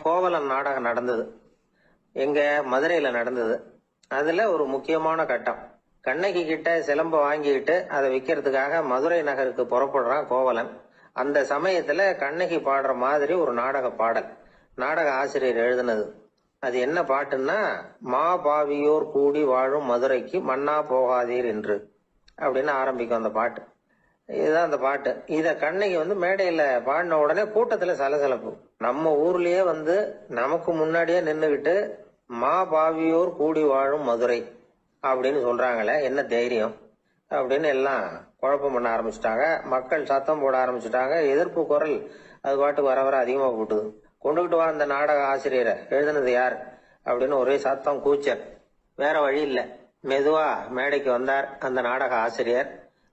கோவலன் நாடகம் நடந்தது. எங்க மதுரையில நடந்தது. அதுல ஒரு முக்கியமான கட்டம், கண்ணகி கிட்ட சிலம்ப வாங்கிட்டு அதை விற்கிறதுக்காக மதுரை நகருக்கு புறப்படுறான் கோவலன். அந்த சமயத்துல கண்ணகி பாடுற மாதிரி ஒரு நாடக பாடல், நாடக ஆசிரியர் எழுதினது. அது என்ன பாட்டுன்னா, மா பாவியோர் கூடி வாழும் மதுரைக்கு மன்னா போகாதீர் என்று அப்படின்னு ஆரம்பிக்கும் அந்த பாட்டு. இதுதான் அந்த பாட்டு. இத கண்ணகி மேடையில பாடின உடனே கூட்டத்துல சலசலப்பு. நம்ம ஊர்லயே நமக்கு முன்னாடியே நின்னுகிட்டு மா பாவியோர் கூடி வாழும் மதுரை அப்படின்னு சொல்றாங்களே, என்ன தைரியம் அப்படின்னு எல்லாம் குழப்பம் பண்ண ஆரம்பிச்சுட்டாங்க. மக்கள் சத்தம் போட ஆரம்பிச்சுட்டாங்க. எதிர்ப்பு குரல் அது பாட்டுக்கு வர வர அதிகமா போட்டுது. கொண்டுகிட்டு வா அந்த நாடக ஆசிரியரை, எழுதுனது யார் அப்படின்னு ஒரே சத்தம், கூச்சல். வேற வழி இல்லை. மெதுவா மேடைக்கு வந்தார் அந்த நாடக ஆசிரியர்.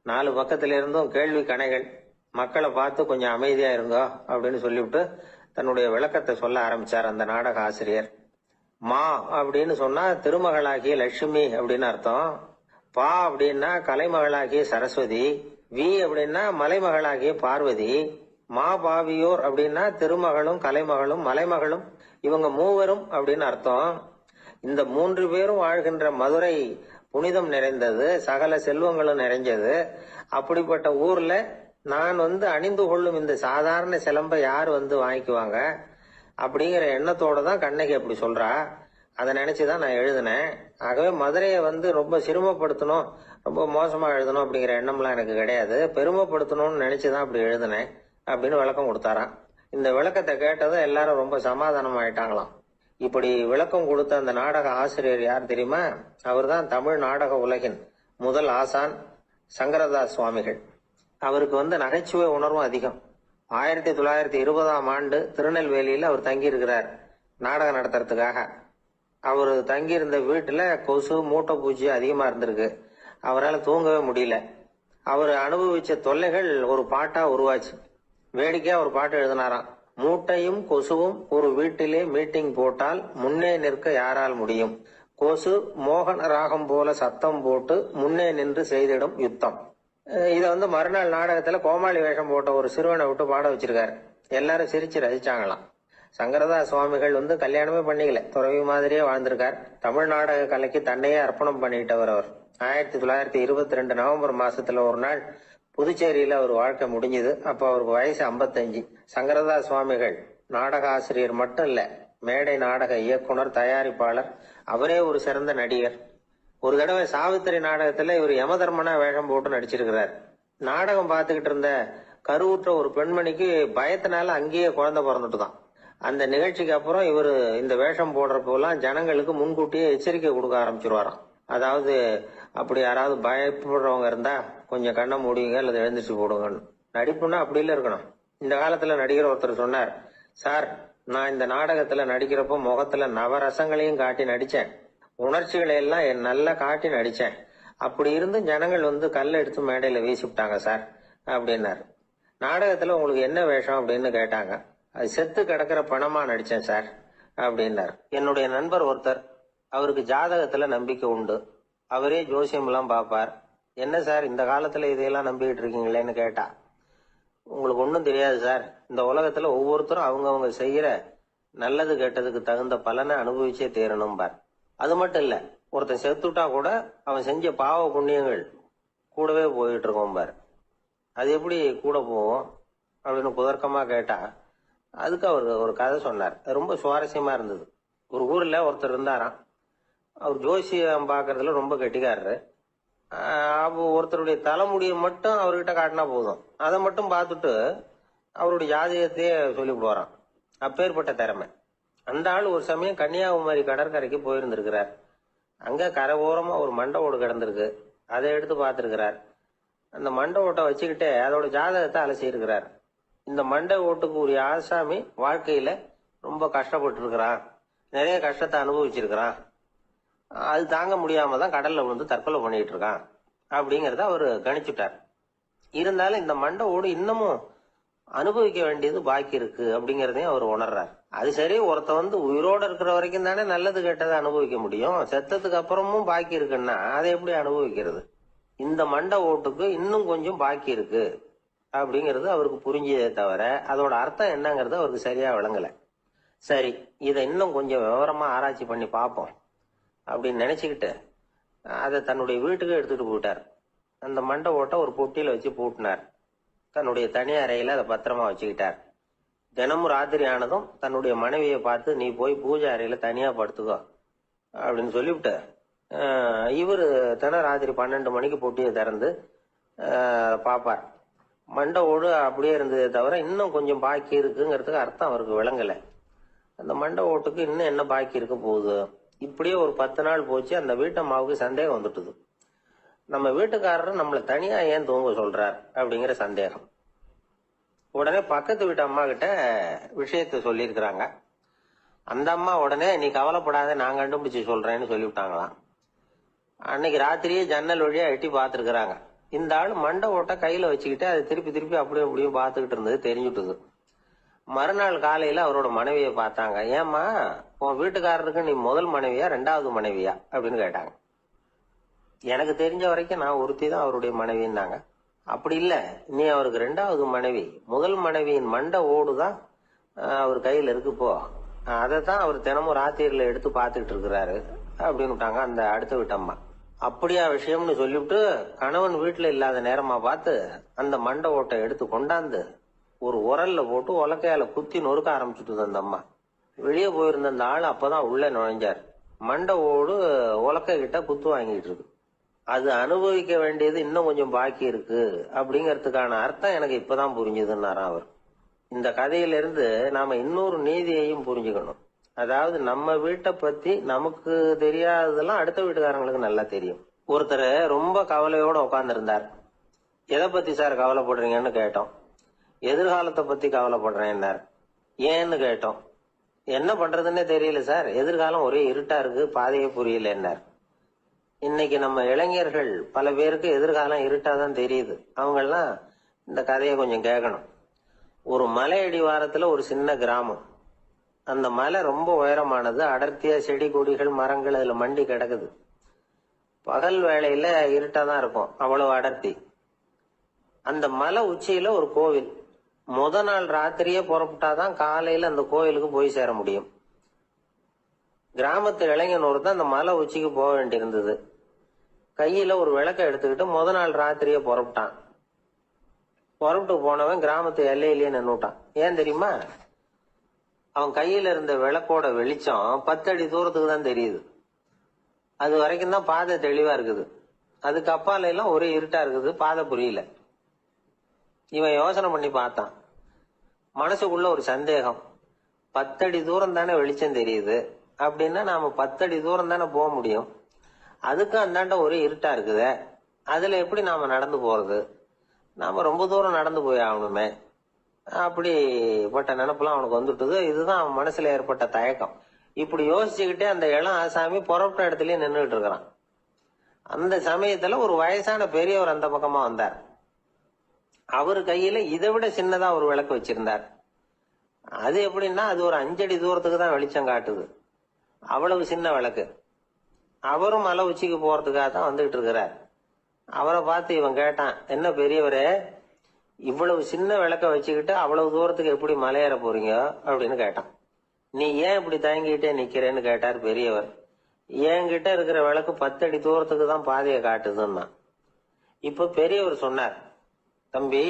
4 பக்கத்துல இருந்தும் கேள்வி கணைகள். மக்களை பார்த்து கொஞ்சம் அமைதியா இருங்கோ அப்படின்னு சொல்லிவிட்டு தன்னுடைய விளக்கத்தை சொல்ல ஆரம்பிச்சார் அந்த நாடக ஆசிரியர். மா அப்படின்னு சொன்னா திருமகளாகிய லட்சுமி அப்படின்னு அர்த்தம். பா அப்படின்னா கலைமகளாகிய சரஸ்வதி. வி அப்படின்னா மலைமகளாகிய பார்வதி. மா பாவியோர் அப்படின்னா திருமகளும் கலைமகளும் மலைமகளும், இவங்க மூவரும் அப்படின்னு அர்த்தம். இந்த 3 பேரும் வாழ்கின்ற மதுரை புனிதம் நிறைந்தது, சகல செல்வங்களும் நிறைஞ்சது. அப்படிப்பட்ட ஊர்ல நான் அணிந்து கொள்ளும் இந்த சாதாரண சிலம்பை யார் வாங்கிக்குவாங்க அப்படிங்கிற எண்ணத்தோட தான் கண்ணகி அப்படி சொல்றா. அதை நினைச்சுதான் நான் எழுதினேன். ஆகவே மதுரையை ரொம்ப சிரமப்படுத்தணும், ரொம்ப மோசமா எழுதணும் அப்படிங்கிற எண்ணம்லாம் எனக்கு கிடையாது. பெருமைப்படுத்தணும்னு நினைச்சுதான் அப்படி எழுதினேன் அப்படின்னு விளக்கம் கொடுத்தாராம். இந்த விளக்கத்தை கேட்டதும் எல்லாரும் ரொம்ப சமாதானம் ஆயிட்டாங்களாம். இப்படி விளக்கம் கொடுத்த அந்த நாடக ஆசிரியர் யார் தெரியுமா? அவர் தான் தமிழ் நாடக உலகின் முதல் ஆசான் சங்கரதாஸ் சுவாமிகள். அவருக்கு நகைச்சுவை உணர்வும் அதிகம். 1920ஆம் ஆண்டு திருநெல்வேலியில அவர் தங்கி இருக்கிறார் நாடகம் நடத்துறதுக்காக. அவர் தங்கியிருந்த வீட்டுல கொசு, மூட்டை பூச்சி அதிகமா இருந்திருக்கு. அவரால் தூங்கவே முடியல. அவர் அனுபவிச்ச தொல்லைகள் ஒரு பாட்டா உருவாச்சு. வேடிக்கையா ஒரு பாட்டு எழுதினாராம். மூட்டையும் கொசுவும் ஒரு வீட்டிலே மீட்டிங் போட்டால் முன்னே நிற்க யாரால் முடியும்? கொசு மோகன ராகம் போல சத்தம் போட்டு முன்னே நின்று செய்திடும் யுத்தம். இத மறுநாள் நாடகத்துல கோமாளி வேஷம் போட்ட ஒரு சிறுவனை விட்டு பாட வச்சிருக்காரு. எல்லாரும் சிரிச்சு ரசிச்சாங்களாம். சங்கரதாஸ் சுவாமிகள் கல்யாணமே பண்ணிக்கல, துறவி மாதிரியே வாழ்ந்திருக்கார். தமிழ் நாடக கலைக்கு தன்னையே அர்ப்பணம் பண்ணிட்டவர் அவர். 1922 நவம்பர் மாசத்துல ஒரு நாள் புதுச்சேரியில அவர் வாழ்க்கை முடிஞ்சது. அப்ப அவருக்கு வயசு 55. சங்கரதாஸ் சுவாமிகள் நாடக ஆசிரியர் மட்டும் இல்ல, மேடை நாடக இயக்குனர், தயாரிப்பாளர். அவரே ஒரு சிறந்த நடிகர். ஒரு தடவை சாவித்திரி நாடகத்துல இவர் யமதர்மனா வேஷம் போட்டு நடிச்சிருக்கிறார். நாடகம் பார்த்துக்கிட்டு இருந்த கருவுற்ற ஒரு பெண்மணிக்கு பயத்தினால அங்கேயே குழந்தை பிறந்துட்டுதான். அந்த நிகழ்ச்சிக்கு அப்புறம் இவர் இந்த வேஷம் போடுறப்போலாம் ஜனங்களுக்கு முன்கூட்டியே எச்சரிக்கை கொடுக்க ஆரம்பிச்சிருவாராம். அதாவது அப்படி யாராவது பயப்படுறவங்க இருந்தா கொஞ்சம் கண்ணை மூடிங்க அல்லது எழுந்திரிச்சு போடுங்கன்னு. நடிப்புன்னா அப்படி இல்ல இருக்கணும். இந்த காலத்துல நடிகர் ஒருத்தர் சொன்னார், சார் நான் இந்த நாடகத்துல நடிக்கிறப்போ முகத்துல நவரசங்களையும் காட்டி நடிச்சேன், உணர்ச்சிகளை எல்லாம் நல்லா காட்டி நடிச்சேன். அப்படி இருந்து ஜனங்கள் கல்லை எடுத்து மேடையில வீசிவிட்டாங்க சார் அப்படின்னாரு. நாடகத்துல உங்களுக்கு என்ன வேஷம் அப்படின்னு கேட்டாங்க. அது செத்து கிடக்கிற பணமா நடிச்சேன் சார் அப்படின்னாரு. என்னுடைய நண்பர் ஒருத்தர், அவருக்கு ஜாதகத்துல நம்பிக்கை உண்டு. அவரே ஜோசியம் எல்லாம் பாப்பார். என்ன சார் இந்த காலத்துல இதையெல்லாம் நம்பிக்கிட்டு இருக்கீங்களேன்னு கேட்டா, உங்களுக்கு ஒன்றும் தெரியாது சார், இந்த உலகத்துல ஒவ்வொருத்தரும் அவங்கவுங்க செய்யற நல்லது கெட்டதுக்கு தகுந்த பலனை அனுபவிச்சே தேரணும் பார். அது மட்டும் இல்ல, ஒருத்தன் செத்துட்டா கூட அவன் செஞ்ச பாவ புண்ணியங்கள் கூடவே போயிட்டு இருக்கோம் பார். அது எப்படி கூட போவோம் அப்படின்னு குதர்க்கமா கேட்டா, அதுக்கு அவர் ஒரு கதை சொன்னார். ரொம்ப சுவாரஸ்யமா இருந்தது. ஒரு ஊர்ல ஒருத்தர் இருந்தாராம். அவர் ஜோசியம் பாக்குறதுல ரொம்ப கெட்டிக்காரரு. ஒருத்தருடைய தலைமுடியை மட்டும் அவர்கிட்ட காட்டினா போதும், அதை மட்டும் பார்த்துட்டு அவருடைய ஜாதகத்தையே சொல்லிவிடுவாராம். அப்பேற்பட்ட திறமை. அந்த ஆள் ஒரு சமயம் கன்னியாகுமரி கடற்கரைக்கு போயிருந்திருக்கிறார். அங்க கரை ஓரமா ஒரு மண்டை ஓடு கிடந்திருக்கு. அதை எடுத்து பார்த்திருக்கிறார். அந்த மண்டை ஓட்டை வச்சுக்கிட்டே அதோட ஜாதகத்தை அலசி இருக்கிறார். இந்த மண்டை ஓட்டுக்கு உரிய ஆசாமி வாழ்க்கையில ரொம்ப கஷ்டப்பட்டு இருக்கிறான், நிறைய கஷ்டத்தை அனுபவிச்சிருக்கிறான், அது தாங்க முடியாம தான் கடல்ல விழுந்து தற்கொலை பண்ணிட்டு இருக்கான் அப்படிங்கறத அவரு கணிச்சுட்டார். இருந்தாலும் இந்த மண்டை ஓடு இன்னமும் அனுபவிக்க வேண்டியது பாக்கி இருக்கு அப்படிங்கறதையும் அவர் உணர்றார். அது சரி, ஒருத்த உயிரோட இருக்கிற வரைக்கும் தானே நல்லது கெட்டதை அனுபவிக்க முடியும். செத்ததுக்கு அப்புறமும் பாக்கி இருக்குன்னா அதை எப்படி அனுபவிக்கிறது? இந்த மண்டை ஓட்டுக்கு இன்னும் கொஞ்சம் பாக்கி இருக்கு அப்படிங்கிறது அவருக்கு புரிஞ்சதே தவிர அதோட அர்த்தம் என்னங்கிறது அவருக்கு சரியா விளங்கல. சரி, இதை இன்னும் கொஞ்சம் விவரமா ஆராய்ச்சி பண்ணி பார்ப்போம் அப்படின்னு நினைச்சுக்கிட்டு அதை தன்னுடைய வீட்டுக்கு எடுத்துட்டு போயிட்டார். அந்த மண்டை ஓட்டை ஒரு பொட்டியில வச்சு பூட்டினார். தன்னுடைய தனி அறையில அதை பத்திரமா வச்சுக்கிட்டார். தினமும் ராத்திரி ஆனதும் தன்னுடைய மனைவியை பார்த்து, நீ போய் பூஜை அறையில தனியா படுத்துக்கோ அப்படின்னு சொல்லிவிட்டு இவரு தினம் ராத்திரி 12 மணிக்கு பொட்டியை திறந்து பார்ப்பார். மண்டை ஓடு அப்படியே இருந்ததே தவிர இன்னும் கொஞ்சம் பாக்கி இருக்குங்கிறதுக்கு அர்த்தம் அவருக்கு விளங்கலை. அந்த மண்டை ஓட்டுக்கு இன்னும் என்ன பாக்கி இருக்க போகுது. இப்படியே ஒரு 10 நாள் போச்சு. அந்த வீட்டம்மாவுக்கு சந்தேகம் வந்துட்டுது. நம்ம வீட்டுக்காரர் நம்மளை தனியா ஏன் தூங்க சொல்றார் அப்படிங்கிற சந்தேகம். உடனே பக்கத்து வீட்டு அம்மா கிட்ட விஷயத்த சொல்லியிருக்கிறாங்க. அந்த அம்மா உடனே, நீ கவலைப்படாத, நான் கண்டுபிடிச்சு சொல்றேன்னு சொல்லிவிட்டாங்களாம். அன்னைக்கு ராத்திரியே ஜன்னல் வழியா எட்டி பார்த்துருக்குறாங்க. இந்த ஆள் மண்டை ஓட்டை கையில வச்சுக்கிட்டு அதை திருப்பி திருப்பி அப்படியும் அப்படியும் பார்த்துக்கிட்டு இருந்தது தெரிஞ்சுட்டுது. மறுநாள் காலையில அவரோட மனைவியை பார்த்தாங்க. ஏம்மா, உன் வீட்டுக்காரருக்கு நீ முதல் மனைவியா 2வது மனைவியா அப்படின்னு கேட்டாங்க. எனக்கு தெரிஞ்ச வரைக்கும் நான் ஒருத்தி தான் அவருடைய மனைவின்னாங்க. அப்படி இல்ல, நீ அவருக்கு 2வது மனைவி. முதல் மனைவியின் மண்டை ஓடுதான் அவர் கையில இருக்குப்போ, அதைத்தான் அவர் தினமும் ராத்திரியில எடுத்து பார்த்துக்கிட்டு இருக்கிறாரு அப்படின்னு விட்டாங்க அந்த அடுத்த வீட்டம்மா. அப்படியா விஷயம்னு சொல்லிவிட்டு கணவன் வீட்டுல இல்லாத நேரமா பார்த்து அந்த மண்டை ஓட்டை எடுத்து கொண்டாந்து ஒரு உரல்ல போட்டு உலக்கையால குத்தி நொறுக்க ஆரம்பிச்சுட்டு அந்த அம்மா. வெளியே போயிருந்த அந்த ஆள் அப்பதான் உள்ள நுழைஞ்சார். மண்டை ஓடு உலக்கை கிட்ட குத்து வாங்கிட்டு இருக்கு. அது அனுபவிக்க வேண்டியது இன்னும் கொஞ்சம் பாக்கி இருக்கு அப்படிங்கறதுக்கான அர்த்தம் எனக்கு இப்பதான் புரிஞ்சுதுன்னாராம் அவர். இந்த கதையிலிருந்து நாம இன்னொரு நீதியையும் புரிஞ்சுக்கணும். அதாவது நம்ம வீட்டை பத்தி நமக்கு தெரியாததெல்லாம் அடுத்த வீட்டுக்காரங்களுக்கு நல்லா தெரியும். ஒருத்தர் ரொம்ப கவலையோட உட்கார்ந்து இருந்தார். எதை பத்தி சார் கவலைப்படுறீங்கன்னு கேட்டோம். எதிர்காலத்தை பத்தி கவலைப்படுறேன்னார். ஏன்னு கேட்டோம். என்ன பண்றதுன்னே தெரியல சார், எதிர்காலம் ஒரே இருட்டா இருக்கு, பாதையே புரியலன்னார். இன்னைக்கு நம்ம இளைஞர்கள் பல பேருக்கு எதிர்காலம் இருட்டாதான் தெரியுது. அவங்கெல்லாம் இந்த கதையை கொஞ்சம் கேட்கணும். ஒரு மலை அடிவாரத்துல ஒரு சின்ன கிராமம். அந்த மலை ரொம்ப உயரமானது. அடர்த்தியா செடி கொடிகள் மரங்கள் அதுல மண்டி கிடக்குது. பகல் வேளையில இருட்டாதான் இருக்கும், அவ்வளவு அடர்த்தி. அந்த மலை உச்சியில ஒரு கோவில். முத நாள் ராத்திரியே புறப்பட்டாதான் காலையில அந்த கோயிலுக்கு போய் சேர முடியும். கிராமத்து இளைஞன் ஒருத்தன் அந்த மலை உச்சிக்கு போக வேண்டியிருந்தது. கையில ஒரு விளக்க எடுத்துக்கிட்டு முத நாள் ராத்திரியே புறப்பட்டான். புறப்பட்டு போனவன் கிராமத்து எல்லையிலேயே நின்னுட்டான். ஏன் தெரியுமா? அவன் கையில இருந்த விளக்கோட வெளிச்சம் 10 அடி தூரத்துக்கு தான் தெரியுது. அது வரைக்கும் தான் பாதை தெளிவா இருக்குது. அதுக்கு அப்பால எல்லாம் ஒரே இருட்டா இருக்குது, பாதை புரியல. இவன் யோசனை பண்ணி பார்த்தான். மனசுக்குள்ள ஒரு சந்தேகம். 10 அடி தூரம் தானே வெளிச்சம் தெரியுது, அப்படின்னா நாம 10 அடி தூரம் தானே போக முடியும். அதுக்கும் அந்தாண்ட ஒரே இருட்டா இருக்குதே, அதுல எப்படி நாம நடந்து போறது? நாம ரொம்ப தூரம் நடந்து போய் ஆகணுமே. அப்படிப்பட்ட நினைப்புலாம் அவனுக்கு வந்துட்டுது. இதுதான் அவன் மனசுல ஏற்பட்ட தயக்கம். இப்படி யோசிச்சுக்கிட்டே அந்த இளம் ஆசாமி புறப்பட்ட இடத்துலயே நின்றுட்டு இருக்கிறான். அந்த சமயத்துல ஒரு வயசான பெரியவர் அந்த பக்கமா வந்தார். அவரு கையில இதை விட சின்னதா ஒரு விளக்கு வச்சிருந்தார். அது எப்படின்னா அது ஒரு 5 அடி தூரத்துக்கு தான் வெளிச்சம் காட்டுது. அவ்வளவு சின்ன விளக்கு. அவரும் மலை உச்சிக்கு போறதுக்காக தான் வந்துகிட்டு இருக்கிறார். அவரை பார்த்து இவன் கேட்டான், என்ன பெரியவரே, இவ்வளவு சின்ன விளக்க வச்சுக்கிட்டு அவ்வளவு தூரத்துக்கு எப்படி மலையேற போறீங்க அப்படின்னு கேட்டான். நீ ஏன் இப்படி தயங்கிட்டே நிக்கிறேன்னு கேட்டார் பெரியவர். என்கிட்ட இருக்கிற விளக்கு 10 அடி தூரத்துக்கு தான் பாதையை காட்டுதுன்னா. இப்ப பெரியவர் சொன்னார், தம்பி,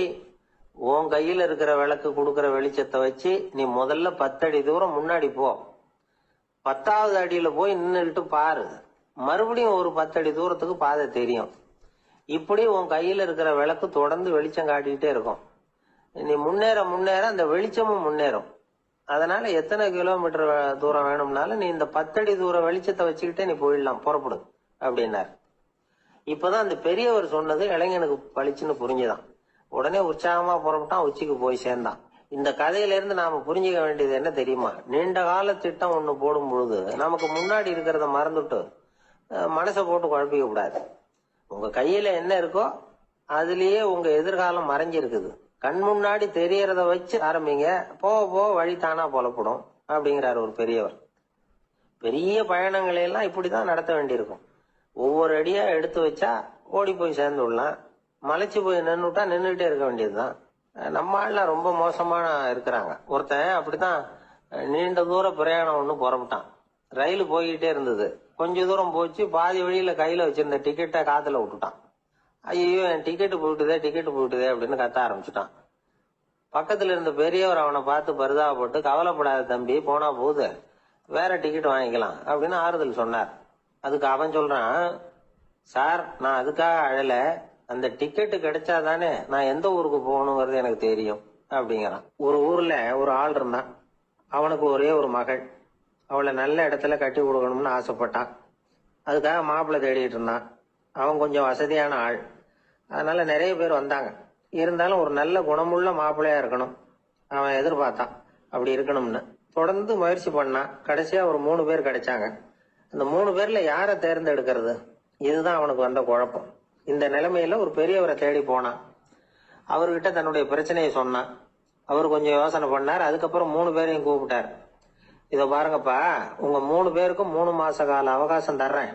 உன் கையில இருக்கிற விளக்கு கொடுக்கற வெளிச்சத்தை வச்சு நீ முதல்ல 10 அடி தூரம் முன்னாடி போ. 10வது அடியில போய் நின்றுட்டு பாரு, மறுபடியும் ஒரு 10 அடி தூரத்துக்கு பாதை தெரியும். இப்படி உன் கையில இருக்கிற விளக்கு தொடர்ந்து வெளிச்சம் காட்டிக்கிட்டே இருக்கும். நீ முன்னேற முன்னேற அந்த வெளிச்சமும் முன்னேறும். அதனால எத்தனை கிலோமீட்டர் தூரம் வேணும்னாலும் நீ இந்த 10 அடி தூரம் வெளிச்சத்தை வச்சுக்கிட்டே நீ போயிடலாம், புறப்படு அப்படின்னார். இப்பதான் அந்த பெரியவர் சொன்னது இளைஞனுக்கு பளிச்சுன்னு புரிஞ்சுதான். உடனே உற்சாகமா புறப்பட்டான், உச்சிக்கு போய் சேர்ந்தான். இந்த கதையில இருந்து நாம புரிஞ்சுக்க வேண்டியது என்ன தெரியுமா? நீண்ட கால திட்டம் ஒண்ணு போடும் பொழுது நமக்கு முன்னாடி இருக்கிறத மறந்துட்டு மனசை போட்டு குழப்பிக்க கூடாது. உங்க கையில என்ன இருக்கோ அதுலயே உங்க எதிர்காலம் மறைஞ்சிருக்குது. கண் முன்னாடி தெரியறத வச்சு ஆரம்பிங்க, போக போக வழி தானா புலப்படும் அப்படிங்கிறாரு ஒரு பெரியவர். பெரிய பயணங்களை எல்லாம் இப்படிதான் நடத்த வேண்டியிருக்கும். ஒவ்வொரு அடியா எடுத்து வச்சா ஓடி போய் சேர்ந்து விடலாம். மலைச்சு போய் நின்றுட்டா நின்றுட்டே இருக்க வேண்டியதுதான். நம்ம ஆள்லாம் ரொம்ப மோசமான இருக்கிறாங்க. ஒருத்தன் அப்படித்தான் நீண்ட தூர பிரயாணம் ஒண்ணு புறப்பட்டான். ரயில் போய்கிட்டே இருந்தது. கொஞ்ச தூரம் போச்சு, பாதி வழியில கையில வச்சிருந்த டிக்கெட்டை காத்துல விட்டுட்டான். ஐயோ, என் டிக்கெட்டு போயிட்டுதே அப்படின்னு கத்த ஆரம்பிச்சுட்டான். பக்கத்துல இருந்த பெரியவர் அவனை பார்த்து பரிதாபப்பட்டு, கவலைப்படாத தம்பி, போனா போகுது, வேற டிக்கெட் வாங்கிக்கலாம் அப்படின்னு ஆறுதல் சொன்னார். அதுக்கு அவன் சொல்றான், சார், நான் அதுக்காக அழல, அந்த டிக்கெட்டு கிடைச்சாதானே நான் எந்த ஊருக்கு போகணுங்கிறது எனக்கு தெரியும் அப்படிங்கிறான். ஒரு ஊர்ல ஒரு ஆள் இருந்தான். அவனுக்கு ஒரே ஒரு மகள். அவளை நல்ல இடத்துல கட்டி கொடுக்கணும்னு ஆசைப்பட்டான். அதுக்காக மாப்பிள்ளை தேடிட்டு இருந்தான். அவன் கொஞ்சம் வசதியான ஆள், அதனால நிறைய பேர் வந்தாங்க. இருந்தாலும் ஒரு நல்ல குணமுள்ள மாப்பிள்ளையா இருக்கணும் அவன் எதிர்பார்த்தான். அப்படி இருக்கணும்னு தொடர்ந்து முயற்சி பண்ணான். கடைசியா ஒரு 3 பேர் கிடைச்சாங்க. அந்த 3 பேர்ல யாரை தேர்ந்தெடுக்கிறது, இதுதான் அவனுக்கு வந்த குழப்பம். இந்த நிலைமையில ஒரு பெரியவரை தேடி போனான். அவர்கிட்ட தன்னுடைய பிரச்சனையை சொன்னான். அவர் கொஞ்சம் யோசனை பண்ணார். அதுக்கப்புறம் 3 பேரையும் கூப்பிட்டார். இத பாருங்கப்பா, உங்க 3 பேருக்கும் 3 மாச கால அவகாசம் தர்றேன்.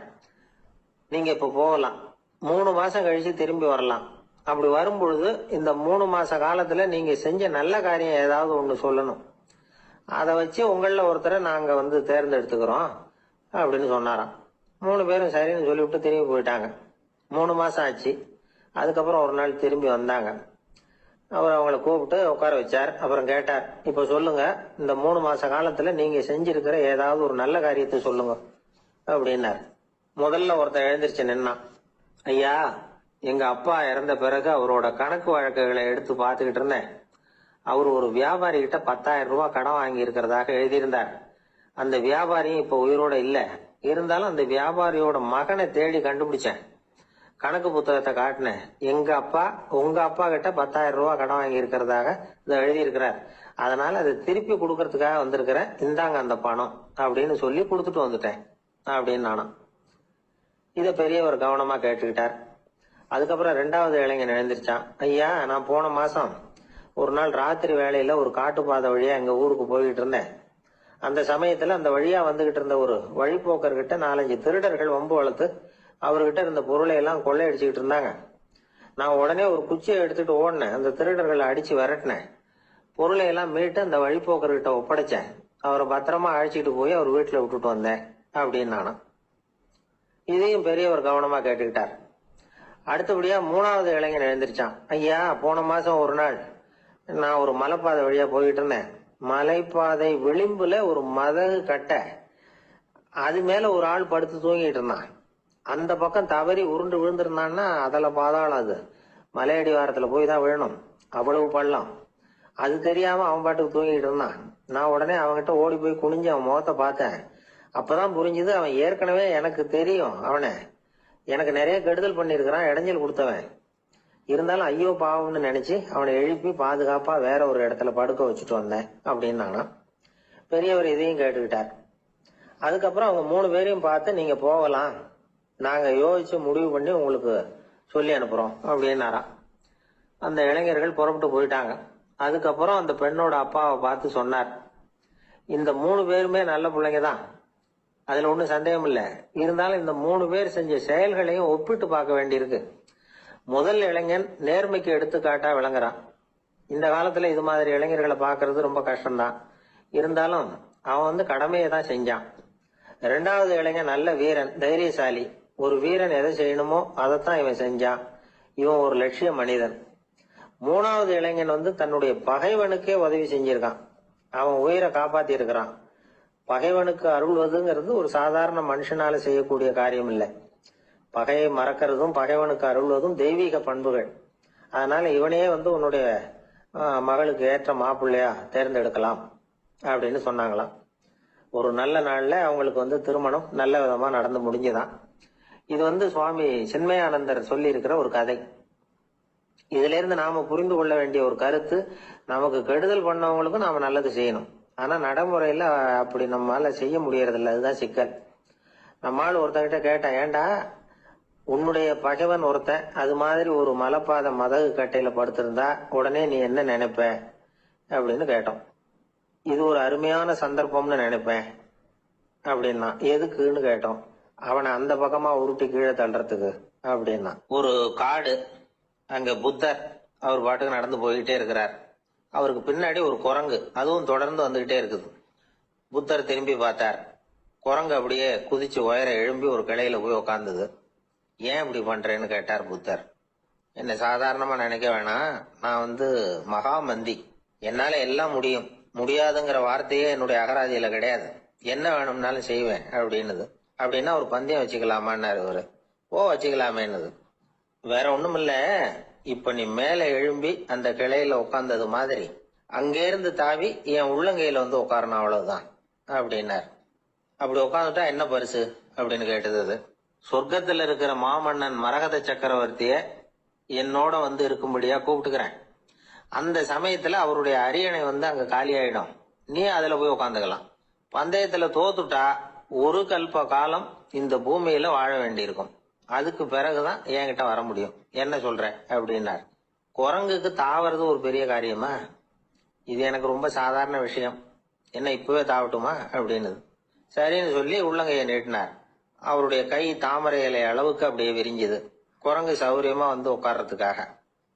நீங்க இப்ப போகலாம். 3 மாசம் கழிச்சு திரும்பி வரலாம். அப்படி வரும்பொழுது இந்த 3 மாச காலத்துல நீங்க செஞ்ச நல்ல காரியம் ஏதாவது ஒண்ணு சொல்லணும். அதை வச்சு உங்கள ஒருத்தரை நாங்க தேர்ந்தெடுத்துக்கிறோம் அப்படின்னு சொன்னாராம். 3 பேரும் சரின்னு சொல்லிவிட்டு திரும்பி போயிட்டாங்க. 3 மாசம் ஆச்சு. அதுக்கப்புறம் ஒரு நாள் திரும்பி வந்தாங்க. அவர் அவங்கள கூப்பிட்டு உட்கார வச்சார். அப்புறம் கேட்டார், இப்ப சொல்லுங்க, இந்த 3 மாச காலத்துல நீங்க செஞ்சிருக்கிற ஏதாவது ஒரு நல்ல காரியத்தை சொல்லுங்க அப்படின்னார். முதல்ல ஒருத்தன் எழுந்திருச்சு நின்னான். ஐயா, எங்க அப்பா இறந்த பிறகு அவரோட கணக்கு வழக்குகளை எடுத்து பார்த்துக்கிட்டு இருந்தேன். அவர் ஒரு வியாபாரி கிட்ட 10,000 ரூபாய் கடன் வாங்கி இருக்கிறதாக எழுதியிருந்தார். அந்த வியாபாரியும் இப்ப உயிரோட இல்ல. இருந்தாலும் அந்த வியாபாரியோட மகனை தேடி கண்டுபிடிச்சேன். கணக்கு புத்தகத்தை காட்டினேன். எங்க அப்பா உங்க அப்பா கிட்ட 10,000 ரூபாய் கடன் வாங்கி இருக்கிறதாக இதை எழுதியிருக்கிறார். அதனால அதை திருப்பி கொடுக்கறதுக்காக வந்திருக்கிறேன். இந்தாங்க அந்த பணம் அப்படின்னு சொல்லி கொடுத்துட்டு வந்துட்டேன் அப்படின்னு நானும். இத பெரியவர் கவனமா கேட்டுக்கிட்டார். அதுக்கப்புறம் 2வது இளைஞன் எழுந்திருச்சான். ஐயா, நான் போன மாசம் ஒரு நாள் ராத்திரி வேளையில ஒரு காட்டுப்பாதை வழியா எங்க ஊருக்கு போய்கிட்டு இருந்தேன். அந்த சமயத்துல அந்த வழியா வந்துகிட்டு இருந்த ஒரு வழிபோக்கர்கிட்ட 4-5 திருடர்கள் வம்பு வளர்த்து அவர்கிட்ட இருந்த பொருளை எல்லாம் கொள்ளையடிச்சுக்கிட்டு இருந்தாங்க. நான் உடனே ஒரு குச்சியை எடுத்துட்டு ஓடினேன். அந்த திருடர்களை அடிச்சு விரட்டினேன். பொருளை எல்லாம் மீட்டு அந்த வழிபோக்கர்கிட்ட ஒப்படைச்சேன். அவரை பத்திரமா அழைச்சிட்டு போய் அவர் வீட்டுல விட்டுட்டு வந்தேன் அப்படின்னு நானும். இதையும் பெரியவர் கவனமா கேட்டுக்கிட்டார். அடுத்தபடியா 3வது இளைஞன் எழுந்திருச்சான். ஐயா, போன மாசம் ஒரு நாள் நான் ஒரு மலைப்பாதை வழியா போயிட்டு இருந்தேன். மலைப்பாதை விளிம்புல ஒரு மதகு கட்ட, அது மேல ஒரு ஆள் படுத்து தூங்கிட்டு இருந்தான். அந்த பக்கம் தவறி உருண்டு விழுந்திருந்தான்னா அதில் பாதாளம். அது மலையடி வாரத்துல போய் தான் விழணும். அவ்வளவு பள்ளம். அது தெரியாம அவன் பாட்டுக்கு தூங்கிட்டு இருந்தான். நான் உடனே அவன்கிட்ட ஓடி போய் குனிஞ்சு அவன் முகத்தை பார்த்தேன். அப்பதான் புரிஞ்சுது, அவன் ஏற்கனவே எனக்கு தெரியும். அவனை எனக்கு நிறைய கெடுதல் பண்ணிருக்கிறான், இடைஞ்சல் கொடுத்தவன். இருந்தாலும் ஐயோ பாவம்னு நினைச்சு அவனை எழுப்பி பாதுகாப்பா வேற ஒரு இடத்துல படுக்க வச்சுட்டு வந்தேன் அப்படின்னு நானா. பெரியவர் இதையும் கேட்டுக்கிட்டார். அதுக்கப்புறம் அவங்க 3 பேரையும் பார்த்து, நீங்க போகலாம், நாங்க யோசிச்சு முடிவு பண்ணி உங்களுக்கு சொல்லி அனுப்புறோம் அப்படின்னாராம். அந்த இளைஞர்கள் புறப்பட்டு போயிட்டாங்க. அதுக்கப்புறம் அந்த பெண்ணோட அப்பாவை பார்த்து சொன்னார், இந்த 3 பேருமே நல்ல பிள்ளைங்க தான், அதுல ஒன்றும் சந்தேகம் இல்லை. இருந்தாலும் இந்த 3 பேர் செஞ்ச செயல்களையும் ஒப்பிட்டு பார்க்க வேண்டியிருக்கு. முதல் இளைஞன் நேர்மைக்கு எடுத்துக்காட்டா விளங்குறான். இந்த காலத்துல இது மாதிரி இளைஞர்களை பார்க்கறது ரொம்ப கஷ்டம்தான். இருந்தாலும் அவன் கடமையை தான் செஞ்சான். 2வது இளைஞன் நல்ல வீரன், தைரியசாலி. ஒரு வீரன் எதை செய்யணுமோ அதைத்தான் இவன் செஞ்சான். இவன் ஒரு லட்சிய மனிதன். 3வது இளைஞன் தன்னுடைய பகைவனுக்கே உதவி செஞ்சிருக்கான். அவன் உயிரை காப்பாத்தி இருக்கிறான். பகைவனுக்கு அருள்வதுங்கிறது ஒரு சாதாரண மனுஷனால செய்யக்கூடிய காரியம் இல்லை. பகையை மறக்கிறதும் பகைவனுக்கு அருள்வதும் தெய்வீக பண்புகள். அதனால இவனையே உன்னுடைய மகளுக்கு ஏற்ற மாப்பிள்ளையா தேர்ந்தெடுக்கலாம் அப்படின்னு சொன்னாங்களாம். ஒரு நல்ல நாள்ல அவங்களுக்கு திருமணம் நல்ல விதமா நடந்து முடிஞ்சுதான். இது சுவாமி சின்மயானந்தர் சொல்லி இருக்கிற ஒரு கதை. இதுல இருந்து நாம புரிந்து கொள்ள வேண்டிய ஒரு கருத்து, நமக்கு கெடுதல் பண்ணவங்களுக்கும் நாம நல்லது செய்யணும். ஆனா நடைமுறையில அப்படி நம்மளால செய்ய முடியறதில்ல. அதுதான் சிக்கல். நம்மால் ஒருத்தங்கிட்ட கேட்டேன், ஏண்டா உன்னுடைய பகைவன் ஒருத்தன் அது மாதிரி ஒரு மலைப்பாதை மதகு கட்டையில படுத்திருந்தா உடனே நீ என்ன நினைப்ப அப்படின்னு கேட்டோம். இது ஒரு அருமையான சந்தர்ப்பம்னு நினைப்பேன் அப்படின்னா. எதுக்குன்னு கேட்டோம். அவனை அந்த பக்கமா உருட்டி கீழே தள்ளுறதுக்கு அப்படின்னா. ஒரு காடு, அங்க புத்தர் அவர் பாட்டுக்கு நடந்து போய்கிட்டே இருக்கிறார். அவருக்கு பின்னாடி ஒரு குரங்கு, அதுவும் தொடர்ந்து வந்துகிட்டே இருக்குது. புத்தர் திரும்பி பார்த்தார். குரங்கு அப்படியே குதிச்சு உயர எழும்பி ஒரு கிளையில போய் உக்காந்தது. ஏன் இப்படி பண்றேன்னு கேட்டார் புத்தர். என்ன சாதாரணமா நினைக்க வேணாம், நான் மகாமந்தி, என்னால எல்லாம் முடியும், முடியாதுங்கிற வார்த்தையே என்னுடைய அகராதியில கிடையாது, என்ன வேணும்னாலும் செய்வேன் அப்படின்னுது. அப்படின்னா ஒரு பந்தயம் வச்சுக்கலாமான்னாரு இவரு. ஓ வச்சுக்கலாமேன்னுது. வேற ஒண்ணும் இல்ல, இப்ப நீ மேல எழும்பி அந்த கிளையில உட்கார்ந்தது மாதிரி அங்கேருந்து தாவி என் உள்ளங்கையில உட்காரணும், அவ்வளவுதான் அப்படின்னார். அப்படி உட்காந்துட்டா என்ன பரிசு அப்படின்னு கேட்டது அது. சொர்க்கத்துல இருக்கிற மாமன்னன் மரகத சக்கரவர்த்திய என்னோட இருக்கும்படியா கூப்பிட்டுக்கிறேன். அந்த சமயத்துல அவருடைய அரியணை அங்க காலி ஆயிடும், நீ அதுல போய் உட்காந்துக்கலாம். பந்தயத்துல தோத்துட்டா ஒரு கல்ப காலம் இந்த பூமியில வாழ வேண்டியிருக்கும், அதுக்கு பிறகுதான் என்கிட்ட வர முடியும், என்ன சொல்ற அப்படின்னார். குரங்குக்கு தாவறது ஒரு பெரிய காரியமா? இது எனக்கு ரொம்ப சாதாரண விஷயம், என்ன இப்பவே தாவட்டுமா அப்படின்னு சரின்னு சொல்லி உள்ளங்கையை நீட்டினார். அவருடைய கை தாமரை இலை அளவுக்கு அப்படியே விரிஞ்சுது. குரங்கு சௌரியமா உட்கார்றதுக்காக.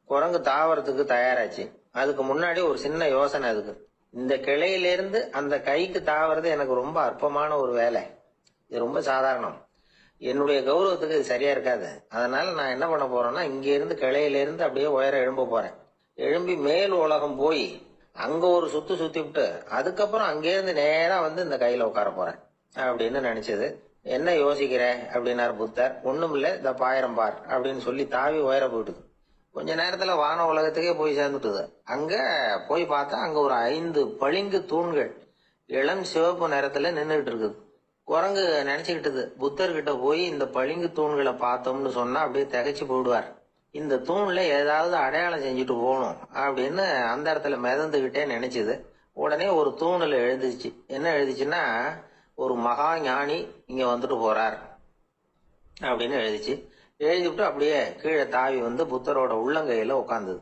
குரங்கு தாவறதுக்கு தயாராச்சு. அதுக்கு முன்னாடி ஒரு சின்ன யோசனை அதுக்கு. இந்த கிளையிலிருந்து அந்த கைக்கு தாவறது எனக்கு ரொம்ப அற்பமான ஒரு வேலை, இது ரொம்ப சாதாரணம், என்னுடைய கௌரவத்துக்கு இது சரியா இருக்காது. அதனால நான் என்ன பண்ண போறேன்னா, இங்க இருந்து கிளையிலிருந்து அப்படியே உயர எழும்ப போறேன். எழும்பி மேல் உலகம் போய் அங்க ஒரு சுத்தி விட்டு அதுக்கப்புறம் அங்கேருந்து நேரா இந்த கையில உட்கார போறேன் அப்படின்னு நினைச்சது. என்ன யோசிக்கிற அப்படின்னாரு புத்தர். ஒண்ணும் இல்ல, இந்த பாயிரம் பார் அப்படின்னு சொல்லி தாவி உயர போயிட்டுது. கொஞ்ச நேரத்துல வான உலகத்துக்கே போய் சேர்ந்துட்டுது. அங்க போய் பார்த்தா அங்க ஒரு 5 பளிங்கு தூண்கள் இளம் சிவப்பு நிறத்துல நின்றுட்டு இருக்குது. குரங்கு நினைச்சுக்கிட்டது, புத்தர்கிட்ட போய் இந்த பளிங்கு தூண்களை பார்த்தோம்னு சொன்னா அப்படியே திகைச்சு போயிடுவார், இந்த தூண்ல ஏதாவது அடையாளம் செஞ்சுட்டு போகணும் அப்படின்னு அந்த இடத்துல மிதந்துகிட்டே நினைச்சுது. உடனே ஒரு தூணுல எழுதிச்சு. என்ன எழுதிச்சுன்னா, ஒரு மகா ஞானி இங்க வந்துட்டு போறார் அப்படின்னு எழுதிச்சு. எழுதிவிட்டு அப்படியே கீழே தாவி புத்தரோட உள்ளங்கையில உட்கார்ந்தது.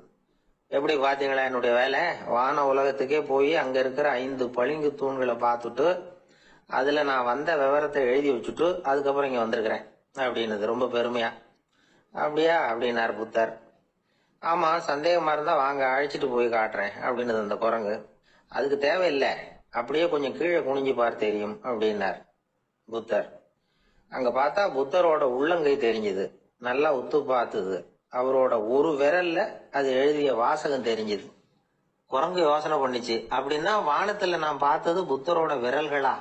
எப்படி பாத்தீங்களா என்னுடைய வேலை? வான உலகத்துக்கே போய் அங்க இருக்கிற 5 பளிங்கு தூண்களை பார்த்துட்டு அதுல நான் வந்த விவரத்தை எழுதி வச்சுட்டு அதுக்கப்புறம் இங்க வந்திருக்கிறேன் அப்படின்னது ரொம்ப பெருமையா. அப்படியா அப்படின்னாரு புத்தர். ஆமா, சந்தேகமா இருந்தா வாங்க, அழைச்சிட்டு போய் காட்டுறேன் அப்படின்னது அந்த குரங்கு. அதுக்கு தேவையில்லை, அப்படியே கொஞ்சம் கீழே குனிஞ்சு பார் தெரியும் அப்படின்னார் புத்தர். அங்க பார்த்தா புத்தரோட உள்ளங்கை தெரிஞ்சது. நல்லா உத்து பார்த்தது. அவரோட ஒரு விரல்ல அது எழுதிய வாசகம் தெரிஞ்சது. குரங்கு யோசனை பண்ணிச்சு, அப்படின்னா வானத்துல நான் பார்த்தது புத்தரோட விரல்களா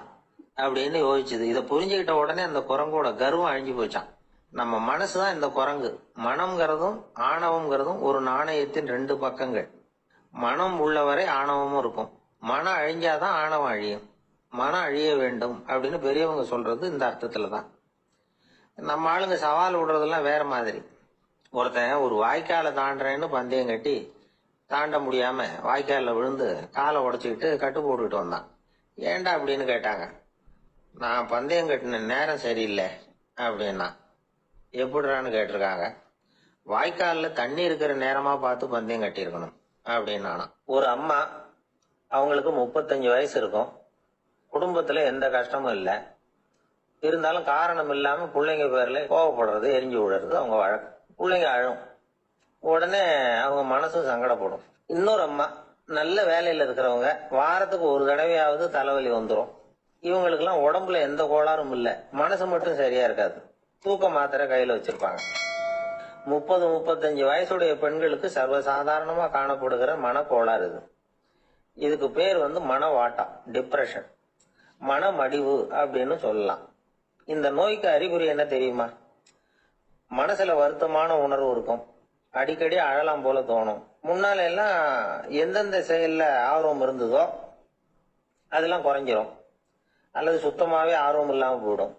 அப்படின்னு யோசிச்சுது. இதை புரிஞ்சுக்கிட்ட உடனே அந்த குரங்கோட கர்வம் அழிஞ்சு போச்சான். நம்ம மனசுதான் இந்த குரங்கு. மனம்ங்கிறதும் ஆணவம்ங்கிறதும் ஒரு நாணயத்தின் 2 பக்கங்கள். மனம் உள்ளவரை ஆணவமும் இருக்கும். மனம் அழிஞ்சாதான் ஆணவம் அழியும். மனம் அழிய வேண்டும் அப்படின்னு பெரியவங்க சொல்றது இந்த அர்த்தத்துலதான். நம்ம ஆளுங்க சவால் விடுறதெல்லாம் வேற மாதிரி. ஒருத்தன் ஒரு வாய்க்காலை தாண்டறேன்னு பந்தயம் கட்டி தாண்ட முடியாம வாய்க்காலில் விழுந்து காலை உடைச்சுக்கிட்டு கட்டு போட்டுக்கிட்டு வந்தான். ஏன்டா அப்படின்னு கேட்டாங்க. நான் பந்தயம் கட்டின நேரம் சரியில்லை அப்படின்னா. எப்படிறான்னு கேட்டிருக்காங்க. வாய்க்காலில் தண்ணி இருக்கிற நேரமா பார்த்து பந்தயம் கட்டியிருக்கணும் அப்படின்னானா. ஒரு அம்மா, அவங்களுக்கு 35 வயசு இருக்கும், குடும்பத்துல எந்த கஷ்டமும் இல்லை, இருந்தாலும் காரணம் இல்லாம பிள்ளைங்க பேர்ல கோவப்படுறது, எரிஞ்சு விடுறது அவங்க வழக்கம். பிள்ளைங்க அழும், உடனே அவங்க மனசும் சங்கடப்படும். இன்னொரு அம்மா, நல்ல வேலையில இருக்கிறவங்க, வாரத்துக்கு ஒரு தடவையாவது தலைவலி வந்துடும். இவங்களுக்கெல்லாம் உடம்புல எந்த கோளாறும் இல்லை, மனசு மட்டும் சரியா இருக்காது, தூக்க மாத்திரை கையில வச்சிருப்பாங்க. 30-35 வயசுடைய பெண்களுக்கு சர்வசாதாரணமா காணப்படுகிற மனக்கோளாறு இது. இதுக்கு பேர் மனவாட்டம், டிப்ரெஷன், மனமடிவு அப்படின்னு சொல்லலாம். இந்த நோய்க்கு அறிகுறி என்ன தெரியுமா? மனசுல வருத்தமான உணர்வு இருக்கும், அடிக்கடி அழலாம் போல தோணும். முன்னால எல்லாம் எந்தெந்த செயல்ல ஆர்வம் இருந்ததோ அதெல்லாம் குறைஞ்சிரும், அல்லது சுத்தமாவே ஆர்வம் இல்லாம போயிடும்.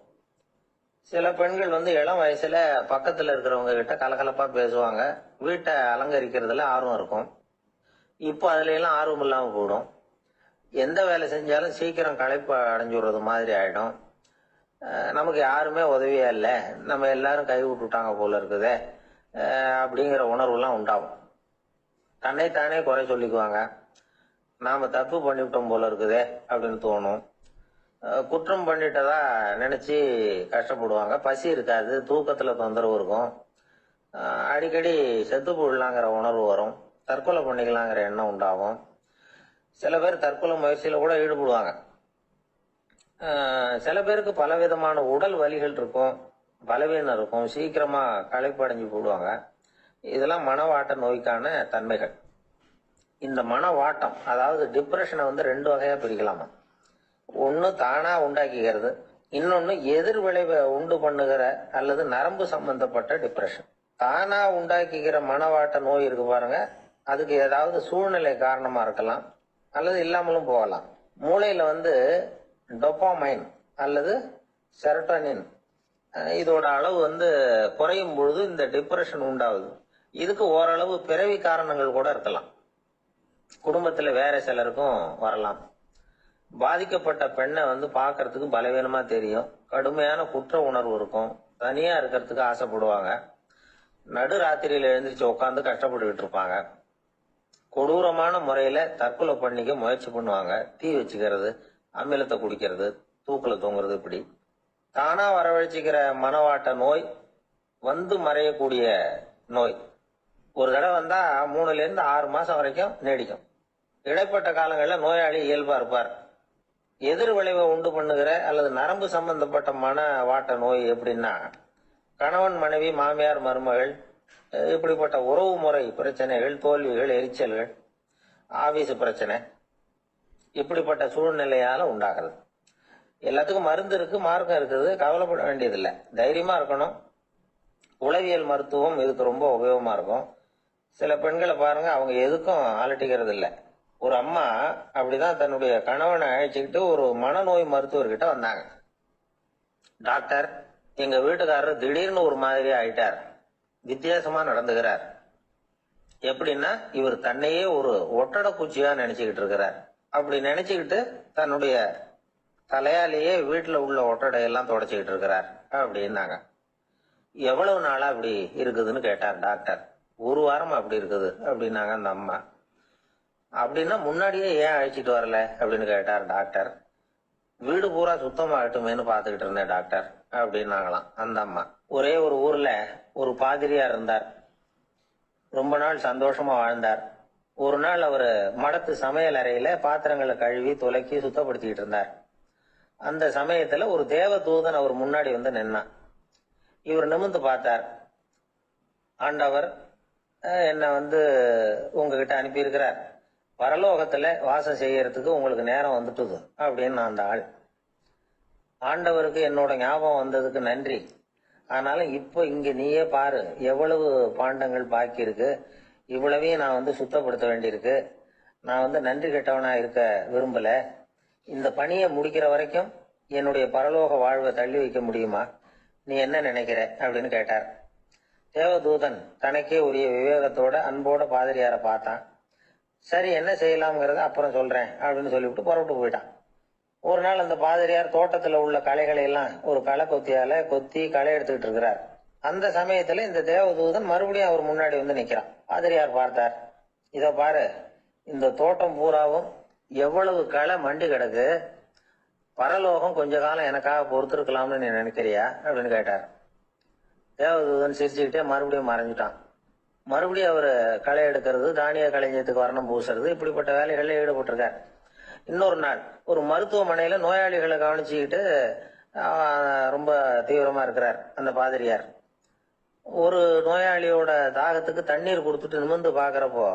சில பெண்கள் இளம் வயசுல பக்கத்துல இருக்கிறவங்க கிட்ட கலகலப்பா பேசுவாங்க, வீட்டை அலங்கரிக்கிறதுல ஆர்வம் இருக்கும். இப்போ அதுல எல்லாம் ஆர்வம் இல்லாம போயிடும். எந்த வேலை செஞ்சாலும் சீக்கிரம் களைப்பு அடைஞ்சு விடுறது மாதிரி ஆயிடும். நமக்கு யாருமே உதவியா இல்லை, நம்ம எல்லாரும் கை விட்டுட்டாங்க போல இருக்குதே அப்படிங்கிற உணர்வுலாம் உண்டாகும். தன்னைத்தானே குறை சொல்லிக்குவாங்க, நாம தப்பு பண்ணிவிட்டோம் போல இருக்குதே அப்படின்னு தோணும். குற்றம் பண்ணிட்டதா நினைச்சு கஷ்டப்படுவாங்க. பசி இருக்காது, தூக்கத்துல தொந்தரவு இருக்கும், அடிக்கடி செத்து போடலாங்கிற உணர்வு வரும், தற்கொலை பண்ணிக்கலாங்கிற எண்ணம் உண்டாகும். சில பேர் தற்கொலை முயற்சியில கூட ஈடுபடுவாங்க. சில பேருக்கு பலவிதமான உடல் வலிகள் இருக்கும், பலவீனம் இருக்கும், சீக்கிரமா களைப்படைஞ்சு போடுவாங்க. இதெல்லாம் மனவாட்ட நோய்க்கான தன்மைகள். இந்த மனவாட்டம், அதாவது டிப்ரெஷனை வந்து ரெண்டு வகையா பிரிக்கலாமா. ஒன்று தானா உண்டாக்கிக்கிறது, இன்னொன்று எதிர் விளைவை உண்டு பண்ணுகிற அல்லது நரம்பு சம்பந்தப்பட்ட டிப்ரெஷன். தானா உண்டாக்கிக்கிற மனவாட்ட நோய் இருக்கு பாருங்க, அதுக்கு ஏதாவது சூழ்நிலை காரணமா இருக்கலாம் அல்லது இல்லாமலும் போகலாம். மூளையில வந்து டொபாமைன் அல்லது செரட்டோனின் இதோட அளவு வந்து குறையும் பொழுது இந்த டிப்ரெஷன் உண்டாகுது. இதுக்கு ஓரளவு பிறவி காரணங்கள் கூட இருக்கலாம், குடும்பத்துல வேற சிலருக்கும் வரலாம். பாதிக்கப்பட்ட பெண்ணை வந்து பார்க்கறதுக்கு பலவீனமா தெரியும், கடுமையான குற்ற உணர்வு இருக்கும், தனியா இருக்கிறதுக்கு ஆசைப்படுவாங்க, நடு ராத்திரியில எழுந்திரிச்சு உட்காந்து கஷ்டப்பட்டுக்கிட்டு இருப்பாங்க, கொடூரமான முறையில தற்கொலை பண்ணிக்க முயற்சி பண்ணுவாங்க, தீ வச்சுக்கிறது, அமிலத்தை குடிக்கிறது, தூக்குல தூங்குறது. இப்படி தானா வரவழைச்சிக்கிற மனவாட்ட நோய் வந்து மறையக்கூடிய நோய். ஒரு தடவை வந்தா 3 to 6 மாசம் வரைக்கும் நீடிக்கும். இடைப்பட்ட காலங்களில் நோயாளி இயல்பா இருப்பார். எதிர் விளைவை உண்டு பண்ணுகிற அல்லது நரம்பு சம்பந்தப்பட்ட மன வாட்ட நோய் எப்படின்னா, கணவன் மனைவி மாமியார் மருமகள் இப்படிப்பட்ட உறவு முறை பிரச்சனைகள், தோல்விகள், எரிச்சல்கள், ஆபீஸ் பிரச்சனை, இப்படிப்பட்ட சூழ்நிலையால உண்டாகிறது. எல்லாத்துக்கும் மருந்து இருக்கு, மார்க்கம் இருக்குது, கவலைப்பட வேண்டியதில்லை, தைரியமா இருக்கணும். உளவியல் மருத்துவம் இதுக்கு ரொம்ப உபயோகமா இருக்கும். சில பெண்களை பாருங்க, அவங்க எதுக்கும் அலட்டிக்கிறது இல்லை. ஒரு அம்மா அப்படிதான் தன்னுடைய கணவனை அழைச்சிக்கிட்டு ஒரு மனநோய் மருத்துவர்கிட்ட வந்தாங்க. டாக்டர், எங்க வீட்டுக்காரர் திடீர்னு ஒரு மாதிரி ஆயிட்டார், வித்தியாசமா நடந்துகிறார். எப்படின்னா, இவர் தன்னையே ஒரு ஒட்டடை பூச்சியா நினைச்சுக்கிட்டு இருக்கிறார். அப்படி நினைச்சுக்கிட்டு தன்னுடைய தலையாலேயே வீட்டுல உள்ள ஒட்டடையெல்லாம் தொடச்சிக்கிட்டு இருக்கிறார் அப்படின்னாங்க. எவ்வளவு நாளா அப்படி இருக்குதுன்னு கேட்டார் டாக்டர். 1 வாரமா அப்படி இருக்குது அப்படின்னாங்க அந்த அம்மா. அப்படின்னா முன்னாடியே ஏன் அழைச்சிட்டு வரல அப்படின்னு கேட்டார் டாக்டர். வீடு பூரா சுத்தமாகட்டுமேனு பாத்துக்கிட்டு இருந்தேன் டாக்டர் அப்படின்னாங்களாம் அந்த அம்மா. ஒரே ஒரு ஊர்ல ஒரு பாதிரியார் இருந்தார். ரொம்ப நாள் சந்தோஷமா வாழ்ந்தார். ஒரு நாள் அவரு மடத்து சமையல் அறையில பாத்திரங்களை கழுவி துலக்கி சுத்தப்படுத்திக்கிட்டு இருந்தார். அந்த சமயத்துல ஒரு தேவ தூதன் அவர் முன்னாடி வந்து நின்னான். இவர் நிமிர்ந்து பார்த்தார். ஆண்டவர் என்ன வந்து உங்ககிட்ட அனுப்பியிருக்கிறார், பரலோகத்துல வாசம் செய்யறதுக்கு உங்களுக்கு நேரம் வந்துட்டுது அப்படின்னு அந்த ஆள். ஆண்டவருக்கு என்னோட ஞாபகம் வந்ததுக்கு நன்றி. ஆனாலும் இப்போ இங்க நீயே பாரு, எவ்வளவு பாண்டங்கள் பாக்கி இருக்கு, இவ்வளவையும் நான் வந்து சுத்தப்படுத்த வேண்டியிருக்கு. நான் வந்து நன்றி கெட்டவனா இருக்க விரும்பல. இந்த பணியை முடிக்கிற வரைக்கும் என்னுடைய பரலோக வாழ்வை தள்ளி வைக்க முடியுமா, நீ என்ன நினைக்கிற அப்படின்னு கேட்டார். தேவதூதன் தனக்கே உரிய விவேகத்தோட அன்போட பாதிரியார பார்த்தான். சரி, என்ன செய்யலாம்ங்கிறத அப்புறம் சொல்றேன் அப்படின்னு சொல்லிவிட்டு புறப்பட்டு போயிட்டான். ஒரு நாள் அந்த பாதிரியார் தோட்டத்துல உள்ள களைகளை எல்லாம் ஒரு களை கொத்தியால கொத்தி களை எடுத்துக்கிட்டு இருக்கிறார். அந்த சமயத்துல இந்த தேவதூதன் மறுபடியும் அவர் முன்னாடி வந்து நிக்கிறான். பாதிரியார் பார்த்தார். இத பாரு, இந்த தோட்டம் பூராவும் எவ்வளவு களை மண்டி கிடக்கு, பரலோகம் கொஞ்ச காலம் எனக்காக பொறுத்திருக்கலாம்னு நீ நினைக்கிறியா அப்படின்னு கேட்டார். தேவதூதன் சிரிச்சுக்கிட்டே மறுபடியும் மறைஞ்சிட்டான். மறுபடியும் அவர் களை எடுக்கிறது, தானிய கலைஞத்துக்கு வர்ணம் பூசுறது, இப்படிப்பட்ட வேலைகள்ல ஈடுபட்டிருக்கார். இன்னொரு நாள் ஒரு மருத்துவமனையில நோயாளிகளை கவனிச்சுக்கிட்டு ரொம்ப தீவிரமா இருக்கிறார் அந்த பாதிரியார். ஒரு நோயாளியோட தாகத்துக்கு தண்ணீர் கொடுத்துட்டு நிமிர்ந்து பாக்குறப்போ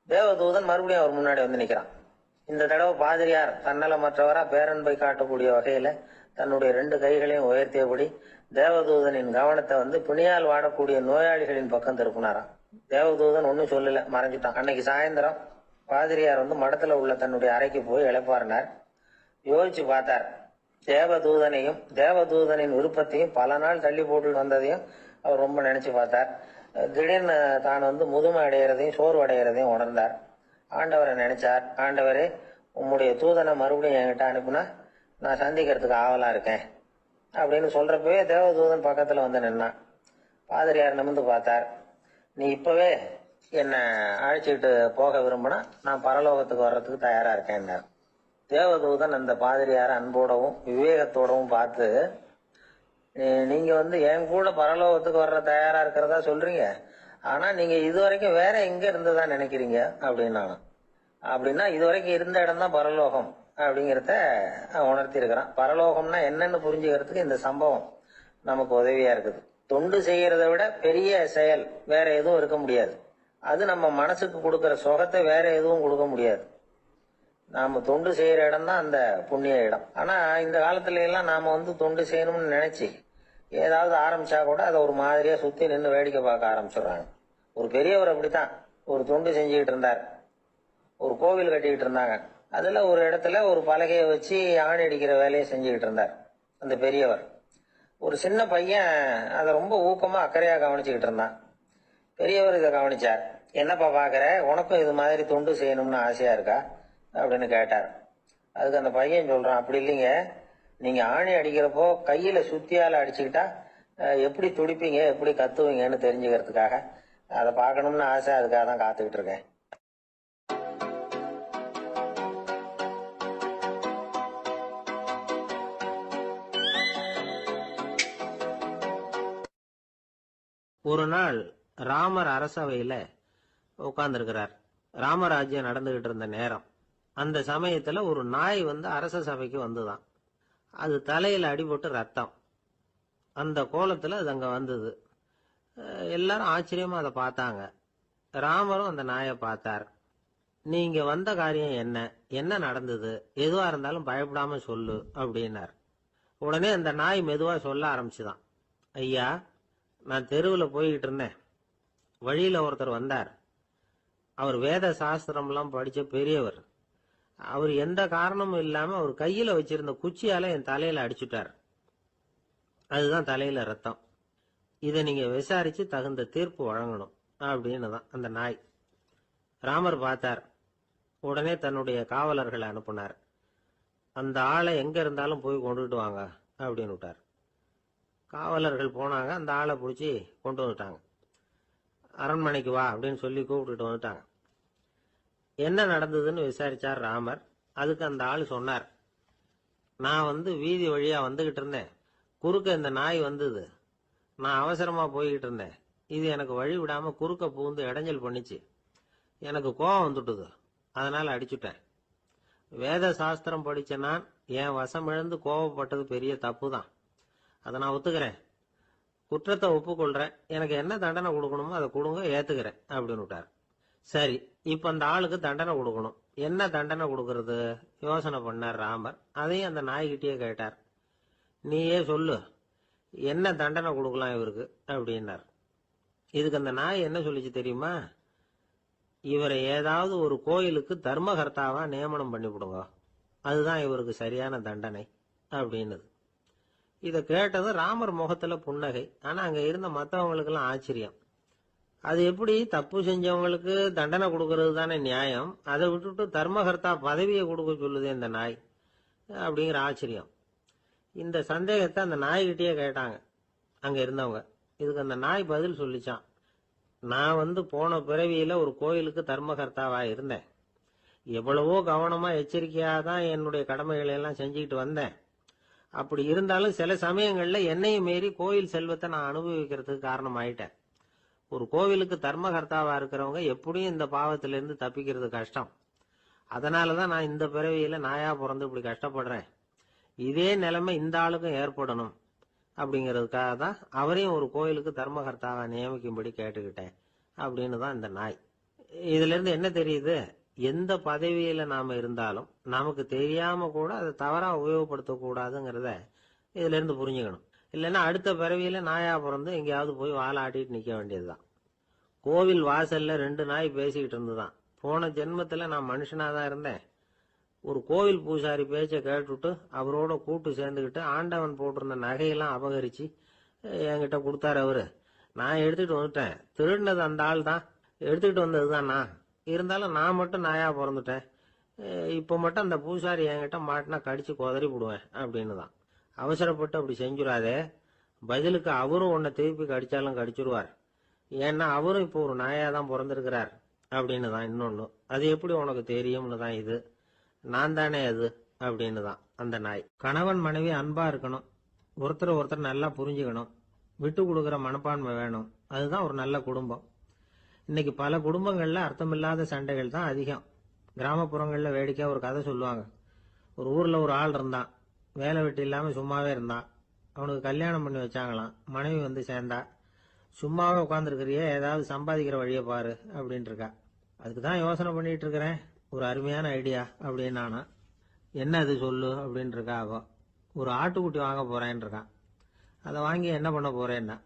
தேவதூதன் மறுபடியும் அவர் முன்னாடி வந்து நிக்கிறான். இந்த தடவை பாதிரியார் தன்னலமற்றவரா பேரன்பை காட்டக்கூடிய வகையில தன்னுடைய 2 கைகளையும் உயர்த்தியபடி தேவதூதனின் கவனத்தை வந்து பிணியால் வாடக்கூடிய நோயாளிகளின் பக்கம் திருப்பினாராம். தேவதூதன் ஒன்னும் சொல்லல, மறைஞ்சிட்டான். அன்னைக்கு சாயந்தரம் பாதிரியார் வந்து மடத்துல உள்ள தன்னுடைய அறைக்கு போய் இளைப்பாறினார். யோசிச்சு பார்த்தார். தேவதூதனையும் தேவதூதனின் விருப்பத்தையும் பல நாள் தள்ளி போட்டு வந்ததையும் அவர் ரொம்ப நினைச்சு பார்த்தார். திடீர்னு தான் வந்து முதுமை அடைகிறதையும் சோர்வு அடைகிறதையும் உணர்ந்தார். ஆண்டவரை நினைச்சார். ஆண்டவரே, உம்முடைய தூதனை மறுபடியும் என்கிட்ட அனுப்புனா நான் சந்திக்கிறதுக்கு ஆவலா இருக்கேன் அப்படின்னு சொல்றப்பவே தேவதூதன் பக்கத்துல வந்து நின்னான். பாதிரியார் நிமிர்ந்து பார்த்தார். நீ இப்பவே என்ன அழைச்சிட்டு போக விரும்பினா நான் பரலோகத்துக்கு வர்றதுக்கு தயாரா இருக்கேன்னார். தேவதூதன் அந்த பாதிரியார அன்போடவும் விவேகத்தோடவும் பார்த்து, நீங்க வந்து என் கூட பரலோகத்துக்கு வர்ற தயாரா இருக்கிறதா சொல்றீங்க, ஆனா நீங்க இதுவரைக்கும் வேற எங்க இருந்ததா நினைக்கிறீங்க அப்படின்னா, அப்படின்னா இதுவரைக்கும் இருந்த இடம் தான் பரலோகம், அப்படிங்கிறத உணர்த்தி இருக்கிறான். பரலோகம்னா என்னன்னு புரிஞ்சுக்கிறதுக்கு இந்த சம்பவம் நமக்கு உதவியா இருக்குது. தொண்டு செய்யறதை விட பெரிய செயல் வேற எதுவும் இருக்க முடியாது. அது நம்ம மனசுக்கு கொடுக்கற சுகத்தை வேற எதுவும் கொடுக்க முடியாது. நாம தொண்டு செய்யற இடம் தான் அந்த புண்ணிய இடம். ஆனா இந்த காலத்துல எல்லாம் நாம தொண்டு செய்யணும்னு நினைச்சு ஏதாவது ஆரம்பிச்சா கூட அதை ஒரு மாதிரியா சுத்தி நின்று வேடிக்கை பார்க்க ஆரம்பிச்சிடுறாங்க. ஒரு பெரியவர் அப்படித்தான் ஒரு தொண்டு செஞ்சுக்கிட்டு இருந்தார். ஒரு கோவில் கட்டிக்கிட்டு இருந்தாங்க. அதுல ஒரு இடத்துல ஒரு பலகையை வச்சு ஆணி அடிக்கிற வேலையை செஞ்சுக்கிட்டு இருந்தார் அந்த பெரியவர். ஒரு சின்ன பையன் அதை ரொம்ப ஊக்கமா அக்கறையா கவனிச்சுக்கிட்டு இருந்தான். பெரியவர் இதை கவனிச்சார். என்னப்பா பாக்குற, உனக்கும் இது மாதிரி தொண்டு செய்யணும்னு ஆசையா இருக்கா அப்படின்னு கேட்டார். அதுக்கு அந்த பையன் சொல்றான், அப்படி இல்லைங்க, நீங்க ஆணி அடிக்கிறப்போ கையில சுத்தியால அடிச்சுக்கிட்டா எப்படி துடிப்பீங்க, எப்படி கத்துவீங்கன்னு தெரிஞ்சுக்கிறதுக்காக அதை பார்க்கணும்னு ஆசை, அதுக்காக தான் காத்துக்கிட்டு இருக்கேன். ஒரு நாள் ராமர் அரசவையில உட்கார்ந்துருக்கிறார். ராமராஜ்யம் நடந்துகிட்டு இருந்த நேரம். அந்த சமயத்துல ஒரு நாய் அரச சபைக்கு வந்துதான். அது தலையில அடிபட்டு ரத்தம். அந்த கோலத்துல அது அங்க வந்தது. எல்லாரும் ஆச்சரியமா அதை பார்த்தாங்க. ராமரும் அந்த நாயை பார்த்தார். நீங்க வந்த காரியம் என்ன, என்ன நடந்தது, எதுவா இருந்தாலும் பயப்படாம சொல்லு அப்படின்னார். உடனே அந்த நாய் மெதுவா சொல்ல ஆரம்பிச்சுதான். ஐயா, நான் தெருவில் போய்கிட்டு இருந்தேன். வழியில ஒருத்தர் வந்தார். அவர் வேத சாஸ்திரம்லாம் படிச்ச பெரியவர். அவர் எந்த காரணமும் இல்லாம அவர் கையில வச்சிருந்த குச்சியால என் தலையில அடிச்சுட்டார். அதுதான் தலையில ரத்தம். இதை நீங்க விசாரிச்சு தகுந்த தீர்ப்பு வழங்கணும் அப்படின்னு தான் அந்த நாய். ராமர் பார்த்தார். உடனே தன்னுடைய காவலர்களை அனுப்புனார். அந்த ஆளை எங்க இருந்தாலும் போய் கொண்டுட்டு வாங்க அப்படின்னு விட்டார். காவலர்கள் போனாங்க. அந்த ஆளை பிடிச்சி கொண்டு வந்துட்டாங்க. அரண்மனைக்கு வா அப்படின்னு சொல்லி கூப்பிட்டுட்டு வந்துட்டாங்க. என்ன நடந்ததுன்னு விசாரிச்சார் ராமர். அதுக்கு அந்த ஆள் சொன்னார், நான் வீதி வழியா வந்துகிட்டு இருந்தேன். குறுக்க இந்த நாய் வந்தது. நான் அவசரமா போய்கிட்டு இருந்தேன். இது எனக்கு வழி விடாம குறுக்க பூந்து இடைஞ்சல் பண்ணிச்சு. எனக்கு கோபம் வந்துட்டுது. அதனால அடிச்சுட்டேன். வேத சாஸ்திரம் படிச்ச நான் என் வசம் இழந்து கோபப்பட்டது பெரிய தப்பு தான். அதை நான் ஒத்துக்கிறேன். குற்றத்தை ஒப்புக்கொள்றேன். எனக்கு என்ன தண்டனை கொடுக்கணுமோ அதை கொடுங்க, ஏத்துக்கிறேன் அப்படின்னு விட்டார். சரி, இப்ப அந்த ஆளுக்கு தண்டனை கொடுக்கணும். என்ன தண்டனை கொடுக்கறது யோசனை பண்ணார் ராமர். அதையும் அந்த நாய்கிட்டயே கேட்டார். நீயே சொல்லு, என்ன தண்டனை கொடுக்கலாம் இவருக்கு அப்படின்னார். இதுக்கு அந்த நாய் என்ன சொல்லிச்சு தெரியுமா? இவரை ஏதாவது ஒரு கோயிலுக்கு தர்மகர்த்தாவா நியமனம் பண்ணிவிடுங்க, அதுதான் இவருக்கு சரியான தண்டனை அப்படின்னுது. இதை கேட்டதும் ராமர் முகத்துல புன்னகை. ஆனா அங்க இருந்த மற்றவங்களுக்கு எல்லாம் ஆச்சரியம். அது எப்படி தப்பு செஞ்சவங்களுக்கு தண்டனை கொடுக்கறது தானே நியாயம், அதை விட்டுட்டு தர்மகர்த்தா பதவியை கொடுக்க சொல்லுது இந்த நாய் அப்படிங்கிற ஆச்சரியம். இந்த சந்தேகத்தை அந்த நாய்கிட்டயே கேட்டாங்க அங்க இருந்தவங்க. இதுக்கு அந்த நாய் பதில் சொல்லிச்சான். நான் போன பிறவியில ஒரு கோயிலுக்கு தர்மகர்த்தாவா இருந்தேன். எவ்வளவோ கவனமா எச்சரிக்கையா தான் என்னுடைய கடமைகளை எல்லாம் செஞ்சுக்கிட்டு வந்தேன். அப்படி இருந்தாலும் சில சமயங்கள்ல என்னையும் மீறி கோயில் செல்வத்தை நான் அனுபவிக்கிறதுக்கு காரணம் ஆயிட்டேன். ஒரு கோவிலுக்கு தர்மகர்த்தாவா இருக்கிறவங்க எப்படியும் இந்த பாவத்திலிருந்து தப்பிக்கிறது கஷ்டம். அதனாலதான் நான் இந்த பிறவியில நாயா பிறந்து இப்படி கஷ்டப்படுறேன். இதே நிலைமை இந்த ஆளுக்கும் ஏற்படணும் அப்படிங்கிறதுக்காக தான் அவரையும் ஒரு கோயிலுக்கு தர்மகர்த்தாவா நியமிக்கும்படி கேட்டுக்கிட்டேன் அப்படின்னு தான் இந்த நாய். இதுல இருந்து என்ன தெரியுது? எந்த பதவியில நாம இருந்தாலும் நமக்கு தெரியாம கூட அதை தவறா உபயோகப்படுத்த கூடாதுங்கிறத இதுல இருந்து புரிஞ்சுக்கணும். இல்லைன்னா அடுத்த பிறவியில நாயா பிறந்து எங்கேயாவது போய் வாழாட்டிட்டு நிக்க வேண்டியதுதான். கோவில் வாசல்ல 2 நாய் பேசிக்கிட்டு இருந்துதான். போன ஜென்மத்துல நான் மனுஷனாதான் இருந்தேன். ஒரு கோவில் பூசாரி பேச்ச கேட்டுட்டு அவரோட கூட்டு சேர்ந்துக்கிட்டு ஆண்டவன் போட்டிருந்த நகையெல்லாம் அபகரிச்சு என்கிட்ட கொடுத்தாரு அவரு. நான் எடுத்துட்டு வந்துட்டேன். திருடினது அந்த ஆள் தான், எடுத்துக்கிட்டு வந்ததுதான் நான். இருந்தாலும் நான் மட்டும் நாயா பிறந்துட்டேன். இப்ப மட்டும் அந்த பூசாரி என்கிட்ட மாட்டினா கடிச்சு கொதறி விடுவேன் அப்படின்னு தான். அவசரப்பட்டு அப்படி செஞ்சுடாதே. பதிலுக்கு அவரும் உன்னை திருப்பி கடிச்சாலும் கடிச்சிருவார். ஏன்னா அவரும் இப்போ ஒரு நாயா தான் பிறந்திருக்கிறார் அப்படின்னு தான் இன்னொன்னு. அது எப்படி உனக்கு தெரியும்னு தான் இது. நான் தானே அது அப்படின்னு தான் அந்த நாய். கணவன் மனைவி அன்பா இருக்கணும். ஒருத்தர் ஒருத்தர் நல்லா புரிஞ்சுக்கணும். விட்டு கொடுக்குற மனப்பான்மை வேணும். அதுதான் ஒரு நல்ல குடும்பம். இன்னைக்கு பல குடும்பங்கள்ல அர்த்தமில்லாத சண்டைகள் தான் அதிகம். கிராமப்புறங்கள்ல வேடிக்கையா ஒரு கதை சொல்லுவாங்க. ஒரு ஊர்ல ஒரு ஆள் இருந்தான். வேலை வெட்டி இல்லாம சும்மாவே இருந்தான். அவனுக்கு கல்யாணம் பண்ணி வச்சாங்களாம். மனைவி வந்து சேர்ந்தா. சும்மாவே உட்காந்துருக்கிறியே, ஏதாவது சம்பாதிக்கிற வழியை பாரு அப்படின்ட்டு இருக்கா. அதுக்கு தான் யோசனை பண்ணிட்டு இருக்கிறேன். ஒரு அருமையான ஐடியா அப்படின்னு நானா. என்ன அது சொல்லு அப்படின்னு இருக்கா அவ. ஒரு ஆட்டுக்குட்டி வாங்க போறேன்னு இருக்கான். அதை வாங்கி என்ன பண்ண போறேன்னா,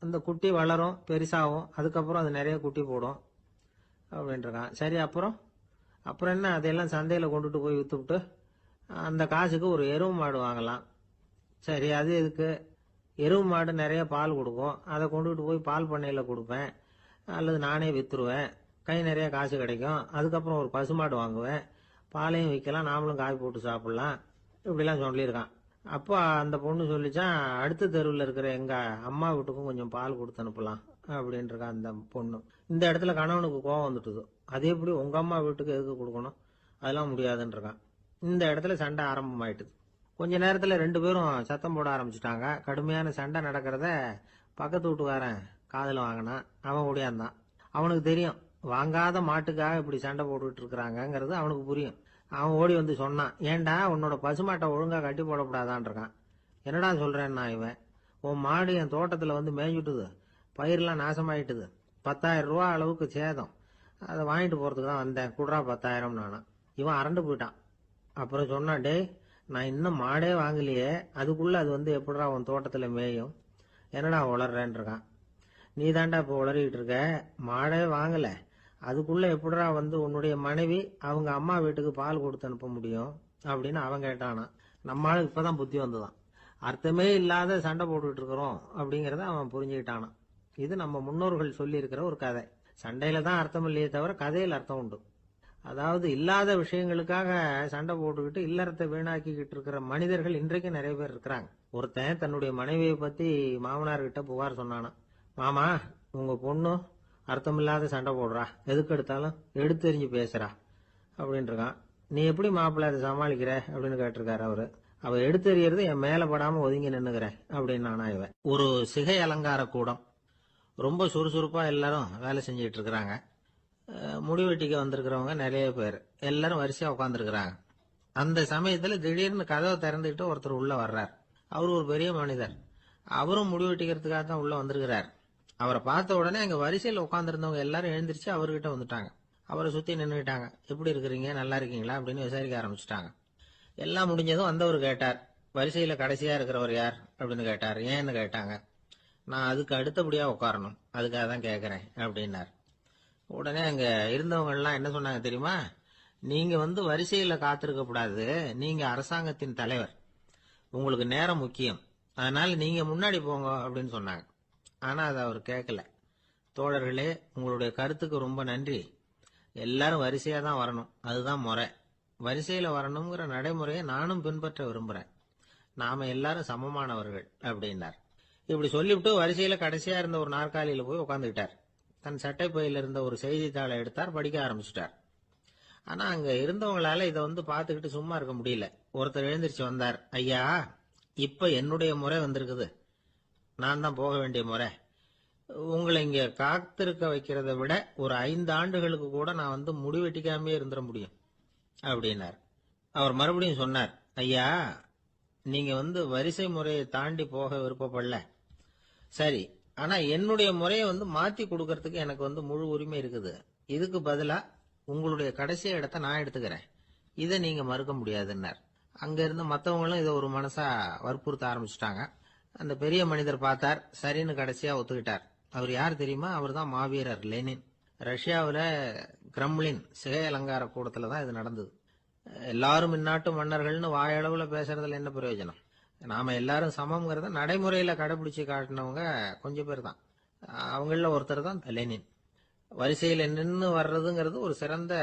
அந்த குட்டி வளரும், பெருசாகும், அதுக்கப்புறம் அது நிறைய குட்டி போடும் அப்படின்ட்டு இருக்கான். சரி, அப்புறம் அப்புறம் என்ன, அதையெல்லாம் சந்தையில் கொண்டுட்டு போய் வித்துவிட்டு அந்த காசுக்கு ஒரு எருவு மாடு வாங்கலாம். சரி, அது எதுக்கு? எருவு மாடு நிறைய பால் கொடுக்கும். அதை கொண்டுகிட்டு போய் பால் பண்ணையில் கொடுப்பேன், அல்லது நானே வித்துருவேன். கை நிறைய காசு கிடைக்கும். அதுக்கப்புறம் ஒரு பசுமாடு வாங்குவேன், பாலையும் விற்கலாம், நாமளும் காய் போட்டு சாப்பிடலாம். இப்படிலாம் சொல்லியிருக்கான். அப்போ அந்த பொண்ணு சொல்லிச்சான், அடுத்த தெருவில் இருக்கிற எங்க அம்மா வீட்டுக்கும் கொஞ்சம் பால் கொடுத்து அனுப்பலாம் அப்படின்ட்டு இருக்கான் அந்த பொண்ணு. இந்த இடத்துல கணவனுக்கு கோவம் வந்துட்டுது. அது எப்படி உங்க அம்மா வீட்டுக்கு எதுக்கு கொடுக்கணும், அதெல்லாம் முடியாதுன்னு இருக்கான். இந்த இடத்துல சண்டை ஆரம்பமாயிட்டுது. கொஞ்ச நேரத்துல ரெண்டு பேரும் சத்தம் போட ஆரம்பிச்சுட்டாங்க. கடுமையான சண்டை நடக்கிறத பக்கத்து வீட்டுக்காரன் காதுல வாங்கினான். அவன் ஓடியாந்தான். அவனுக்கு தெரியும், வாங்காத மாட்டுக்காக இப்படி சண்டை போட்டுட்டு இருக்கிறாங்கிறது அவனுக்கு புரியும். அவன் ஓடி வந்து சொன்னான், ஏண்டா உன்னோட பசுமாட்டை ஒழுங்கா கட்டி போடக்கூடாதான் இருக்கான். என்னடா சொல்றேன்னா இவன், உன் மாடு என் தோட்டத்துல வந்து மேய்ஞ்சுட்டுது, பயிரெல்லாம் நாசமாயிட்டுது, 10,000 ரூபா அளவுக்கு சேதம், அதை வாங்கிட்டு போறதுக்கு தான் வந்தேன், குடுறா 10,000 நானா. இவன் அரண்டு போயிட்டான். அப்புறம் சொன்னான், டேய் நான் இன்னும் மாடே வாங்கலையே, அதுக்குள்ள அது வந்து எப்படிடா உன் தோட்டத்துல மேயும், என்னடா உளர்றேன்னு இருக்கான். நீ தாண்டா இப்போ உளறிட்டு இருக்க, மாடே வாங்கல, அதுக்குள்ள எப்படிடா வந்து உன்னுடைய மனைவி அவங்க அம்மா வீட்டுக்கு பால் கொடுத்து அனுப்ப முடியும் அப்படின்னு அவன் கேட்டானா. நம்மளுக்கு இப்பதான் புத்தி வந்துதான். அர்த்தமே இல்லாத சண்டை போட்டுட்டு இருக்கிறோம் அப்படிங்கறத அவன் புரிஞ்சுக்கிட்டானான். இது நம்ம முன்னோர்கள் சொல்லி இருக்கிற ஒரு கதை. சண்டையில தான் அர்த்தம் இல்லையே தவிர கதையில் அர்த்தம் உண்டு. அதாவது இல்லாத விஷயங்களுக்காக சண்டை போட்டுக்கிட்டு இல்லறத்தை வீணாக்கிக்கிட்டு இருக்கிற மனிதர்கள் இன்றைக்கு நிறைய பேர் இருக்கிறாங்க. ஒருத்தன் தன்னுடைய மனைவியை பத்தி மாமனார்கிட்ட புகார் சொன்னானா, மாமா உங்க பொண்ணு அர்த்தமில்லாத சண்டை போடுறா, எதுக்கு எடுத்தாலும் எடுத்தெறிஞ்சு பேசுறா அப்படின்னு இருக்கான். நீ எப்படி மாப்பிள்ள அதை சமாளிக்கிற அப்படின்னு கேட்டிருக்காரு அவரு. அவ எடுத்தெறியறது என் மேல படாம ஒதுங்கி நின்னுக்கிறேன் அப்படின்னு நானா இவன். ஒரு சிகை அலங்கார கூடம், ரொம்ப சுறுசுறுப்பா எல்லாரும் வேலை செஞ்சுட்டு இருக்கிறாங்க. முடிவெட்டிக்க வந்திருக்கிறவங்க நிறைய பேர், எல்லாரும் வரிசையா உட்காந்துருக்கிறாங்க. அந்த சமயத்துல திடீர்னு கதவை திறந்துக்கிட்டு ஒருத்தர் உள்ள வர்றார். அவரு ஒரு பெரிய மனிதர். அவரும் முடிவெட்டிக்கிறதுக்காக தான் உள்ள வந்திருக்கிறார். அவரை பார்த்த உடனே அங்க வரிசையில் உட்காந்துருந்தவங்க எல்லாரும் எழுந்திருச்சு அவர்கிட்ட வந்துட்டாங்க. அவரை சுத்தி நின்றுட்டாங்க. எப்படி இருக்கிறீங்க, நல்லா இருக்கீங்களா அப்படின்னு விசாரிக்க ஆரம்பிச்சுட்டாங்க. எல்லாம் முடிஞ்சதும் வந்தவர் கேட்டார், வரிசையில கடைசியா இருக்கிறவர் யார் அப்படின்னு கேட்டார். ஏன்னு கேட்டாங்க. நான் அதுக்கு அடுத்தபடியா உட்காரணும், அதுக்காக தான் கேட்கறேன் அப்படின்னார். உடனே அங்க இருந்தவங்க எல்லாம் என்ன சொன்னாங்க தெரியுமா, நீங்க வந்து வரிசையில காத்திருக்க கூடாது, நீங்க அரசாங்கத்தின் தலைவர், உங்களுக்கு நேரம் முக்கியம், அதனால நீங்க முன்னாடி போங்க அப்படின்னு சொன்னாங்க. ஆனா அதை அவர் கேட்கல. தோழர்களே, உங்களுடைய கருத்துக்கு ரொம்ப நன்றி. எல்லாரும் வரிசையா தான் வரணும், அதுதான் முறை. வரிசையில வரணுங்கிற நடைமுறையை நானும் பின்பற்ற விரும்புறேன். நாம எல்லாரும் சமமானவர்கள் அப்படின்னார். இப்படி சொல்லிவிட்டு வரிசையில கடைசியா இருந்த ஒரு நாற்காலியில போய் உட்காந்துக்கிட்டார். தன் சட்டை பையில இருந்த ஒரு செய்தித்தாளை எடுத்தார், படிக்க ஆரம்பிச்சுட்டார். ஆனா அங்க இருந்தவங்களால இதை வந்து பாத்துக்கிட்டு சும்மா இருக்க முடியல. ஒருத்தர் எழுந்திருச்சு வந்தார். ஐயா, இப்ப என்னுடைய முறை வந்திருக்குது, நான் தான் போக வேண்டிய முறை. உங்களை இங்க காத்திருக்க வைக்கிறத விட ஒரு 5 ஆண்டுகளுக்கு கூட நான் வந்து முடிவெட்டிக்காமே இருந்துட முடியும் அப்படின்னார். அவர் மறுபடியும் சொன்னார், ஐயா நீங்க வந்து வரிசை முறையை தாண்டி போக விருப்பப்படல, சரி, ஆனா என்னுடைய முறையை வந்து மாத்தி கொடுக்கறதுக்கு எனக்கு வந்து முழு உரிமை இருக்குது. இதுக்கு பதிலா உங்களுடைய கடைசி இடத்தை நான் எடுத்துக்கிறேன், இதை நீங்க மறுக்க முடியாதுன்னார். அங்க இருந்து மற்றவங்களும் இதை ஒரு மனசா வற்புறுத்த ஆரம்பிச்சுட்டாங்க. அந்த பெரிய மனிதர் பார்த்தார், சரின்னு கடைசியா ஒத்துக்கிட்டார். அவர் யார் தெரியுமா? அவர் தான் மாவீரர் லெனின். ரஷ்யாவில் கிரெம்ளின் சிகை அலங்கார கூடத்துல தான் இது நடந்தது. எல்லாரும் இந்நாட்டு மன்னர்கள்னு வாயளவுல பேசுறதுல என்ன பிரயோஜனம்? நாம எல்லாரும் சமம்ங்கிறத நடைமுறையில கடைபிடிச்சு காட்டினவங்க கொஞ்சம் பேர் தான். அவங்கள ஒருத்தர் தான் லெனின். வரிசையில நின்று வர்றதுங்கிறது ஒரு சிறந்த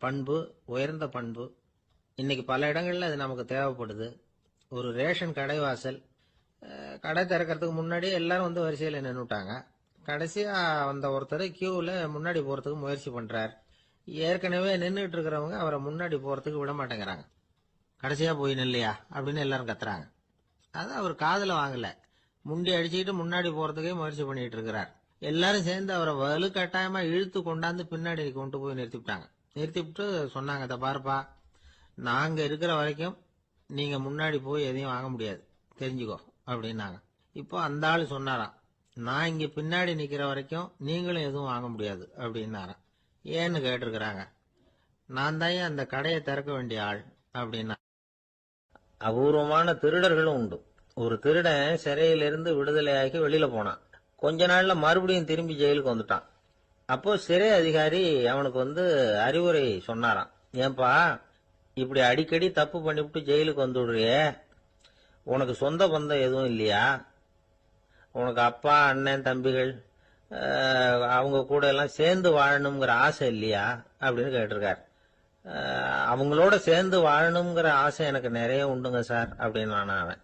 பண்பு, உயர்ந்த பண்பு. இன்னைக்கு பல இடங்கள்ல அது நமக்கு தேவைப்படுது. ஒரு ரேஷன் கடைவாசல், கடை திறக்கிறதுக்கு முன்னாடியே எல்லாரும் வந்து வரிசையில நின்னுட்டாங்க. கடைசியா வந்த ஒருத்தர் கியூல முன்னாடி போறதுக்கு முயற்சி பண்றார். ஏற்கனவே நின்றுட்டு இருக்கிறவங்க அவரை முன்னாடி போறதுக்கு விட மாட்டேங்கிறாங்க. கடைசியா போய் நில்லையா அப்படின்னு எல்லாரும் கத்துறாங்க. அது அவர் காதுல வாங்கல. முண்டி அடிச்சுக்கிட்டு முன்னாடி போறதுக்கே முயற்சி பண்ணிட்டு இருக்கிறார். எல்லாரும் சேர்ந்து அவரை வலுக்கட்டாயமா இழுத்து கொண்டாந்து பின்னாடி கொண்டு போய் நிறுத்திவிட்டாங்க. நிறுத்திவிட்டு சொன்னாங்க, இதை பாருப்பா, நாங்க இருக்கிற வரைக்கும் நீங்க முன்னாடி போய் எதையும் வாங்க முடியாது, தெரிஞ்சுக்கோ அப்படின்னாங்க. இப்போ அந்த ஆளு சொன்னாராம், நான் இங்க பின்னாடி நிக்கிற வரைக்கும் நீங்களும் எதுவும் வாங்க முடியாது அப்படின்னாராம். ஏன்னு கேட்டிருக்கிறாங்க. நான் தான் அந்த கடையை திறக்க வேண்டிய ஆள் அப்படின்னா. அபூர்வமான திருடர்களும் உண்டு. ஒரு திருடன் சிறையிலிருந்து விடுதலையாகி வெளியில போனான். கொஞ்ச நாள்ல மறுபடியும் திரும்பி ஜெயிலுக்கு வந்துட்டான். அப்போ சிறை அதிகாரி அவனுக்கு அறிவுரை சொன்னாராம். ஏன்பா, இப்படி அடிக்கடி தப்பு பண்ணிவிட்டு ஜெயிலுக்கு வந்துடுறியே, உனக்கு சொந்த பந்தம் எதுவும் இல்லையா? உனக்கு அப்பா, அண்ணன், தம்பிகள் அவங்க கூட எல்லாம் சேர்ந்து வாழணுங்கிற ஆசை இல்லையா அப்படின்னு கேட்டிருக்காரு. அவங்களோட சேர்ந்து வாழணுங்கிற ஆசை எனக்கு நிறைய உண்டுங்க சார் அப்படின்னு அவன்.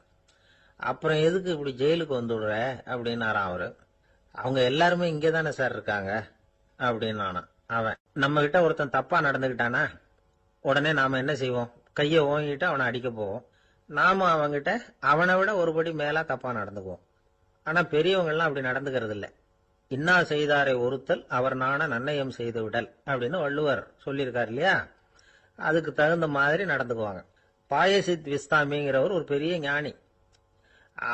அப்புறம் எதுக்கு இப்படி ஜெயிலுக்கு வந்துடுற அப்படின்னாரான் அவரு. அவங்க எல்லாருமே இங்கே தானே சார் இருக்காங்க அப்படின்னு அவன். நம்ம கிட்ட ஒருத்தன் தப்பா நடந்துகிட்டானா உடனே நாம என்ன செய்வோம்? கையை ஓங்கிட்டு அவனை அடிக்க போவோம். நாம அவங்கிட்ட அவனை விட ஒருபடி மேலா தப்பா நடந்துக்குவோம். ஆனா பெரியவங்க எல்லாம் அப்படி நடந்துக்கிறது இல்ல. இன்னா செய்தாரை ஒருத்தல் அவர் நாண நன்னயம் செய்து விடல் அப்படின்னு வள்ளுவர் சொல்லியிருக்காரு இல்லையா? அதுக்கு தகுந்த மாதிரி நடந்துக்குவாங்க. பாயசித் விஸ்தாமிங்கிறவர் ஒரு பெரிய ஞானி.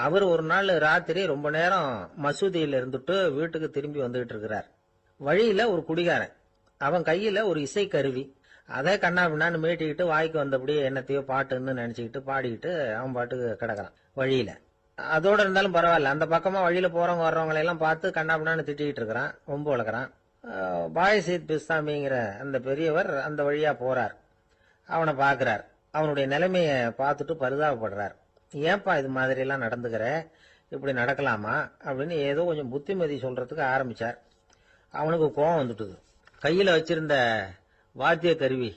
அவர் ஒரு நாள் ராத்திரி ரொம்ப நேரம் மசூதியில் இருந்துட்டு வீட்டுக்கு திரும்பி வந்துகிட்டு இருக்கிறார். வழியில ஒரு குடிகாரன், அவன் கையில ஒரு இசை கருவி, அதை கண்ணா பின்னான்னு மீட்டிக்கிட்டு வாய்க்கு வந்தபடியே என்னத்தையோ பாட்டுன்னு நினைச்சுக்கிட்டு பாடிக்கிட்டு அவன் பாட்டுக்கு கிடக்குறான் வழியில. அதோட இருந்தாலும் பரவாயில்ல, அந்த பக்கமா வழியில போறவங்க வர்றவங்களை எல்லாம் பார்த்து கண்ணா பின்னான்னு திட்டிக்கிட்டு இருக்கிறான், ரொம்ப வளர்க்குறான். பாயசித் பிஸ்தாமிங்கிற அந்த பெரியவர் அந்த வழியா போறார். அவனை பார்க்கிறார். அவனுடைய நிலைமைய பார்த்துட்டு பரிதாபப்படுறார். ஏன்பா இது மாதிரி எல்லாம் நடந்துக்கிற, இப்படி நடக்கலாமா அப்படின்னு ஏதோ கொஞ்சம் புத்திமதி சொல்றதுக்கு ஆரம்பிச்சார். அவனுக்கு கோபம் வந்துட்டுது. கையில வச்சிருந்த வாத்திய கருவி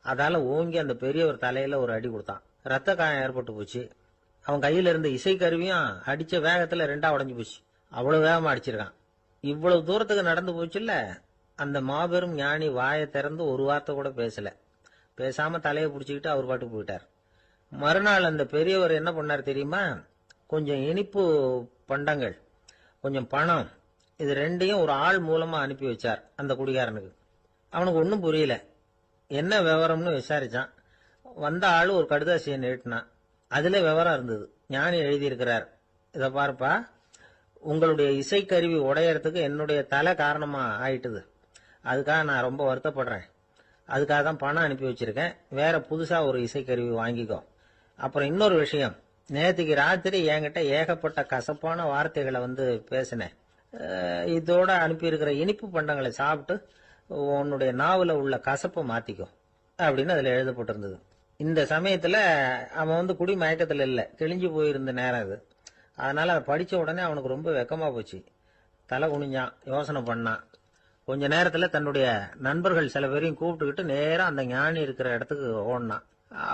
அதால ஓங்கி அந்த பெரியவர் தலையில ஒரு அடி கொடுத்தான். ரத்த காயம் ஏற்பட்டு போச்சு. அவன் கையில இருந்த இசை கருவியும் அடிச்ச வேகத்துல ரெண்டா உடஞ்சு போச்சு. அவ்வளவு வேகமா அடிச்சிருக்கான். இவ்வளவு தூரத்துக்கு நடந்து போச்சுல்ல, அந்த மாபெரும் ஞானி வாயை திறந்து ஒரு வார்த்தை கூட பேசல. பேசாம தலையை பிடிச்சிக்கிட்டு அவர் பாட்டுக்கு போயிட்டார். மறுநாள் அந்த பெரியவர் என்ன பண்ணார் தெரியுமா? கொஞ்சம் இனிப்பு பண்டங்கள், கொஞ்சம் பணம், இது ரெண்டையும் ஒரு ஆள் மூலமா அனுப்பி வச்சார் அந்த குடிகாரனுக்கு. அவனுக்கு ஒன்னும் புரியல. என்ன விவரம்னு விசாரிச்சான். வந்த ஆளு ஒரு கடுதாசியை நீட்டினான். அதுல விவரம் இருந்தது. ஞானி எழுதியிருக்கிறார், இத பாருப்பா, உங்களுடைய இசைக்கருவி உடையறதுக்கு என்னுடைய தலை காரணமா ஆயிட்டுது. அதுக்காக நான் ரொம்ப வருத்தப்படுறேன். அதுக்காக தான் பணம் அனுப்பி வச்சிருக்கேன். வேற புதுசா ஒரு இசைக்கருவி வாங்கிக்கோ. அப்புறம் இன்னொரு விஷயம், நேற்றுக்கு ராத்திரி என்கிட்ட ஏகப்பட்ட கசப்பான வார்த்தைகளை பேசினேன். இதோட அனுப்பியிருக்கிற இனிப்பு பண்டங்களை சாப்பிட்டு உன்னுடைய நாவல உள்ள கசப்பை மாத்திக்கோ அப்படின்னு அதுல எழுதப்பட்டிருந்தது. இந்த சமயத்துல அவன் குடி மயக்கத்துல இல்ல, கிழிஞ்சு போயிருந்த நேரம் அது. அதனால அதை படிச்ச உடனே அவனுக்கு ரொம்ப வெக்கமா போச்சு. தலை குனிஞ்சான், யோசனை பண்ணான். கொஞ்ச நேரத்துல தன்னுடைய நண்பர்கள் சில பேரையும் கூப்பிட்டுக்கிட்டு நேரம் அந்த ஞானி இருக்கிற இடத்துக்கு ஓடினான்.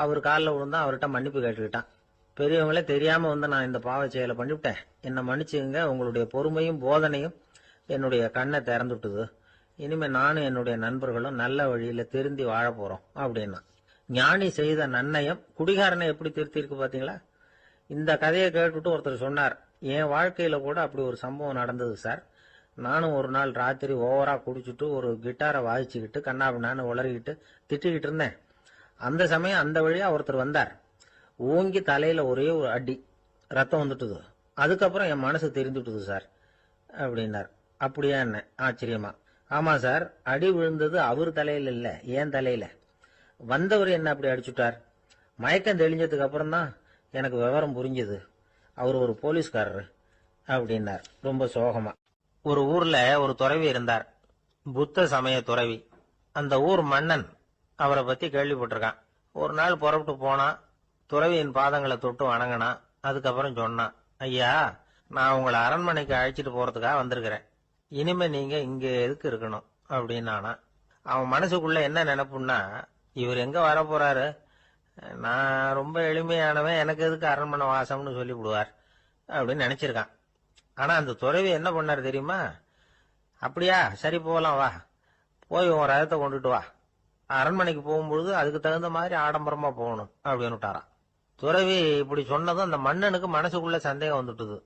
அவர் காலில் விழுந்தான், அவர்கிட்ட மன்னிப்பு கேட்டுக்கிட்டான். பெரியவங்களே தெரியாம நான் இந்த பாவ செயலை பண்ணிவிட்டேன், என்னை மன்னிச்சுங்க, உங்களுடைய பொறுமையும் போதனையும் என்னுடைய கண்ணை திறந்துட்டுது. இனிமே நானும் என்னுடைய நண்பர்களும் நல்ல வழியில திருந்தி வாழ போறோம் அப்படின்னா. ஞானி செய்த நன்னயம் குடிகாரனை எப்படி திருத்திருக்கு பாத்தீங்களா? இந்த கதையை கேட்டுட்டு ஒருத்தர் சொன்னார், என் வாழ்க்கையில கூட அப்படி ஒரு சம்பவம் நடந்தது சார். நானும் ஒரு நாள் ராத்திரி ஓவரா குடிச்சிட்டு ஒரு கிட்டாரை வாதிச்சுக்கிட்டு கண்ணாபின்னான்னு உளறிக்கிட்டு திட்டிக்கிட்டு இருந்தேன். அந்த சமயம் அந்த வழியா ஒருத்தர் வந்தார். ஓங்கி தலையில ஒரே ஒரு அடி, ரத்தம் வந்துட்டுது. அதுக்கப்புறம் என் மனசு தெரிந்துட்டுது சார் அப்படின்னார். அப்படியா என்ன ஆச்சரியமா? ஆமா சார், அடி விழுந்தது அவர் தலையில இல்ல, என் தலையில. வந்தவர் என்ன அப்படி அடிச்சுட்டார். மயக்கம் தெளிஞ்சதுக்கு அப்புறம் தான் எனக்கு விவரம் புரிஞ்சது. அவர் ஒரு போலீஸ்காரரு அப்படின்னார் ரொம்ப சோகமா. ஒரு ஊர்ல ஒரு துறவி இருந்தார், புத்த சமய துறவி. அந்த ஊர் மன்னன் அவரை பத்தி கேள்விப்பட்டிருக்கான். ஒரு நாள் புறப்பட்டு போனா, துறவியின் பாதங்களை தொட்டு வணங்கினான். அதுக்கப்புறம் சொன்னான், ஐயா, நான் உங்களை அரண்மனைக்கு அழைச்சிட்டு போறதுக்காக வந்திருக்கிறேன். இனிமே நீங்க இங்க எதுக்கு இருக்கணும் அப்படின்னானா. அவன் மனசுக்குள்ள என்ன நினைப்புன்னா, இவர் எங்க வர போறாரு, நான் ரொம்ப எளிமையானவன், எனக்கு எதுக்கு அரண்மனை வாசம்னு சொல்லி விடுவார் அப்படின்னு நினைச்சிருக்கான். ஆனா அந்த துறவி என்ன பண்ணாரு தெரியுமா? அப்படியா, சரி போகலாம், வா, போய் உன் ரதத்தை கொண்டுட்டு வா, அரண்மனைக்கு போகும்பொழுது அதுக்கு தகுந்த மாதிரி ஆடம்பரமா போகணும் அப்படின்னு விட்டாராம். துறவி இப்படி சொன்னதும் அந்த மன்னனுக்கு மனசுக்குள்ள சந்தேகம் வந்துட்டுது.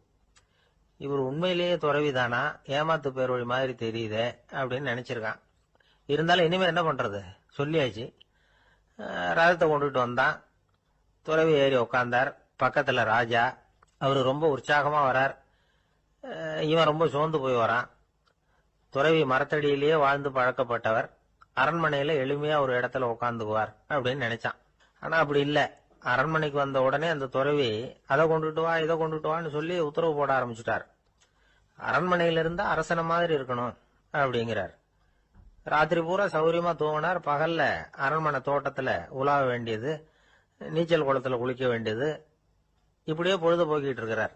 இவர் உண்மையிலேயே துறவி தானா, ஏமாத்து பேர் வழி மாதிரி தெரியுதே அப்படின்னு நினைச்சிருக்கான். இருந்தாலும் இனிமே என்ன பண்றது, சொல்லியாச்சு. ரதத்தை கொண்டுட்டு வந்தான். துறவி ஏறி உக்காந்தார். பக்கத்துல ராஜா. அவரு ரொம்ப உற்சாகமா வரார். இவன் ரொம்ப சோர்ந்து போய் வரான். துறவி மரத்தடியிலேயே வாழ்ந்து பழக்கப்பட்டவர். அரண்மனையில எளிமையா ஒரு இடத்துல உட்காந்துக்குவார் அப்படின்னு நினைச்சான். ஆனா அப்படி இல்ல. அரண்மனைக்கு வந்த உடனே அந்த துறவி அதை கொண்டுட்டு வா இதை கொண்டுட்டு வான்னு சொல்லி உத்தரவு போட ஆரம்பிச்சுட்டார். அரண்மனையில இருந்தா அரசனை மாதிரி இருக்கணும் அப்படிங்கிறார். ராத்திரி பூரா சௌரியமா தூங்கினார். பகல்ல அரண்மனை தோட்டத்துல உலாவ வேண்டியது, நீச்சல் குளத்துல குளிக்க வேண்டியது, இப்படியே பொழுது போக்கிட்டு இருக்கிறார்.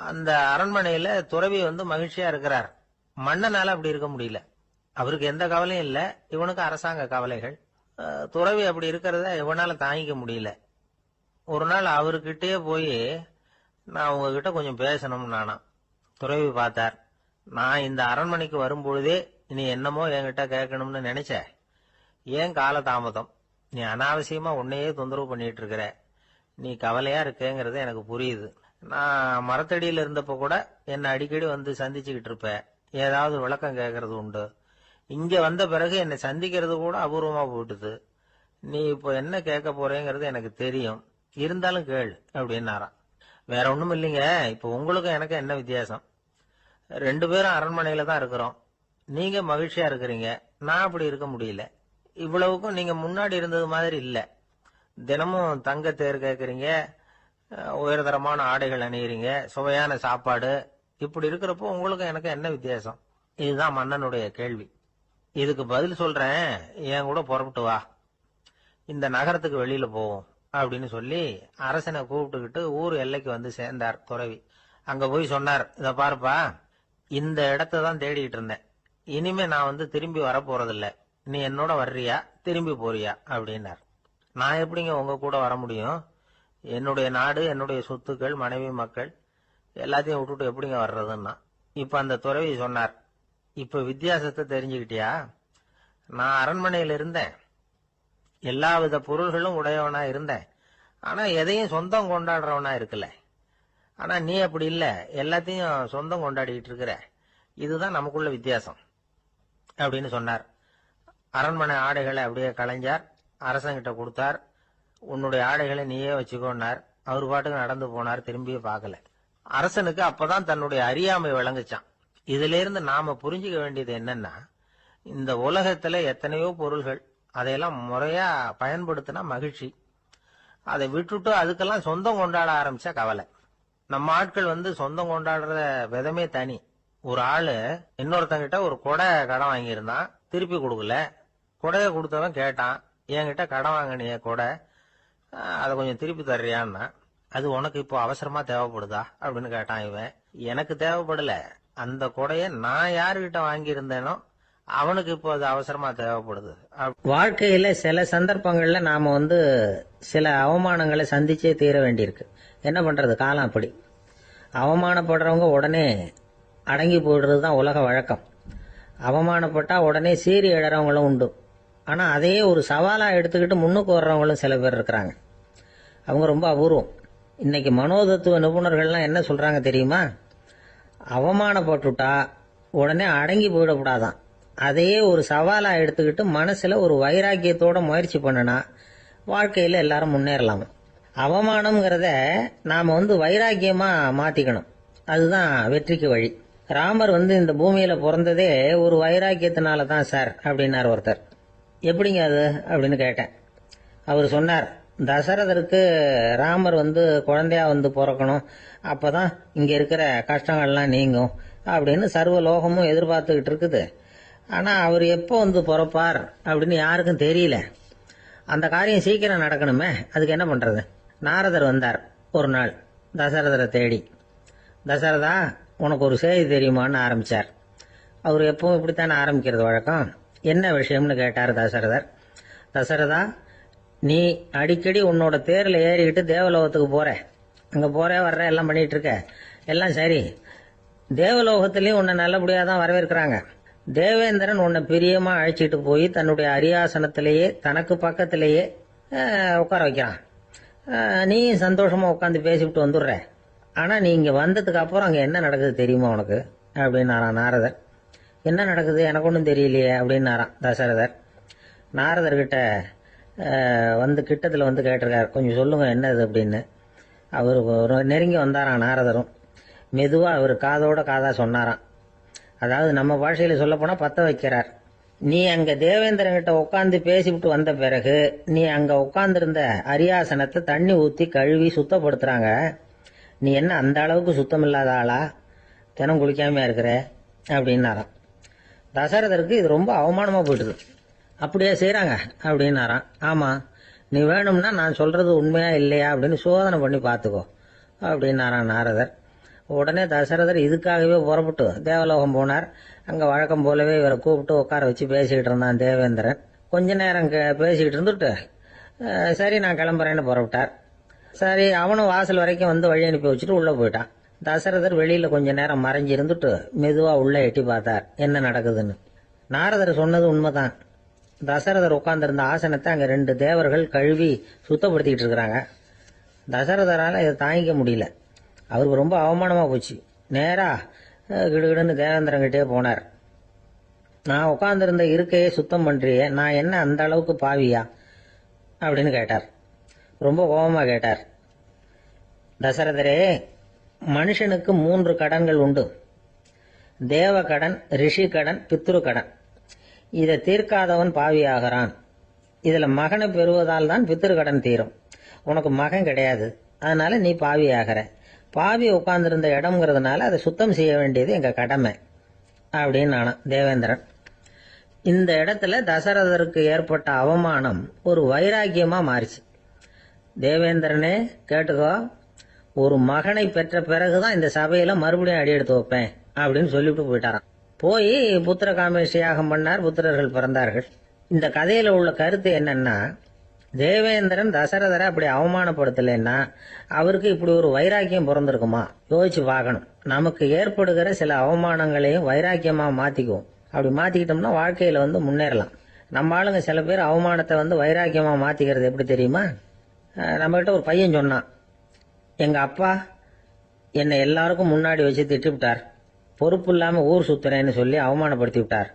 அந்த அரண்மனையில துறவி மகிழ்ச்சியா இருக்கிறார். மன்னனால அப்படி இருக்க முடியல. அவருக்கு எந்த கவலையும் இல்ல. இவனுக்கு அரசாங்க கவலைகள். துறவி அப்படி இருக்கிறத இவனால தாங்கிக்க முடியல. ஒரு நாள் அவர்கிட்டயே போய், நான் உங்ககிட்ட கொஞ்சம் பேசணும் நானா. துறவி பார்த்தார். நான் இந்த அரண்மனைக்கு வரும்பொழுதே நீ என்னமோ என்கிட்ட கேட்கணும்னு நினைச்ச. ஏன் கால தாமதம்? நீ அனாவசியமா உன்னையே தொந்தரவு பண்ணிட்டு இருக்கிற. நீ கவலையா இருக்கேங்கிறது எனக்கு புரியுது. நான் மரத்தடியில இருந்தப்ப கூட என்னை அடிக்கடி சந்திச்சுக்கிட்டு இருப்ப. ஏதாவது விளக்கம் கேட்கறது உண்டு. இங்க வந்த பிறகு என்னை சந்திக்கிறது கூட அபூர்வமா போயிட்டுது. நீ இப்போ என்ன கேட்க போறேங்கிறது எனக்கு தெரியும். இருந்தாலும் கேள் அப்படின்னாராம். வேற ஒண்ணும் இல்லைங்க. இப்ப உங்களுக்கும் எனக்கு என்ன வித்தியாசம்? 2 பேரும் அரண்மனையில தான் இருக்கிறோம். நீங்க மகிழ்ச்சியா இருக்கிறீங்க, நான் அப்படி இருக்க முடியல. இவ்வளவுக்கும் நீங்க முன்னாடி இருந்தது மாதிரி இல்ல. தினமும் தங்க தேர் கேட்கறீங்க, உயர்தரமான ஆடைகள் அணியறீங்க, சுவையான சாப்பாடு. இப்படி இருக்கிறப்போ உங்களுக்கும் எனக்கு என்ன வித்தியாசம்? இதுதான் மன்னனுடைய கேள்வி. இதுக்கு பதில் சொல்றேன், என் கூட புறப்பட்டு வா, இந்த நகரத்துக்கு வெளியில போவோம் அப்படின்னு சொல்லி அரசனை கூப்பிட்டுக்கிட்டு ஊர் எல்லைக்கு சேர்ந்தார் துறவி. அங்க போய் சொன்னார், இத பாருப்பா, இந்த இடத்த தான் தேடிட்டு இருந்தேன். இனிமே நான் திரும்பி வரப்போறதில்ல. நீ என்னோட வர்றியா திரும்பி போறியா அப்படின்னார். நான் எப்படிங்க உங்க கூட வர முடியும்? என்னுடைய நாடு, என்னுடைய சொத்துக்கள், மனைவி, மக்கள் எல்லாத்தையும் விட்டுட்டு எப்படிங்க வர்றதுன்னா. இப்ப அந்த துறவி சொன்னார், இப்ப வித்தியாசத்தை தெரிஞ்சுக்கிட்டியா? நான் அரண்மனையில இருந்தேன், எல்லா வித பொருள்களும் உடையவனா இருந்தேன். ஆனா எதையும் சொந்தம் கொண்டாடுறவனா இருக்கல. ஆனா நீ அப்படி இல்ல, எல்லாத்தையும் சொந்தம் கொண்டாடிட்டு இருக்கிற. இதுதான் நமக்குள்ள வித்தியாசம் அப்படின்னு சொன்னார். அரண்மனை ஆடைகளை அப்படியே களைஞ்சார். அரசங்கிட்ட கொடுத்தார். உன்னுடைய ஆடைகளை நீயே வச்சுக்கோன்னார். அவர் பாட்டுக்கு நடந்து போனார். திரும்பியே பார்க்கல. அரசனுக்கு அப்பதான் தன்னுடைய அறியாமை விளங்குச்சான். இதுல இருந்து நாம புரிஞ்சுக்க வேண்டியது என்னன்னா, இந்த உலகத்துல எத்தனையோ பொருள்கள், அதையெல்லாம் முறையா பயன்படுத்தினா மகிழ்ச்சி. அதை விட்டுட்டு அதுக்கெல்லாம் சொந்தம் கொண்டாட ஆரம்பிச்சா கவலை. நம்ம ஆட்கள் சொந்தம் கொண்டாடுற விதமே தனி. ஒரு ஆளு இன்னொருத்தங்கிட்ட ஒரு கொடை கடன் வாங்கியிருந்தான், திருப்பி கொடுக்கல. கொடையை கொடுத்தவன் கேட்டான், என்கிட்ட கடன் வாங்கினிய கொடை, அதை கொஞ்சம் திருப்பி தர்றியான்னா. அது உனக்கு இப்போ அவசரமா தேவைப்படுதா அப்படின்னு கேட்டான் இவன். எனக்கு தேவைப்படல, அந்த கொடைய நான் யாருகிட்ட வாங்கியிருந்தேனோ அவனுக்கு இப்போ அது அவசரமா தேவைப்படுது. வாழ்க்கையில சில சந்தர்ப்பங்கள்ல நாம சில அவமானங்களை சந்திச்சே தீர வேண்டியிருக்கு. என்ன பண்றது, காலம் அப்படி. அவமானப்படுறவங்க உடனே அடங்கி போயிடுறது தான் உலக வழக்கம். அவமானப்பட்டா உடனே சீறி எழறவங்களும் உண்டு. ஆனா அதையே ஒரு சவாலா எடுத்துக்கிட்டு முன்னுக்கு வர்றவங்களும் சில பேர் இருக்கிறாங்க. அவங்க ரொம்ப அபூர்வம். இன்னைக்கு மனோதத்துவ நிபுணர்கள்லாம் என்ன சொல்றாங்க தெரியுமா? அவமானப்பட்டுட்டா உடனே அடங்கி போயிடக்கூடாதான். அதையே ஒரு சவாலா எடுத்துக்கிட்டு மனசுல ஒரு வைராக்கியத்தோட முயற்சி பண்ணுனா வாழ்க்கையில எல்லாரும் முன்னேறலாம். அவமானம்ங்கிறத நாம வைராக்கியமா மாத்திக்கணும். அதுதான் வெற்றிக்கு வழி. ராமர் இந்த பூமியில பிறந்ததே ஒரு வைராக்கியத்தினால தான் சார் அப்படின்னார் ஒருத்தர். எப்படிங்க அது அப்படின்னு கேட்டேன். அவர் சொன்னார், தசரதருக்கு ராமர் குழந்தையா பிறக்கணும், அப்பதான் இங்க இருக்கிற கஷ்டங்கள்லாம் நீங்கும் அப்படின்னு சர்வ லோகமும் எதிர்பார்த்துக்கிட்டு இருக்குது. ஆனா அவர் எப்போ பிறப்பார் அப்படின்னு யாருக்கும் தெரியல. அந்த காரியம் சீக்கிரம் நடக்கணுமே, அதுக்கு என்ன பண்றது? நாரதர் வந்தார் ஒரு நாள் தசரதரை தேடி. தசரதா, உனக்கு ஒரு செய்தி தெரியுமான்னு ஆரம்பிச்சார். அவர் எப்பவும் இப்படித்தானே ஆரம்பிக்கிறது வழக்கம். என்ன விஷயம்னு கேட்டார் தசரதர். தசரதா, நீ அடிக்கடி உன்னோட தேர்ல ஏறிக்கிட்டு தேவலோகத்துக்கு போற, அங்க போற வர்ற எல்லாம் பண்ணிட்டு இருக்க, எல்லாம் சரி. தேவலோகத்திலயும் உன்னை நல்லபடியா தான் வரவேற்கிறாங்க. தேவேந்திரன் உன்னை பிரியமா அழைச்சிட்டு போய் தன்னுடைய அரியாசனத்திலேயே தனக்கு பக்கத்திலேயே உட்கார வைக்கிறான். நீ சந்தோஷமா உட்காந்து பேசிவிட்டு வந்துடுற. ஆனா நீ இங்க வந்ததுக்கு அப்புறம் அங்க என்ன நடக்குது தெரியுமா உனக்கு அப்படின்னாராம் நாரதர். என்ன நடக்குது எனக்கு ஒன்றும் தெரியலையே அப்படின்னாராம் தசரதர். நாரதர்கிட்ட வந்து கிட்டத்தில் வந்து கேட்டிருக்கார், கொஞ்சம் சொல்லுங்க என்னது அப்படின்னு. அவர் நெருங்கி வந்தாராம் நாரதரும். மெதுவாக அவர் காதோட காதாக சொன்னாராம். அதாவது நம்ம பாஷையில் சொல்லப்போனால் பற்ற வைக்கிறார். நீ அங்கே தேவேந்திரங்கிட்ட உட்காந்து பேசிவிட்டு வந்த பிறகு நீ அங்கே உட்காந்துருந்த அரியாசனத்தை தண்ணி ஊற்றி கழுவி சுத்தப்படுத்துகிறாங்க. நீ என்ன அந்த அளவுக்கு சுத்தம் இல்லாத ஆளா, தினம் குளிக்காமையா இருக்கிற அப்படின்னாராம். தசரதருக்கு இது ரொம்ப அவமானமாக போயிட்டுது. அப்படியே செய்கிறாங்க அப்படின்னாராம். ஆமாம், நீ வேணும்னா நான் சொல்கிறது உண்மையா இல்லையா அப்படின்னு சோதனை பண்ணி பார்த்துக்கோ அப்படின்னாராம் நாரதர். உடனே தசரதர் இதுக்காகவே புறப்பட்டு தேவலோகம் போனார். அங்கே வழக்கம் போலவே இவரை கூப்பிட்டு உட்கார வச்சு பேசிக்கிட்டு இருந்தான் தேவேந்திரன். கொஞ்ச நேரம் பேசிக்கிட்டு இருந்துட்டு சரி நான் கிளம்புறேன்னு புறப்பட்டார். சரி, அவனும் வாசல் வரைக்கும் வந்து வழி அனுப்பி வச்சுட்டு உள்ளே போயிட்டான். தசரதர் வெளியில் கொஞ்ச நேரம் மறைஞ்சி இருந்துட்டு மெதுவாக உள்ளே எட்டி பார்த்தார் என்ன நடக்குதுன்னு. நாரதர் சொன்னது உண்மைதான். தசரதர் உட்கார்ந்திருந்த ஆசனத்தை அங்கே 2 தேவர்கள் கழுவி சுத்தப்படுத்திக்கிட்டு இருக்கிறாங்க. தசரதரால் இதை தாங்கிக்க முடியல. அவருக்கு ரொம்ப அவமானமாக போச்சு. நேராக கிடுகிடுன்னு தேவேந்திரங்கிட்டே போனார். நான் உட்கார்ந்திருந்த இருக்கையே சுத்தம் பண்ணுறியே, நான் என்ன அந்த அளவுக்கு பாவியா அப்படின்னு கேட்டார். ரொம்ப கோபமாக கேட்டார். தசரதரே, மனுஷனுக்கு 3 கடன்கள் உண்டு. தேவ கடன், ரிஷி கடன், பித்ரு கடன். இதை தீர்க்காதவன் பாவியாகிறான். இதில் மகனை பெறுவதால் தான் பித்ரு கடன் தீரும். உனக்கு மகன் கிடையாது, அதனால நீ பாவியாகிற. பாவி உட்கார்ந்திருந்த இடம்ங்கிறதுனால அதை சுத்தம் செய்ய வேண்டியது எங்கள் கடமை அப்படின்னு நானும் தேவேந்திரன். இந்த இடத்துல தசரதருக்கு ஏற்பட்ட அவமானம் ஒரு வைராக்கியமாக மாறிச்சு. தேவேந்திரனே கேட்டுக்கோ, ஒரு மகனை பெற்ற பிறகுதான் இந்த சபையில மறுபடியும் அடி எடுத்து வைப்பேன் அப்படின்னு சொல்லிவிட்டு போயிட்டாராம். போய் புத்திர காமேஷ் யாகம் பண்ணார். புத்திரர்கள் பிறந்தார்கள். இந்த கதையில உள்ள கருத்து என்னன்னா, தேவேந்திரன் தசரதரை அப்படி அவமானப்படுத்தலைன்னா அவருக்கு இப்படி ஒரு வைராக்கியம் பிறந்திருக்குமா யோசிச்சு பார்க்கணும். நமக்கு ஏற்படுகிற சில அவமானங்களையும் வைராக்கியமா மாத்திக்குவோம். அப்படி மாத்திக்கிட்டோம்னா வாழ்க்கையில வந்து முன்னேறலாம். நம்ம ஆளுங்க சில பேர் அவமானத்தை வந்து வைராக்கியமா மாத்திக்கிறது எப்படி தெரியுமா? நம்மகிட்ட ஒரு பையன் சொன்னான், எங்க அப்பா என்னை எல்லாருக்கும் முன்னாடி வச்சு திட்டிவிட்டார், பொறுப்பு இல்லாம ஊர் சுத்துறேன்னு சொல்லி அவமானப்படுத்தி விட்டார்.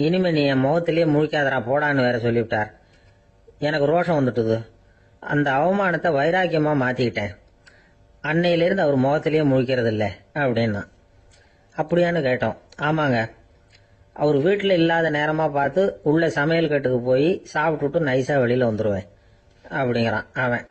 இனிமே நீ என் முகத்திலேயே முழிக்காதரா போடான்னு வேற சொல்லிவிட்டார். எனக்கு ரோஷம் வந்துட்டுது. அந்த அவமானத்தை வைராக்கியமா மாத்திக்கிட்டேன். அன்னையிலிருந்து அவர் முகத்திலேயே முழிக்கிறது இல்லை அப்படின்னா. அப்படியான்னு கேட்டோம். ஆமாங்க, அவர் வீட்டில் இல்லாத நேரமா பார்த்து உள்ள சமையல் கட்டுக்கு போய் சாப்பிட்டுட்டு நைஸா வெளியில வந்துருவேன் அப்படிங்கிறான் அவன்.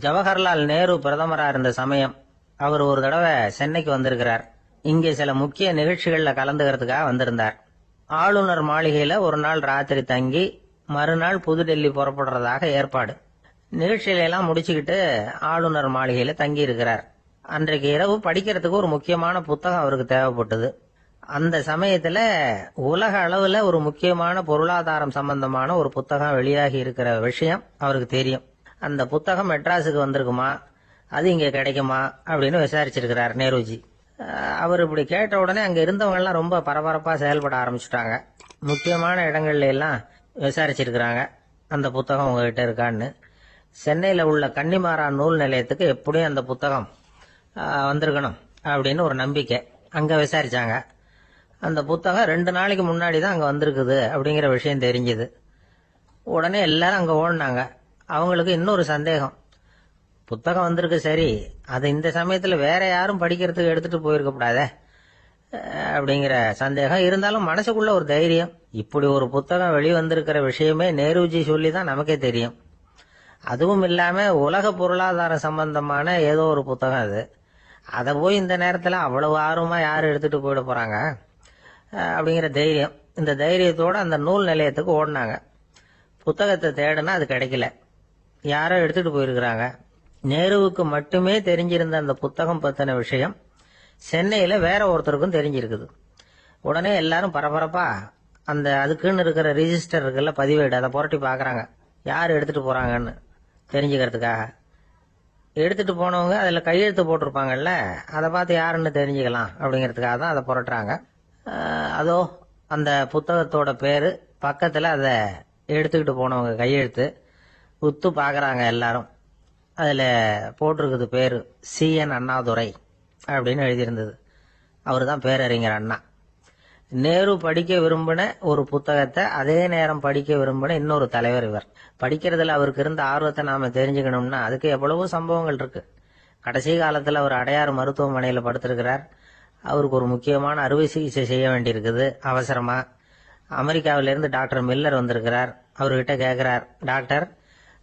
ஜவஹர்லால் நேரு பிரதமரா இருந்த சமயம் அவர் ஒரு தடவை சென்னைக்கு வந்திருக்கிறார். இங்கே சில முக்கிய நிகழ்ச்சிகள்ல கலந்துக்கிறதுக்காக வந்திருந்தார். ஆளுநர் மாளிகையில ஒரு நாள் ராத்திரி தங்கி மறுநாள் புதுடெல்லி புறப்படுறதாக ஏற்பாடு. நிகழ்ச்சிகளை எல்லாம் முடிச்சுக்கிட்டு ஆளுநர் மாளிகையில தங்கி இருக்கிறார். அன்றைக்கு இரவு படிக்கிறதுக்கு ஒரு முக்கியமான புத்தகம் அவருக்கு தேவைப்பட்டது. அந்த சமயத்துல உலக அளவுல ஒரு முக்கியமான பொருளாதாரம் சம்பந்தமான ஒரு புத்தகம் வெளியாகி இருக்கிற விஷயம் அவருக்கு தெரியும். அந்த புத்தகம் மெட்ராஸுக்கு வந்திருக்குமா, அது இங்க கிடைக்குமா அப்படின்னு விசாரிச்சிருக்கிறார் நேருஜி. அவர் இப்படி கேட்ட உடனே அங்க இருந்தவங்க எல்லாம் ரொம்ப பரபரப்பா செயல்பட ஆரம்பிச்சுட்டாங்க. முக்கியமான இடங்கள்ல எல்லாம் விசாரிச்சிருக்கிறாங்க அந்த புத்தகம் உங்ககிட்ட இருக்கான்னு. சென்னையில உள்ள கன்னிமாரா நூல் நிலையத்துக்கு எப்படியும் அந்த புத்தகம் வந்திருக்கணும் அப்படின்னு ஒரு நம்பிக்கை. அங்க விசாரிச்சாங்க. அந்த புத்தகம் 2 நாளைக்கு முன்னாடி தான் அங்க வந்திருக்குது அப்படிங்கிற விஷயம் தெரிஞ்சது. உடனே எல்லாரும் அங்க ஓடினாங்க. அவங்களுக்கு இன்னொரு சந்தேகம், புத்தகம் வந்திருக்கு சரி, அது இந்த சமயத்துல வேற யாரும் படிக்கிறதுக்கு எடுத்துட்டு போயிருக்க கூடாதே அப்படிங்கிற சந்தேகம். இருந்தாலும் மனசுக்குள்ள ஒரு தைரியம், இப்படி ஒரு புத்தகம் வெளிவந்திருக்கிற விஷயமே நேருஜி சொல்லி தான் நமக்கே தெரியும். அதுவும் இல்லாம உலக பொருளாதாரம் சம்பந்தமான ஏதோ ஒரு புத்தகம் அது. அதை போய் இந்த நேரத்துல அவ்வளவு ஆர்வமா யாரும் எடுத்துட்டு போயிட போறாங்க அப்படிங்கிற தைரியம். இந்த தைரியத்தோட அந்த நூல் நிலையத்துக்கு ஓடினாங்க. புத்தகத்தை தேடுனா அது கிடைக்கல, யாரோ எடுத்துட்டு போயிருக்கிறாங்க. நேருவுக்கு மட்டுமே தெரிஞ்சிருந்த அந்த புத்தகம் பத்தின விஷயம் சென்னையில வேற ஒருத்தருக்கும் தெரிஞ்சிருக்குது. உடனே எல்லாரும் பரபரப்பா அந்த அதுக்குன்னு இருக்கிற ரிஜிஸ்டர் இருக்குல்ல, பதிவேடு, அதை புரட்டி பாக்குறாங்க யார் எடுத்துட்டு போறாங்கன்னு தெரிஞ்சுக்கிறதுக்காக. எடுத்துட்டு போனவங்க அதுல கையெழுத்து போட்டிருப்பாங்கல்ல, அதை பார்த்து யாருன்னு தெரிஞ்சுக்கலாம் அப்படிங்கிறதுக்காக தான் அதை புரட்டுறாங்க. அதோ அந்த புத்தகத்தோட பேரு பக்கத்துல அதை எடுத்துக்கிட்டு போனவங்க கையெழுத்து உத்து பாக்குறாங்க எல்லாரும். அதுல போட்டிருக்குது பேரு CN அண்ணாதுரை அப்படின்னு எழுதியிருந்தது. அவரு தான் பேரறிஞர் அண்ணா. நேரு படிக்க விரும்பின ஒரு புத்தகத்தை அதே நேரம் படிக்க விரும்பின இன்னொரு தலைவர் இவர். படிக்கிறதுல அவருக்கு இருந்த ஆர்வத்தை நாம தெரிஞ்சுக்கணும்னா அதுக்கு எவ்வளவோ சம்பவங்கள் இருக்கு. கடைசி காலத்துல அவர் அடையாறு மருத்துவமனையில படுத்திருக்கிறார். அவருக்கு ஒரு முக்கியமான அறுவை சிகிச்சை செய்ய வேண்டியிருக்குது அவசரமா. அமெரிக்காவிலிருந்து டாக்டர் மில்லர் வந்திருக்கிறார். அவர்கிட்ட கேட்கிறார், டாக்டர்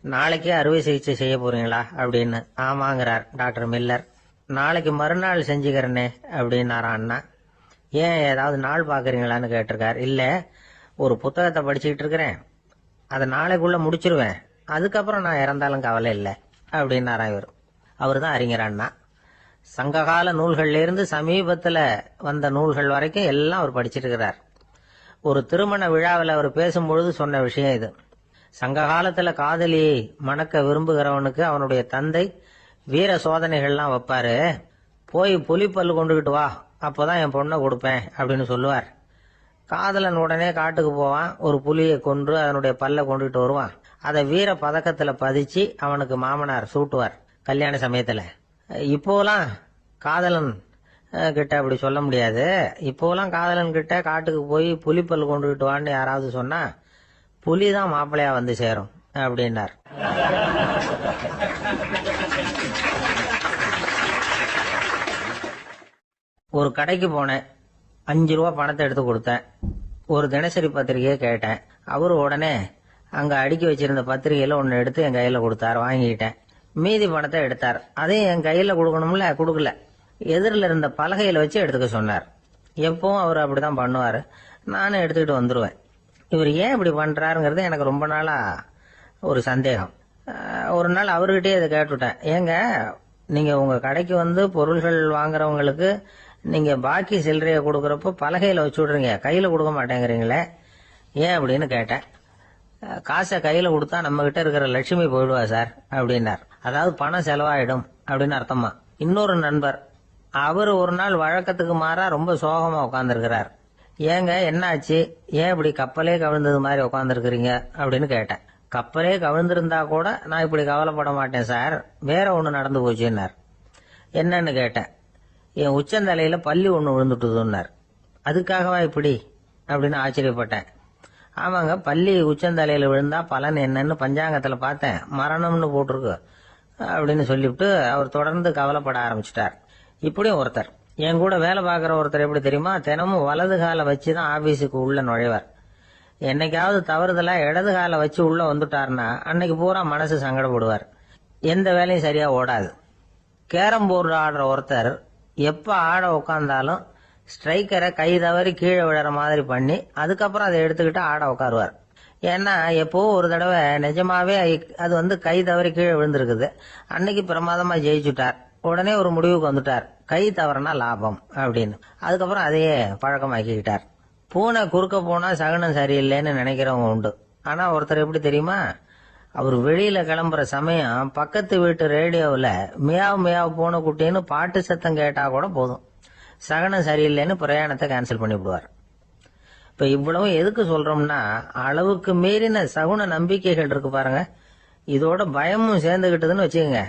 நாளைக்கே அறுவை சிகிச்சை செய்ய போறீங்களா அப்படின்னு. ஆமாங்கிறார் டாக்டர் மில்லர். நாளைக்கு மறுநாள் செஞ்சுக்கிறனே அப்படின்னாராம் அண்ணா. ஏன் ஏதாவது நாள் பாக்குறீங்களான்னு கேட்டிருக்கார். இல்ல, ஒரு புத்தகத்தை படிச்சுக்கிட்டு இருக்கிறேன், அதை நாளைக்குள்ள முடிச்சிருவேன், அதுக்கப்புறம் நான் இறந்தாலும் கவலை இல்லை அப்படின்னாராம் இவர். அவர் தான் அறிஞர் அண்ணா. சங்ககால நூல்கள்ல இருந்து சமீபத்துல வந்த நூல்கள் வரைக்கும் எல்லாம் அவர் படிச்சிருக்கிறார். ஒரு திருமண விழாவில் அவர் பேசும்பொழுது சொன்ன விஷயம் இது. சங்க காலத்துல காதலியை மணக்க விரும்புகிறவனுக்கு அவனுடைய தந்தை வீர சோதனைகள்லாம் வைப்பாரு. போய் புலிப்பல்லு கொண்டுகிட்டு வா, அப்போதான் என் பொண்ணை கொடுப்பேன் அப்படின்னு சொல்லுவார். காதலன் உடனே காட்டுக்கு போவான், ஒரு புலியை கொன்று அதனுடைய பல்ல கொண்டுகிட்டு வருவான். அதை வீர பதக்கத்துல பதிச்சு அவனுக்கு மாமனார் சூட்டுவார் கல்யாண சமயத்துல. இப்போலாம் காதலன் கிட்ட அப்படி சொல்ல முடியாது. இப்போலாம் காதலன் கிட்ட காட்டுக்கு போய் புலிப்பல் கொண்டுகிட்டு வான்னு யாராவது சொன்னா புலிதான் மாப்பிள்ளையா வந்து சேரும் அப்படின்னார். ஒரு கடைக்கு போனேன், 5 ரூபா பணத்தை எடுத்து கொடுத்தேன். ஒரு தினசரி பத்திரிகையை கேட்டேன். அவரு உடனே அங்க அடுக்கி வச்சிருந்த பத்திரிகையில ஒன்னு எடுத்து என் கையில கொடுத்தார். வாங்கிக்கிட்டேன். மீதி பணத்தை எடுத்தார். அதையும் என் கையில கொடுக்கணும்ல, கொடுக்கல. எதிரில் இருந்த பலகையில வச்சு எடுத்துக்க சொன்னார். எப்பவும் அவர் அப்படிதான் பண்ணுவாரு. நானும் எடுத்துக்கிட்டு வந்துருவேன். இவர் ஏன் இப்படி பண்றாருங்கிறது எனக்கு ரொம்ப நாளா ஒரு சந்தேகம். ஒரு நாள் அவர்கிட்டயே இதை கேட்டுவிட்டேன். ஏங்க, நீங்க உங்க கடைக்கு வந்து பொருள்கள் வாங்குறவங்களுக்கு நீங்க பாக்கி சில்லறைய கொடுக்கறப்போ பலகையில வச்சு விடுறீங்க, கையில கொடுக்க மாட்டேங்கிறீங்களே, ஏன் அப்படின்னு கேட்டேன். காசை கையில கொடுத்தா நம்ம கிட்ட இருக்கிற லட்சுமி போயிடுவா சார் அப்படின்னார். அதாவது பணம் செலவாயிடும் அப்படின்னு அர்த்தமா. இன்னொரு நண்பர், அவர் ஒரு நாள் வழக்கத்துக்கு மாறா ரொம்ப சோகமா உட்காந்துருக்கிறார். ஏங்க என்ன ஆச்சு, ஏன் இப்படி கப்பலே கவிழ்ந்தது மாதிரி உட்காந்துருக்கிறீங்க அப்படின்னு கேட்டேன். கப்பலே கவிழ்ந்திருந்தா கூட நான் இப்படி கவலைப்பட மாட்டேன் சார், வேற ஒண்ணு நடந்து போச்சுன்னார். என்னன்னு கேட்டேன். என் உச்சந்தலையில பள்ளி ஒண்ணு விழுந்துட்டுதுன்னார். அதுக்காகவா இப்படி அப்படின்னு ஆச்சரியப்பட்டேன். ஆமாங்க, பள்ளி உச்சந்தலையில விழுந்தா பலன் என்னன்னு பஞ்சாங்கத்துல பார்த்தேன், மரணம்னு போட்டிருக்கு அப்படின்னு சொல்லிவிட்டு அவர் தொடர்ந்து கவலைப்பட ஆரம்பிச்சிட்டார். இப்படியும் ஒருத்தர், என் கூட வேலை பார்க்குற ஒருத்தர் எப்படி தெரியுமா, தினமும் வலது காலை வச்சுதான் ஆபீஸுக்கு உள்ள நுழைவார். என்னைக்காவது தவறுதலா இடது காலை வச்சு உள்ள வந்துட்டாருன்னா அன்னைக்கு பூரா மனசு சங்கடப்படுவார். எந்த வேலையும் சரியா ஓடாது. கேரம் போர்டு ஆடுற ஒருத்தர் எப்ப ஆட உட்கார்ந்தாலும் ஸ்ட்ரைக்கரை கை தவறி கீழே விழற மாதிரி பண்ணி அதுக்கப்புறம் அதை எடுத்துக்கிட்டு ஆட உட்காருவார். ஏன்னா எப்போ ஒரு தடவை நிஜமாவே அது வந்து கை தவறி கீழே விழுந்திருக்குது. அன்னைக்கு பிரமாதமா ஜெயிச்சுட்டார். உடனே ஒரு முடிவுக்கு வந்துட்டார், கை தவறுனா லாபம் அப்படின்னு. அதுக்கப்புறம் அதையே பழக்கமாக்கிக்கிட்டார். பூனை குறுக்க போனா சகுனம் சரியில்லைன்னு நினைக்கிறவங்க உண்டு. ஆனா ஒருத்தர் எப்படி தெரியுமா, அவர் வெளியில கிளம்புற சமயம் பக்கத்து வீட்டு ரேடியோவில் மியாவ் மியாவ் பூனை குட்டின்னு பாட்டு சத்தம் கேட்டா கூட போதும், சகனம் சரியில்லைன்னு பிரயாணத்தை கேன்சல் பண்ணிவிடுவார். இப்ப இவ்வளவு எதுக்கு சொல்றோம்னா, அளவுக்கு மீறின சகுன நம்பிக்கைகள் இருக்கு பாருங்க, இதோட பயமும் சேர்ந்துகிட்டதுன்னு வச்சுக்கோங்க,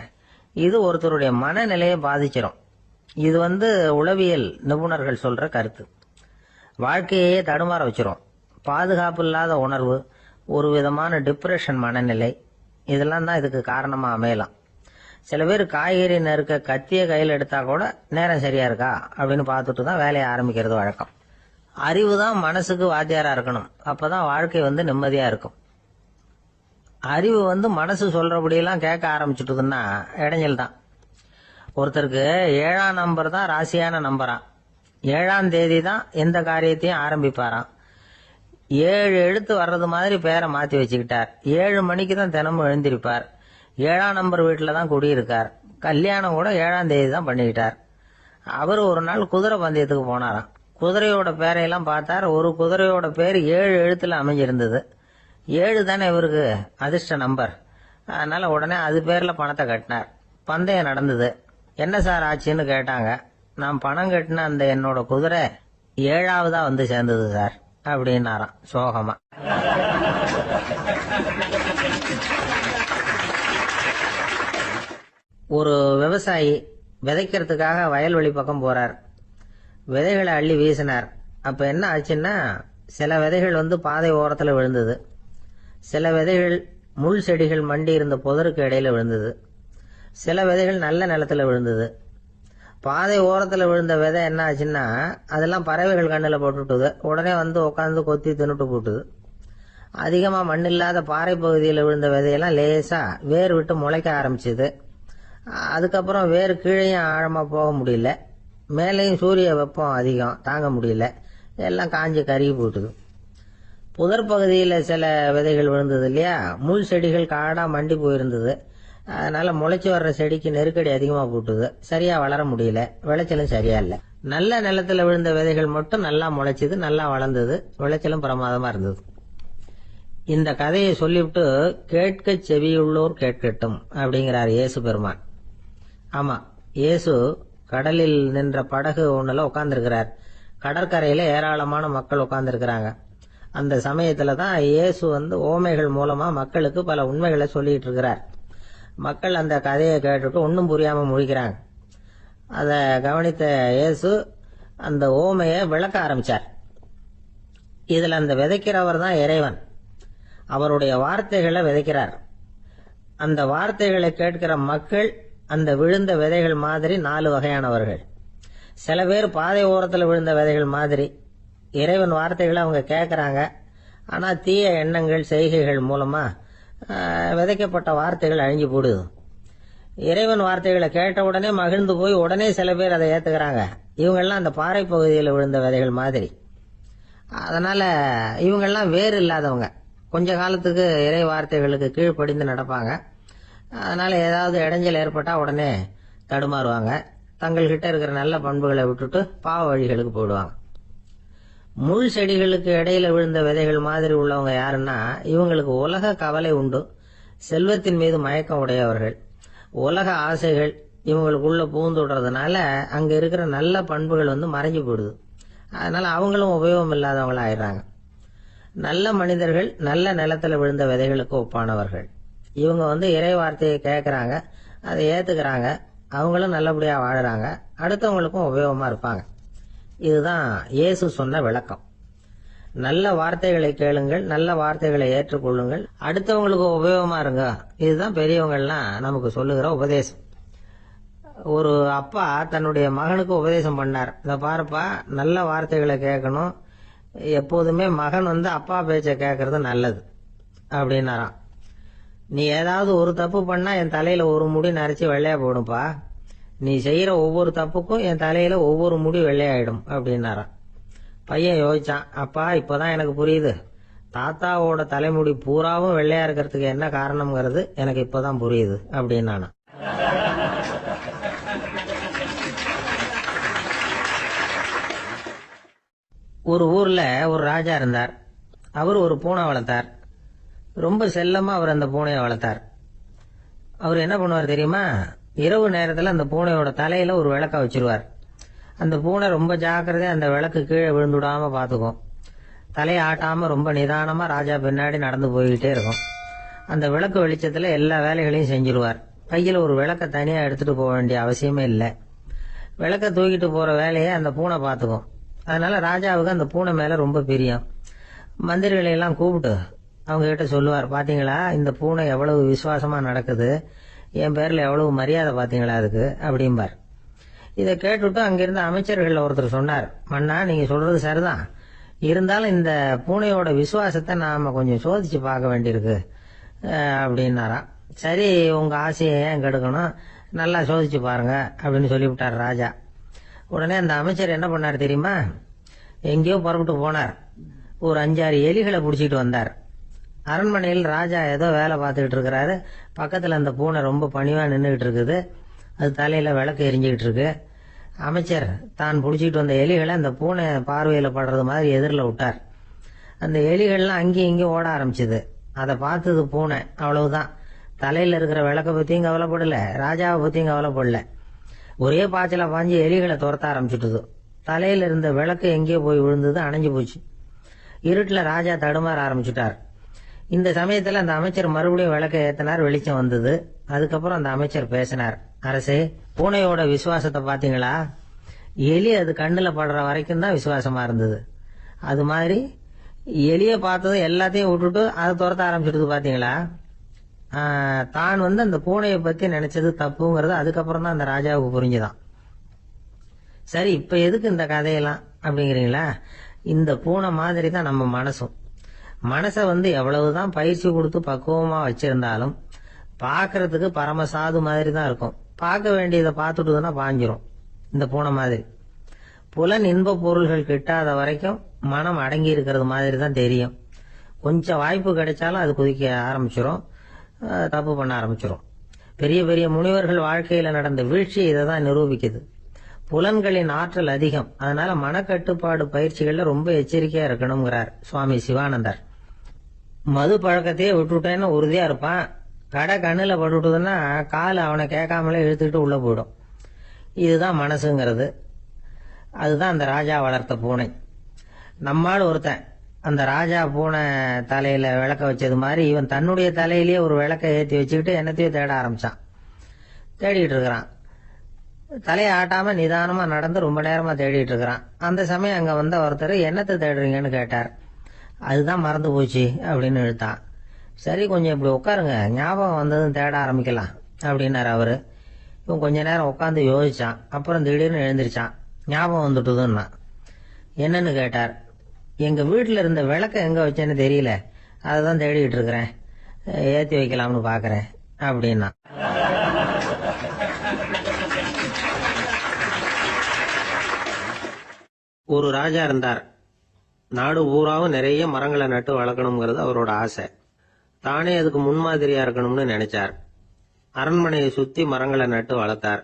இது ஒருத்தருடைய மனநிலையை பாதிச்சிடும். இது வந்து உளவியல் நிபுணர்கள் சொல்ற கருத்து. வாழ்க்கையே தடுமாற வச்சிரும். பாதுகாப்பு இல்லாத உணர்வு, ஒரு விதமான டிப்ரெஷன் மனநிலை, இதெல்லாம் தான் இதுக்கு காரணமா அமையலாம். சில பேர் காய்கறி நறுக்க கத்திய கையில் எடுத்தா கூட நேரம் சரியா இருக்கா அப்படின்னு பார்த்துட்டு தான் வேலையை ஆரம்பிக்கிறது வழக்கம். அறிவு தான் மனசுக்கு வாத்தியாரா இருக்கணும், அப்பதான் வாழ்க்கை வந்து நிம்மதியா இருக்கும். அறிவு வந்து மனசு சொல்றபடியெல்லாம் கேட்க ஆரம்பிச்சுட்டுதுன்னா இடைஞ்சல் தான். ஒருத்தருக்கு 7ஆம் நம்பர் தான் ராசியான நம்பராம். 7ஆம் தேதி தான் எந்த காரியத்தையும் ஆரம்பிப்பாராம். 7 எழுத்து வர்றது மாதிரி பேரை மாத்தி வச்சுக்கிட்டார். 7 மணிக்கு தான் தினமும் எழுந்திருப்பார். 7ஆம் நம்பர் வீட்டில தான் குடியிருக்கார். கல்யாணம் கூட 7ஆம் தேதி தான் பண்ணிக்கிட்டார். அவர் ஒரு நாள் குதிரை பந்தயத்துக்கு போனாராம். குதிரையோட பேரையெல்லாம் பார்த்தார். ஒரு குதிரையோட பேர் 7 எழுத்துல அமைஞ்சிருந்தது. 7 தானே இவருக்கு அதிர்ஷ்ட நம்பர். அதனால உடனே அது பேர்ல பணத்தை கட்டினார். பந்தயம் நடந்தது. என்ன சார் ஆச்சுன்னு கேட்டாங்க. நான் பணம் கட்டின அந்த என்னோட குதிரை 7ஆவதா வந்து சேர்ந்தது சார் அப்படின்னாராம் சோகமா. ஒரு விவசாயி விதைக்கிறதுக்காக வயல்வெளி பக்கம் போறார். விதைகளை அள்ளி வீசினார். அப்ப என்ன ஆச்சுன்னா, சில விதைகள் பாதை ஓரத்துல விழுந்தது, சில விதைகள் முள் செடிகள் மண்டி இருந்த புதருக்கு இடையில விழுந்தது, சில விதைகள் நல்ல நிலத்துல விழுந்தது. பாதை ஓரத்துல விழுந்த விதை என்ன ஆச்சுன்னா, அதெல்லாம் பறவைகள் கண்ணுல போட்டுட்டுது, உடனே உட்காந்து கொத்தி தின்னுட்டு போட்டுது. அதிகமா மண் இல்லாத பாறை பகுதியில் விழுந்த விதையெல்லாம் லேசா வேர் விட்டு முளைக்க ஆரம்பிச்சது. அதுக்கப்புறம் வேர் கீழேயும் ஆழமா போக முடியல, மேலேயும் சூரிய வெப்பம் அதிகம் தாங்க முடியல, எல்லாம் காஞ்சு கருகி போட்டுது. புதர் பகுதியில் சில விதைகள் விழுந்தது இல்லையா, முள் செடிகள் காடா மண்டி போயிருந்தது. அதனால முளைச்சு வர்ற செடிக்கு நெருக்கடி அதிகமா போட்டுது, சரியா வளர முடியல, விளைச்சலும் சரியா இல்ல. நல்ல நிலத்துல விழுந்த விதைகள் மட்டும் நல்லா முளைச்சது, நல்லா வளர்ந்தது, விளைச்சலும் பிரமாதமா இருந்தது. இந்த கதையை சொல்லிவிட்டு கேட்க செவியுள்ளோர் கேட்கட்டும் அப்படிங்கிறார் இயேசு பெருமான். ஆமா, இயேசு கடலில் நின்ற படகு ஒண்ணுல உட்கார்ந்துருக்கிறார். கடற்கரையில ஏராளமான மக்கள் உட்கார்ந்துருக்கிறாங்க. அந்த சமயத்துல தான் இயேசு ஓமைகள் மூலமா மக்களுக்கு பல உண்மைகளை சொல்லிட்டு இருக்கிறார். மக்கள் அந்த கதையை கேட்டுட்டு ஒன்னும் புரியாம முழிக்கிறாங்க. அத கவனித்த இயேசு அந்த ஓமையை விளக்க ஆரம்பிச்சார். இதுல அந்த விதைக்கிறவர் தான் இறைவன். அவருடைய வார்த்தைகளை விதைக்கிறார். அந்த வார்த்தைகளை கேட்கிற மக்கள் அந்த விழுந்த விதைகள் மாதிரி 4 வகையானவர்கள். சில பேர் பாதை ஓரத்தில் விழுந்த விதைகள் மாதிரி. இறைவன் வார்த்தைகளை அவங்க கேட்கறாங்க, ஆனா தீய எண்ணங்கள் செய்கைகள் மூலமா விதைக்கப்பட்ட வார்த்தைகள் அழிஞ்சு போடுது. இறைவன் வார்த்தைகளை கேட்ட உடனே மகிழ்ந்து போய் உடனே சில பேர் அதை ஏத்துக்கிறாங்க. இவங்கெல்லாம் அந்த பாறை பகுதியில் விழுந்த விதைகள் மாதிரி. அதனால இவங்கெல்லாம் வேறு இல்லாதவங்க, கொஞ்ச காலத்துக்கு இறை வார்த்தைகளுக்கு கீழ்ப்படிந்து நடப்பாங்க. அதனால ஏதாவது இடைஞ்சல் ஏற்பட்டா உடனே தடுமாறுவாங்க, தங்கள்கிட்ட இருக்கிற நல்ல பண்புகளை விட்டுட்டு பாவ வழிகளுக்கு போயிடுவாங்க. முள் செடிகளுக்கு இடையில விழுந்த விதைகள் மாதிரி உள்ளவங்க யாருன்னா, இவங்களுக்கு உலக கவலை உண்டு, செல்வத்தின் மீது மயக்கம் உடையவர்கள். உலக ஆசைகள் இவங்களுக்குள்ள பூந்துடுறதுனால அங்க இருக்கிற நல்ல பண்புகள் மறைஞ்சு போயிடுது. அதனால அவங்களும் உபயோகம் இல்லாதவங்களா ஆயிடுறாங்க. நல்ல மனிதர்கள் நல்ல நிலத்துல விழுந்த விதைகளுக்கு ஒப்பானவர்கள். இவங்க இறை வார்த்தையை கேட்கறாங்க, அதை ஏத்துக்கிறாங்க, அவங்களும் நல்லபடியா வாழறாங்க, அடுத்தவங்களுக்கும் உபயோகமா இருப்பாங்க. இதுதான் இயேசு சொன்ன விளக்கம். நல்ல வார்த்தைகளை கேளுங்கள், நல்ல வார்த்தைகளை ஏற்றுக்கொள்ளுங்கள், அடுத்தவங்களுக்கு உபயோகமா இருங்க. இதுதான் பெரியவங்கள்லாம் நமக்கு சொல்லுகிற உபதேசம். ஒரு அப்பா தன்னுடைய மகனுக்கு உபதேசம் பண்ணார். இத பாருப்பா, நல்ல வார்த்தைகளை கேட்கணும், எப்போதுமே மகன் அப்பா பேச்ச கேட்கறது நல்லது அப்படின்னாராம். நீ ஏதாவது ஒரு தப்பு பண்ணா என் தலையில ஒரு முடி நரைச்சி வெள்ளையா போடும்பா, நீ செய்யற ஒவ்வொரு தப்புக்கும் என் தலையில ஒவ்வொரு முடி வெள்ளையாயிடும் அப்படின்னாராம். பையன் யோசிச்சான், அப்பா இப்பதான் எனக்கு புரியுது, தாத்தாவோட தலைமுடி பூராவும் வெள்ளையா இருக்கிறதுக்கு என்ன காரணம்ங்கிறது எனக்கு இப்பதான் புரியுது அப்படின்னானா. ஒரு ஊர்ல ஒரு ராஜா இருந்தார். அவர் ஒரு பூனை வளர்த்தார். ரொம்ப செல்லமா அவர் அந்த பூனையை வளர்த்தார். அவர் என்ன பண்ணுவார் தெரியுமா, இரவு நேரத்துல அந்த பூனையோட தலையில ஒரு விளக்க வச்சிருவார். அந்த பூனை ரொம்ப ஜாக்கிரதையா அந்த விளக்கு கீழே விழுந்துடாம பாத்துக்கும். தலையை ஆட்டாம ரொம்ப நிதானமா ராஜா பின்னாடி நடந்து போய்கிட்டே இருக்கும். அந்த விளக்கு வெளிச்சத்துல எல்லா வேலைகளையும் செஞ்சிருவார். கையில ஒரு விளக்க தனியா எடுத்துட்டு போக வேண்டிய அவசியமே இல்லை. விளக்க தூக்கிட்டு போற வேலையை அந்த பூனை பாத்துக்கும். அதனால ராஜாவுக்கு அந்த பூனை மேல ரொம்ப பிரியம். மந்திரிகளை எல்லாம் கூப்பிட்டு அவங்க கிட்ட சொல்லுவார், பாத்தீங்களா இந்த பூனை எவ்வளவு விசுவாசமா நடக்குது, என் பேர்ல எவ்வளவு மரியாதை பாத்தீங்களா அதுக்கு அப்படிம்பார். இதை கேட்டுட்டு அங்கிருந்த அமைச்சர்கள் ஒருத்தர் சொன்னார், மன்னா நீங்க சொல்றது சரிதான், இருந்தாலும் இந்த பூனையோட விசுவாசத்தை நாம கொஞ்சம் சோதிச்சு பார்க்க வேண்டியிருக்கு அப்படின்னாராம். சரி, உங்க ஆசையை ஏன் கெடுக்கணும், நல்லா சோதிச்சு பாருங்க அப்படின்னு சொல்லிவிட்டார் ராஜா. உடனே அந்த அமைச்சர் என்ன பண்ணார் தெரியுமா, எங்கேயோ புறப்பட்டு போனார். ஒரு 5-6 எலிகளை பிடிச்சிட்டு வந்தார். அரண்மனையில் ராஜா ஏதோ வேலை பார்த்துக்கிட்டு இருக்கிறாரு. பக்கத்துல அந்த பூனை ரொம்ப பணிவா நின்றுகிட்டு இருக்குது. அது தலையில விளக்கு எரிஞ்சுக்கிட்டு இருக்கு. அமைச்சர் தான் பிடிச்சிட்டு வந்த எலிகளை அந்த பூனை பார்வையில படுறது மாதிரி எதிரில் விட்டார். அந்த எலிகள்லாம் அங்கேயும் இங்கேயும் ஓட ஆரம்பிச்சுது. அதை பார்த்தது பூனை, அவ்வளவுதான். தலையில இருக்கிற விளக்க பத்தியும் கவலைப்படல, ராஜாவை பத்தியும் கவலைப்படல. ஒரே பாய்ச்சல பாஞ்சு எலிகளை துரத்த ஆரம்பிச்சுட்டுது. தலையில இருந்த விளக்கு எங்கேயோ போய் விழுந்தது, அணைஞ்சு போச்சு. இருட்டுல ராஜா தடுமாற ஆரம்பிச்சுட்டார். இந்த சமயத்துல அந்த அமைச்சர் மறுபடியும் விளக்க ஏத்தினார், வெளிச்சம் வந்தது. அதுக்கப்புறம் அந்த அமைச்சர் பேசினார், அரசே பூனையோட விசுவாசத்தை பாத்தீங்களா, எலி அது கண்ணுல படுற வரைக்கும் தான் விசுவாசமா இருந்தது, அது மாதிரி எலிய பார்த்ததும் எல்லாத்தையும் விட்டுட்டு அதை துரத்த ஆரம்பிச்சிடுது பாத்தீங்களா. தான் அந்த பூனையை பத்தி நினைச்சது தப்புங்கிறது அதுக்கப்புறம் தான் அந்த ராஜாவுக்கு புரிஞ்சுதான். சரி, இப்ப எதுக்கு இந்த கதையெல்லாம் அப்படிங்கிறீங்களா? இந்த பூனை மாதிரி தான் நம்ம மனசும். மனசை எவ்வளவுதான் பயிற்சி கொடுத்து பக்குவமா வச்சிருந்தாலும் பாக்குறதுக்கு பரமசாது மாதிரி தான் இருக்கும். பார்க்க வேண்டியதை பார்த்துட்டுதுன்னா பாஞ்சிரும். இந்த பூனை மாதிரி புலன் இன்ப பொருள்கள் கிட்டாத வரைக்கும் மனம் அடங்கி இருக்கிறது மாதிரி தான் தெரியும். கொஞ்சம் வாய்ப்பு கிடைச்சாலும் அது குதிக்க ஆரம்பிச்சிரும், தப்பு பண்ண ஆரம்பிச்சிரும். பெரிய பெரிய முனிவர்கள் வாழ்க்கையில நடந்த வீழ்ச்சி இதை தான் நிரூபிக்குது. புலன்களின் ஆற்றல் அதிகம், அதனால மனக்கட்டுப்பாடு பயிற்சிகள்ல ரொம்ப எச்சரிக்கையா இருக்கணுங்கிறார் சுவாமி சிவானந்தர். மது பழக்கத்தையே விட்டுட்டேன்னு உறுதியா இருப்பான். கடை கண்ணுல பட்டுட்டுதுன்னா கால் அவனை கேட்காமலே இழுத்துக்கிட்டு உள்ள போயிடும். இதுதான் மனசுங்கிறது. அதுதான் அந்த ராஜா வளர்த்த பூனை. நம்மால் ஒருத்தன் அந்த ராஜா பூனை தலையில விளக்க வச்சது மாதிரி இவன் தன்னுடைய தலையிலேயே ஒரு விளக்க ஏற்றி வச்சுக்கிட்டு என்னத்தையும் தேட ஆரம்பிச்சான். தேடிட்டு இருக்கிறான். தலையை ஆட்டாம நிதானமா நடந்து ரொம்ப நேரமா தேடிட்டு இருக்கிறான். அந்த சமயம் அங்க ஒருத்தர் என்னத்தை தேடுறீங்கன்னு கேட்டார். அதுதான் மறந்து போச்சு அப்படின்னு இழுத்தான். சரி, கொஞ்சம் இப்படி உட்காருங்க, ஞாபகம் வந்ததும் தேட ஆரம்பிக்கலாம் அப்படின்னாரு அவரு. இவன் கொஞ்ச நேரம் உட்காந்து யோசிச்சான். அப்புறம் திடீர்னு எழுந்திருச்சான். ஞாபகம் வந்துட்டுதுன்னா. என்னன்னு கேட்டார். எங்க வீட்டுல இருந்த விளக்க எங்க வச்சேன்னு தெரியல, அதான் தேடிட்டு இருக்கிறேன், ஏத்தி வைக்கலாம்னு பாக்குறேன் அப்படின்னா. ஒரு ராஜா இருந்தார். நாடு பூராவும் நிறைய மரங்களை நட்டு வளர்க்கணுங்கிறது அவரோட ஆசை. தானே அதுக்கு முன்மாதிரியா இருக்கணும்னு நினைச்சார். அரண்மனையை சுத்தி மரங்களை நட்டு வளர்த்தார்.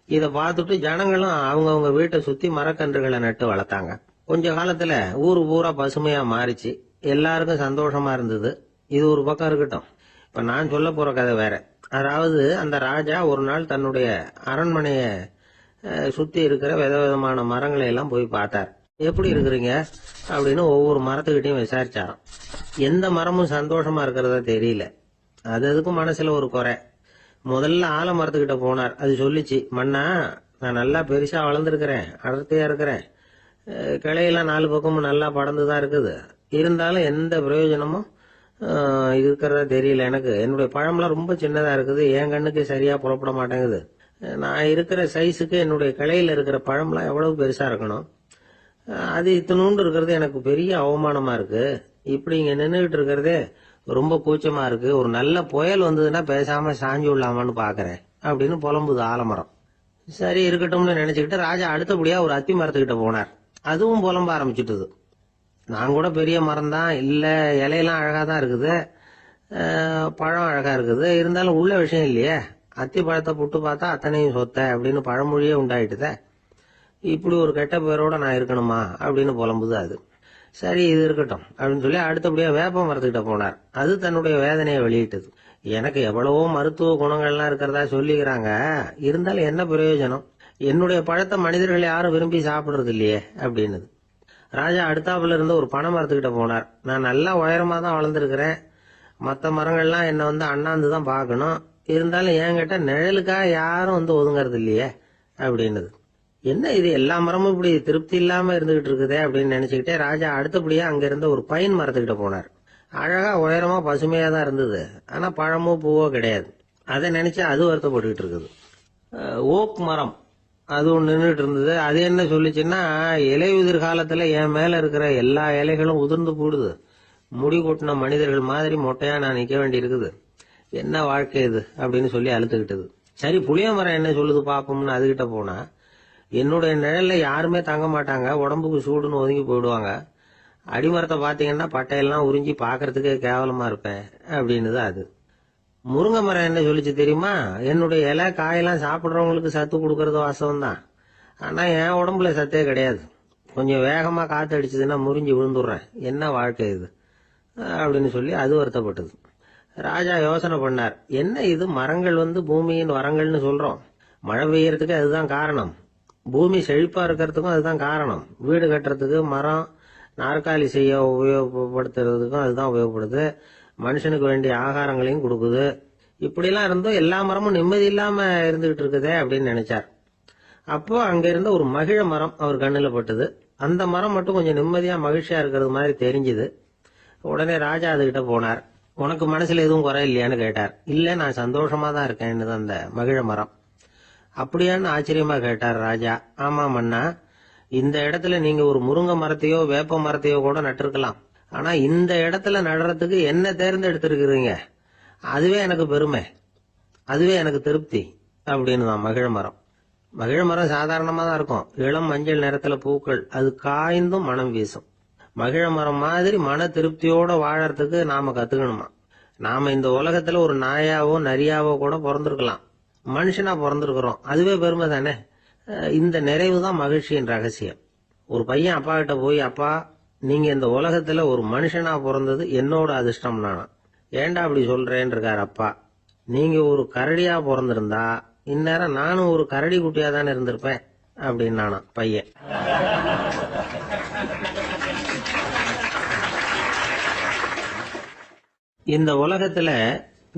இத பார்த்துட்டு ஜனங்களும் அவங்கவுங்க வீட்டை சுத்தி மரக்கன்றுகளை நட்டு வளர்த்தாங்க. கொஞ்ச காலத்துல ஊரு பூரா பசுமையா மாறிச்சு. எல்லாருக்கும் சந்தோஷமா இருந்தது. இது ஒரு பக்கம் இருக்கட்டும். இப்ப நான் சொல்ல போற கதை வேற. அதாவது அந்த ராஜா ஒரு நாள் தன்னுடைய அரண்மனைய சுத்தி இருக்கிற விதவிதமான மரங்களை எல்லாம் போய் பார்த்தார். எப்படி இருக்கிறீங்க அப்படின்னு ஒவ்வொரு மரத்துக்கிட்டையும் விசாரிச்சாராம். எந்த மரமும் சந்தோஷமா இருக்கிறதா தெரியல. அதுக்கும் மனசுல ஒரு குறை. முதல்ல ஆலமரத்துக்கிட்ட போனார். அது சொல்லிச்சு, மண்ணா, நான் நல்லா பெருசா வளர்ந்துருக்கிறேன், அடர்த்தியா இருக்கிறேன், கிளையெல்லாம் 4 பக்கமும் நல்லா படர்ந்துதான் இருக்குது, இருந்தாலும் எந்த பிரயோஜனமும் இருக்கிறதா தெரியல எனக்கு. என்னுடைய பழம்லாம் ரொம்ப சின்னதா இருக்குது, என் கண்ணுக்கு சரியா புறப்பட மாட்டேங்குது. நான் இருக்கிற சைஸுக்கு என்னுடைய கிளையில இருக்கிற பழம்லாம் எவ்வளவு பெருசா இருக்கணும், அது இத்தினூண்டு இருக்கிறது எனக்கு பெரிய அவமானமா இருக்கு. இப்படி இங்க நின்றுகிட்டு இருக்கிறதே ரொம்ப கூச்சமா இருக்கு. ஒரு நல்ல புயல் வந்ததுன்னா பேசாம சாஞ்சு விடலாமான்னு பாக்குறேன் அப்படின்னு புலம்புது ஆலமரம். சரி, இருக்கட்டும்னு நினைச்சுக்கிட்டு ராஜா அடுத்தபடியா ஒரு அத்தி மரத்துக்கிட்ட போனார். அதுவும் புலம்ப ஆரம்பிச்சுட்டுது. நான் கூட பெரிய மரம் தான், இல்ல இலையெல்லாம் அழகா தான் இருக்குது, பழம் அழகா இருக்குது, இருந்தாலும் உள்ள விஷயம் இல்லையே, அத்தி பழத்தை புட்டு பார்த்தா அத்தனையும் சொத்த அப்படின்னு பழமொழியே உண்டாயிட்டுத. இப்படி ஒரு கெட்ட பேரோட நான் இருக்கணுமா அப்படின்னு புலம்புது அது. சரி, இது இருக்கட்டும் அப்படின்னு சொல்லி அடுத்தபடியா வேப்ப மரத்துக்கிட்ட போனார். அது தன்னுடைய வேதனையை வெளியிட்டது. எனக்கு எவ்வளவோ மருத்துவ குணங்கள்லாம் இருக்கிறதா சொல்லிக்கிறாங்க, இருந்தாலும் என்ன பிரயோஜனம், என்னுடைய பழத்தை மனிதர்கள் யாரும் விரும்பி சாப்பிடுறது இல்லையே அப்படின்னுது. ராஜா அடுத்தாப்புல இருந்து ஒரு பனை மரத்துக்கிட்ட போனார். நான் நல்லா உயரமா தான் வளர்ந்துருக்கிறேன், மற்ற மரங்கள்லாம் என்ன அண்ணாந்து தான் பார்க்கணும், இருந்தாலும் என்கிட்ட நிழலுக்காக யாரும் ஒதுங்கறது இல்லையே அப்படின்னுது. என்ன இது, எல்லா மரமும் இப்படி திருப்தி இல்லாம இருந்துகிட்டு இருக்குதே அப்படின்னு நினைச்சுக்கிட்டே ராஜா அடுத்தபடியா அங்க இருந்த ஒரு பைன் மரத்துக்கிட்ட போனார். அழகா உயரமா பசுமையா தான் இருந்தது, ஆனா பழமோ பூவோ கிடையாது. அதை நினைச்சா அது வருத்தப்பட்டுக்கிட்டு இருக்குது. ஓக் மரம் அது ஒன்று நின்றுட்டு இருந்தது. அது என்ன சொல்லிச்சுன்னா, இலையுதிர் காலத்துல என் மேல இருக்கிற எல்லா இலைகளும் உதிர்ந்து போடுது, முடி கொட்டின மனிதர்கள் மாதிரி மொட்டையா நான் நிக்க வேண்டி இருக்குது, என்ன வாழ்க்கை இது அப்படின்னு சொல்லி அழுத்துக்கிட்டது. சரி, புளிய மரம் என்ன சொல்லுது பாப்போம்னு அதுகிட்ட போனா, என்னுடைய நிழல்ல யாருமே தங்க மாட்டாங்க, உடம்புக்கு சூடுன்னு ஒதுங்கி போயிடுவாங்க, அடிமரத்தை பாத்தீங்கன்னா பட்டையெல்லாம் உறிஞ்சி பாக்குறதுக்கே கேவலமா இருப்பேன் அப்படின்னுது அது. முருங்கை மரம் என்ன சொல்லிச்சு தெரியுமா, என்னுடைய இலை காயெல்லாம் சாப்பிடுறவங்களுக்கு சத்து கொடுக்கறது வாசம் தான், ஆனா என் உடம்புல சத்தே கிடையாது, கொஞ்சம் வேகமா காத்து அடிச்சதுன்னா முறிஞ்சு விழுந்துடுறேன், என்ன வாழ்க்கை இது அப்படின்னு சொல்லி அது வருத்தப்பட்டது. ராஜா யோசனை பண்ணார். என்ன இது, மரங்கள் பூமியின் வரங்கள்னு சொல்றோம், மழை பெய்யறதுக்கு அதுதான் காரணம், பூமி செழிப்பா இருக்கிறதுக்கும் அதுதான் காரணம், வீடு கட்டுறதுக்கு மரம், நாற்காலி செய்ய உபயோகப்படுத்துறதுக்கும் அதுதான் உபயோகப்படுது, மனுஷனுக்கு வேண்டிய ஆகாரங்களையும் கொடுக்குது, இப்படிலாம் இருந்தும் எல்லா மரமும் நிம்மதி இல்லாம இருந்துகிட்டு இருக்குதே அப்படின்னு நினைச்சார். அப்போ அங்க இருந்த ஒரு மகிழ மரம் அவர் கண்ணுல பட்டது. அந்த மரம் மட்டும் கொஞ்சம் நிம்மதியா மகிழ்ச்சியா இருக்கிறது மாதிரி தெரிஞ்சுது. உடனே ராஜா அதுகிட்ட போனார். உனக்கு மனசுல எதுவும் குறை இல்லையான்னு கேட்டார். இல்ல, நான் சந்தோஷமா தான் இருக்கேன்னு அந்த மகிழ மரம். அப்படியான்னு ஆச்சரியமா கேட்டார் ராஜா. ஆமா மன்னா, இந்த இடத்துல நீங்க ஒரு முருங்கை மரத்தையோ வேப்ப மரத்தையோ கூட நட்டிருக்கலாம். ஆனா இந்த இடத்துல நடுறதுக்கு என்ன தேர்ந்தெடுத்திருக்கிறீங்க, அதுவே எனக்கு பெருமை, அதுவே எனக்கு திருப்தி அப்படின்னு தான் மகிழ மரம். மகிழ மரம் சாதாரணமா தான் இருக்கும். இளம் மஞ்சள் நிறத்துல பூக்கள், அது காய்ந்தும் மனம் வீசும். மகிழ மரம் மாதிரி மன திருப்தியோட வாழறதுக்கு நாம கத்துக்கணுமா. நாம இந்த உலகத்துல ஒரு நாயாவோ நரியாவோ கூட பிறந்திருக்கலாம், மனுஷனா பிறந்திருக்கிறோம், அதுவே பெருமை தானே. இந்த நிறைவு தான் மகிழ்ச்சியின் ரகசியம். ஒரு பையன் அப்பா கிட்ட போய், அப்பா, நீங்க இந்த உலகத்துல ஒரு மனுஷனா பிறந்தது என்னோட அதிர்ஷ்டம் நானா. ஏண்டா அப்படி சொல்றேன்னு இருக்காரு அப்பா. நீங்க ஒரு கரடியா பிறந்திருந்தா இந்நேரம் நானும் ஒரு கரடி குட்டியா தானே இருந்திருப்பேன் அப்படின்னு நானா பையன். இந்த உலகத்துல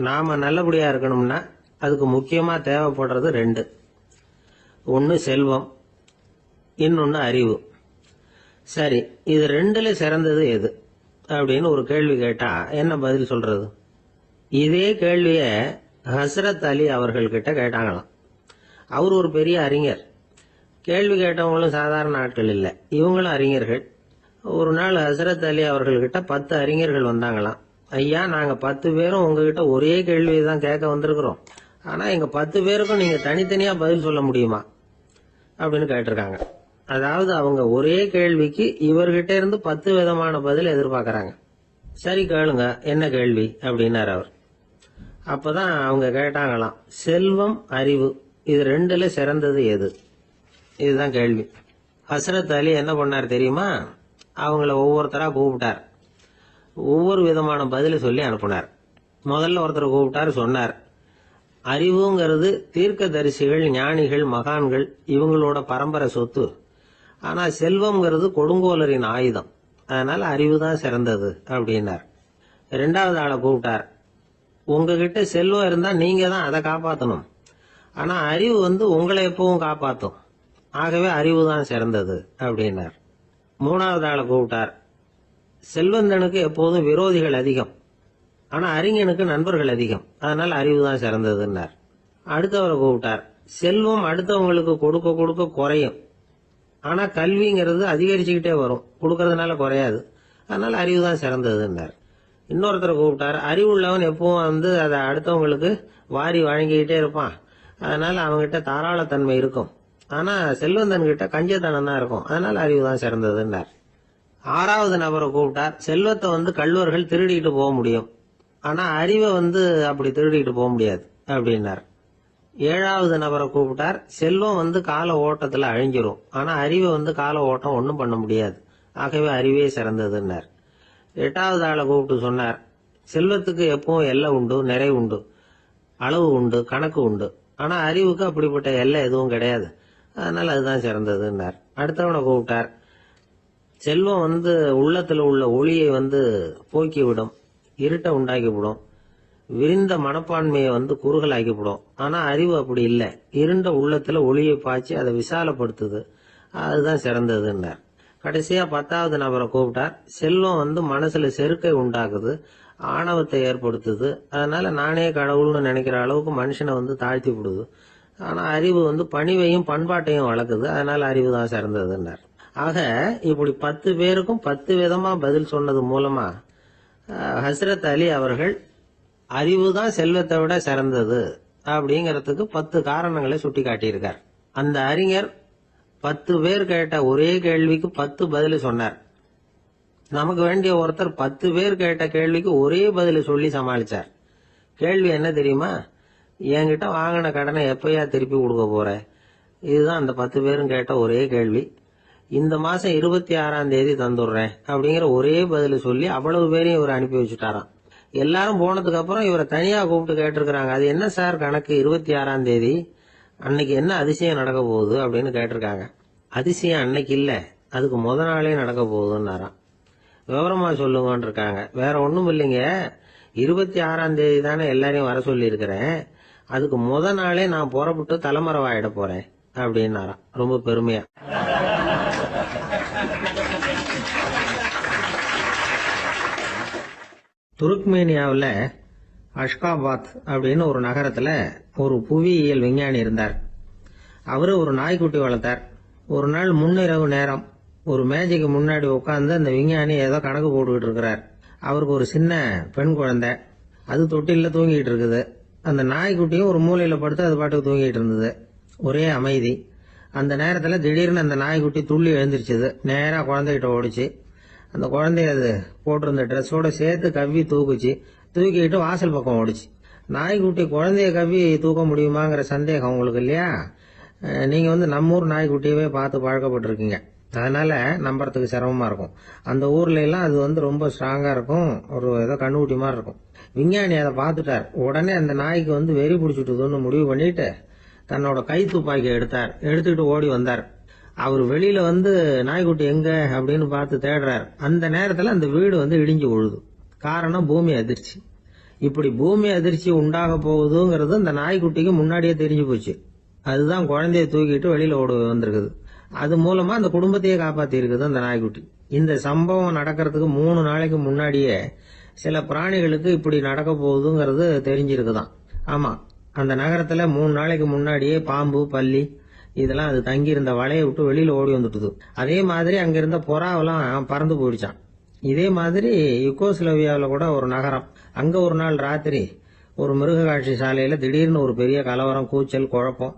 நாம நல்லபடியா இருக்கணும்னா அதுக்கு முக்கியமா தேவைப்படுறது ரெண்டு. ஒன்னு செல்வம், இன்னொன்னு அறிவு. சரி, இது ரெண்டுல சிறந்தது எது அப்படின்னு ஒரு கேள்வி கேட்டா என்ன பதில் சொல்றது? இதே கேள்விய ஹஸ்ரத் அலி அவர்கள்கிட்ட கேட்டாங்களாம். அவர் ஒரு பெரிய அறிஞர். கேள்வி கேட்டவங்களும் சாதாரண ஆட்கள் இல்லை, இவங்களும் அறிஞர்கள். ஒரு நாள் ஹஸ்ரத் அலி அவர்கள்கிட்ட 10 அறிஞர்கள் வந்தாங்களாம். ஐயா, நாங்க 10 பேரும் உங்ககிட்ட ஒரே கேள்வியை தான் கேட்க வந்திருக்கிறோம். ஆனா எங்க 10 பேருக்கும் நீங்க தனித்தனியா பதில் சொல்ல முடியுமா அப்படின்னு கேட்டிருக்காங்க. அதாவது அவங்க ஒரே கேள்விக்கு இவர்கிட்ட இருந்து 10 விதமான பதில் எதிர்பார்க்கறாங்க. சரி கேளுங்க, என்ன கேள்வி அப்படின்னாரு அவர். அப்பதான் அவங்க கேட்டாங்களாம், செல்வம் அறிவு இது ரெண்டுல சிறந்தது எது? இதுதான் கேள்வி. ஹஸ்ரத் அலி என்ன பண்ணார் தெரியுமா? அவங்கள ஒவ்வொருத்தரா கூப்பிட்டார். ஒவ்வொரு விதமான பதில சொல்லி அனுப்புனார். முதல்ல ஒருத்தர் கூப்பிட்டார், சொன்னார், அறிவுங்கிறது தீர்க்கதரிசிகள், ஞானிகள், மகான்கள் இவங்களோட பரம்பரை சொத்து. ஆனா செல்வம்ங்கிறது கொடுங்கோலரின் ஆயுதம். அதனால அறிவு தான் சிறந்தது அப்படின்னார். 2வது ஆளை கூப்பிட்டார். உங்ககிட்ட செல்வம் இருந்தா நீங்க தான் அதை காப்பாற்றணும். ஆனா அறிவு உங்களை எப்பவும் காப்பாற்றும். ஆகவே அறிவு தான் சிறந்தது அப்படின்னார். 3வது ஆளை கூப்பிட்டார். செல்வந்தனுக்கு எப்போதும் விரோதிகள் அதிகம், ஆனா அறிஞனுக்கு நண்பர்கள் அதிகம். அதனால அறிவு தான் சிறந்ததுன்னார். அடுத்தவரை கூப்பிட்டார். செல்வம் அடுத்தவங்களுக்கு கொடுக்க கொடுக்க குறையும், ஆனா கல்விங்கிறது அதிகரிச்சுக்கிட்டே வரும், கொடுக்கறதுனால குறையாது. அதனால அறிவு தான் சிறந்ததுன்னார். இன்னொருத்தரை கூப்பிட்டார். அறிவுள்ளவன் எப்பவும் அதை அடுத்தவங்களுக்கு வாரி வழங்கிக்கிட்டே இருப்பான். அதனால அவங்ககிட்ட தாராளத்தன்மை இருக்கும். ஆனா செல்வந்தன் கிட்ட கஞ்சத்தனம் தான் இருக்கும். அதனால அறிவு தான் சிறந்ததுன்னார். 6வது நபரை கூப்பிட்டார். செல்வத்தை கள்வர்கள் திருடிட்டு போக முடியும், ஆனா அறிவை அப்படி திருடிட்டு போக முடியாது அப்படின்னார். 7வது நபரை கூப்பிட்டார். செல்வம் கால ஓட்டத்துல அழிஞ்சிரும், ஆனா அறிவை கால ஓட்டம் ஒன்றும் பண்ண முடியாது. ஆகவே அறிவே சிறந்ததுன்னார். 8வது ஆளை கூப்பிட்டு சொன்னார், செல்வத்துக்கு எப்பவும் எல்லை உண்டு, நிறை உண்டு, அளவு உண்டு, கணக்கு உண்டு. ஆனா அறிவுக்கு அப்படிப்பட்ட எல்லை எதுவும் கிடையாது. அதனால அதுதான் சிறந்ததுன்னார். அடுத்தவனை கூப்பிட்டார். செல்வம் உள்ளத்துல உள்ள ஒளியை போக்கி விடும், இருட்டை உண்டாக்கிவிடும், விரிந்த மனப்பான்மையை குறுகலாக்கிவிடும். ஆனா அறிவு அப்படி இல்லை, இருண்ட உள்ளத்துல ஒளியை பாய்ச்சி அதை விசாலப்படுத்துது. அதுதான் சிறந்ததுன்னார். கடைசியா 10வது நபரை கூப்பிட்டார். செல்வம் மனசுல செருக்கை உண்டாக்குது, ஆணவத்தை ஏற்படுத்துது. அதனால நானே கடவுள்னு நினைக்கிற அளவுக்கு மனுஷனை தாழ்த்தி விடுது. ஆனா அறிவு பணிவையும் பண்பாட்டையும் வளர்க்குது. அதனால அறிவு தான் சிறந்ததுன்னார். ஆக இப்படி 10 பேருக்கும் 10 விதமா பதில் சொன்னது மூலமா ஹஸ்ரத் அலி அவர்கள் அறிவு தான் செல்வத்தை விட சிறந்தது அப்படிங்கறதுக்கு 10 காரணங்களை சுட்டி காட்டியிருக்கார். அந்த அறிஞர் 10 பேர் கேட்ட ஒரே கேள்விக்கு 10 பதில் சொன்னார். நமக்கு வேண்டிய ஒருத்தர் 10 பேர் கேட்ட கேள்விக்கு ஒரே பதில சொல்லி சமாளிச்சார். கேள்வி என்ன தெரியுமா? என்கிட்ட வாங்கின கடனை எப்பயா திருப்பி கொடுக்க போற? இதுதான் அந்த 10 பேரும் கேட்ட ஒரே கேள்வி. இந்த மாசம் 26ஆம் தேதி தந்துடுறேன் அப்படிங்கிற ஒரே பதில சொல்லி அவ்வளவு பேரையும் இவர் அனுப்பி வச்சுட்டாராம். எல்லாரும் போனதுக்கு அப்புறம் இவரை தனியா கூப்பிட்டு கேட்டிருக்கிறாங்க. அது என்ன சார் கணக்கு, 26ஆம் தேதி அன்னைக்கு என்ன அதிசயம் நடக்க போகுது அப்படின்னு கேட்டிருக்காங்க. அதிசயம் அன்னைக்கு இல்ல, அதுக்கு முத நாளே நடக்க போகுதுன்னாராம். விவரமா சொல்லுங்கன்னு இருக்காங்க. வேற ஒண்ணும் இல்லைங்க, 26ஆம் தேதி தானே எல்லாரையும் வர சொல்லி இருக்கிறேன், அதுக்கு முத நாளே நான் புறப்பட்டு தலைமறைவாயிட போறேன் அப்படின்னாராம் ரொம்ப பெருமையா. துருக்மேனியாவில் அஷ்காபாத் அப்படின்னு ஒரு நகரத்துல ஒரு புவியியல் விஞ்ஞானி இருந்தார். அவரு ஒரு நாய்க்குட்டி வளர்த்தார். ஒரு நாள் முன்னிரவு நேரம் ஒரு மேஜைக்கு முன்னாடி உட்கார்ந்து அந்த விஞ்ஞானி ஏதோ கணக்கு போட்டுக்கிட்டு இருக்கிறார். அவருக்கு ஒரு சின்ன பெண் குழந்தை, அது தொட்டில தூங்கிட்டு இருக்குது. அந்த நாய்க்குட்டியும் ஒரு மூலையில படுத்து அது பாட்டுக்கு தூங்கிட்டு இருந்தது. ஒரே அமைதி. அந்த நேரத்துல திடீர்னு அந்த நாய்க்குட்டி துள்ளி எழுந்திருச்சுது. நேரா குழந்தைகிட்ட ஓடிச்சு. அந்த குழந்தைய அது போட்டிருந்த ட்ரெஸ்ஸோட சேர்த்து கவ்வி தூக்குச்சு. தூக்கிட்டு வாசல் பக்கம் ஓடிச்சு. நாய்க்குட்டி குழந்தைய கவ்வி தூக்க முடியுமாங்கிற சந்தேகம் உங்களுக்கு இல்லையா? நீங்க நம்ம ஊர் நாய்க்குட்டியவே பார்த்து பழக்கப்பட்டிருக்கீங்க. அதனால நம்புறதுக்கு சிரமமா இருக்கும். அந்த ஊர்ல எல்லாம் அது ரொம்ப ஸ்ட்ராங்கா இருக்கும். ஒரு ஏதோ கண்ணுக்குட்டி மாதிரி இருக்கும். விஞ்ஞானி அதை பார்த்துட்டார். உடனே அந்த நாய்க்கு வெறி பிடிச்சிட்டுதுன்னு முடிவு பண்ணிட்டு தன்னோட கை துப்பாக்கி எடுத்தார். எடுத்துக்கிட்டு ஓடி வந்தார். அவர் வெளியில நாய்க்குட்டி எங்க அப்படின்னு பார்த்து தேடுறார். அந்த நேரத்துல அந்த வீடு இடிஞ்சு விழுது. காரணம் பூமி அதிர்ச்சி. இப்படி பூமி அதிர்ச்சி உண்டாக போகுதுங்கிறது அந்த நாய்க்குட்டிக்கு முன்னாடியே தெரிஞ்சு போச்சு. அதுதான் குழந்தைய தூக்கிட்டு வெளியில ஓடி வந்திருக்குது. அது மூலமா அந்த குடும்பத்தையே காப்பாத்தி இருக்குது அந்த நாய்க்குட்டி. இந்த சம்பவம் நடக்கிறதுக்கு 3 நாளைக்கு முன்னாடியே சில பிராணிகளுக்கு இப்படி நடக்க போகுதுங்கிறது தெரிஞ்சிருக்குதான். ஆமா, அந்த நகரத்துல 3 நாளைக்கு முன்னாடியே பாம்பு, பல்லி இதெல்லாம் அது தங்கி இருந்த வலையை விட்டு வெளியில ஓடி வந்துட்டுது. அதே மாதிரி அங்க இருந்த புறாவெல்லாம் பறந்து போயிடுச்சான். இதே மாதிரி யுகோஸ்லோவியாவில் கூட ஒரு நகரம். அங்க ஒரு நாள் ராத்திரி ஒரு மிருக காட்சி சாலையில திடீர்னு ஒரு பெரிய கலவரம், கூச்சல், குழப்பம்.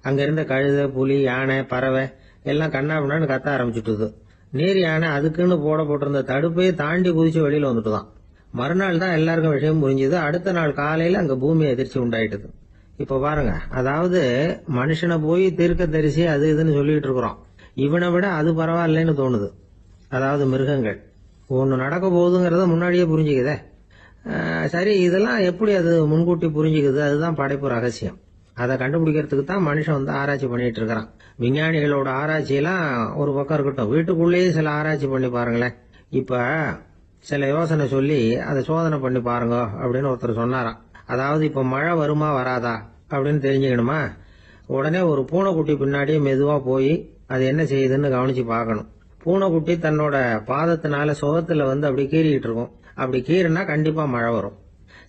அங்க இருந்த கழுதை, புலி, யானை, பறவை எல்லாம் கண்ணாபின்னான்னு கத்த ஆரம்பிச்சுட்டுது. நீர் யானை அதுக்குன்னு போட்டிருந்த தடுப்பையே தாண்டி குதிச்சு வெளியில வந்துட்டுதான். மறுநாள் தான் எல்லாருக்கும் விஷயம் புரிஞ்சுது. அடுத்த நாள் காலையில அங்க பூமி அதிர்ச்சி உண்டாயிட்டுது. இப்ப பாருங்க, அதாவது மனுஷனை போய் தீர்க்க தரிசி அது இதுன்னு சொல்லிட்டு இருக்கிறோம். இவனை விட அது பரவாயில்லைன்னு தோணுது. அதாவது மிருகங்கள் ஒண்ணு நடக்க போகுதுங்கிறத முன்னாடியே புரிஞ்சுக்குதே. சரி, இதெல்லாம் எப்படி அது முன்கூட்டி புரிஞ்சுக்குது? அதுதான் படைப்பு ரகசியம். அதை கண்டுபிடிக்கிறதுக்கு தான் மனுஷன் ஆராய்ச்சி பண்ணிட்டு இருக்கிறான். விஞ்ஞானிகளோட ஆராய்ச்சியெல்லாம் ஒரு பக்கம் இருக்கட்டும், வீட்டுக்குள்ளேயே சில ஆராய்ச்சி பண்ணி பாருங்களேன். இப்ப சில யோசனை சொல்லி அதை சோதனை பண்ணி பாருங்க அப்படின்னு ஒருத்தர் சொன்னாராம். அதாவது இப்ப மழை வருமா வராதா அப்படின்னு தெரிஞ்சுக்கணுமா, உடனே ஒரு பூனைக்குட்டி பின்னாடியே மெதுவா போய் அது என்ன செய்யுதுன்னு கவனிச்சு பார்க்கணும். பூனைக்குட்டி தன்னோட பாதத்தினால சுகத்துல அப்படி கீறிக்கிட்டு இருக்கும். அப்படி கீறினா கண்டிப்பா மழை வரும்.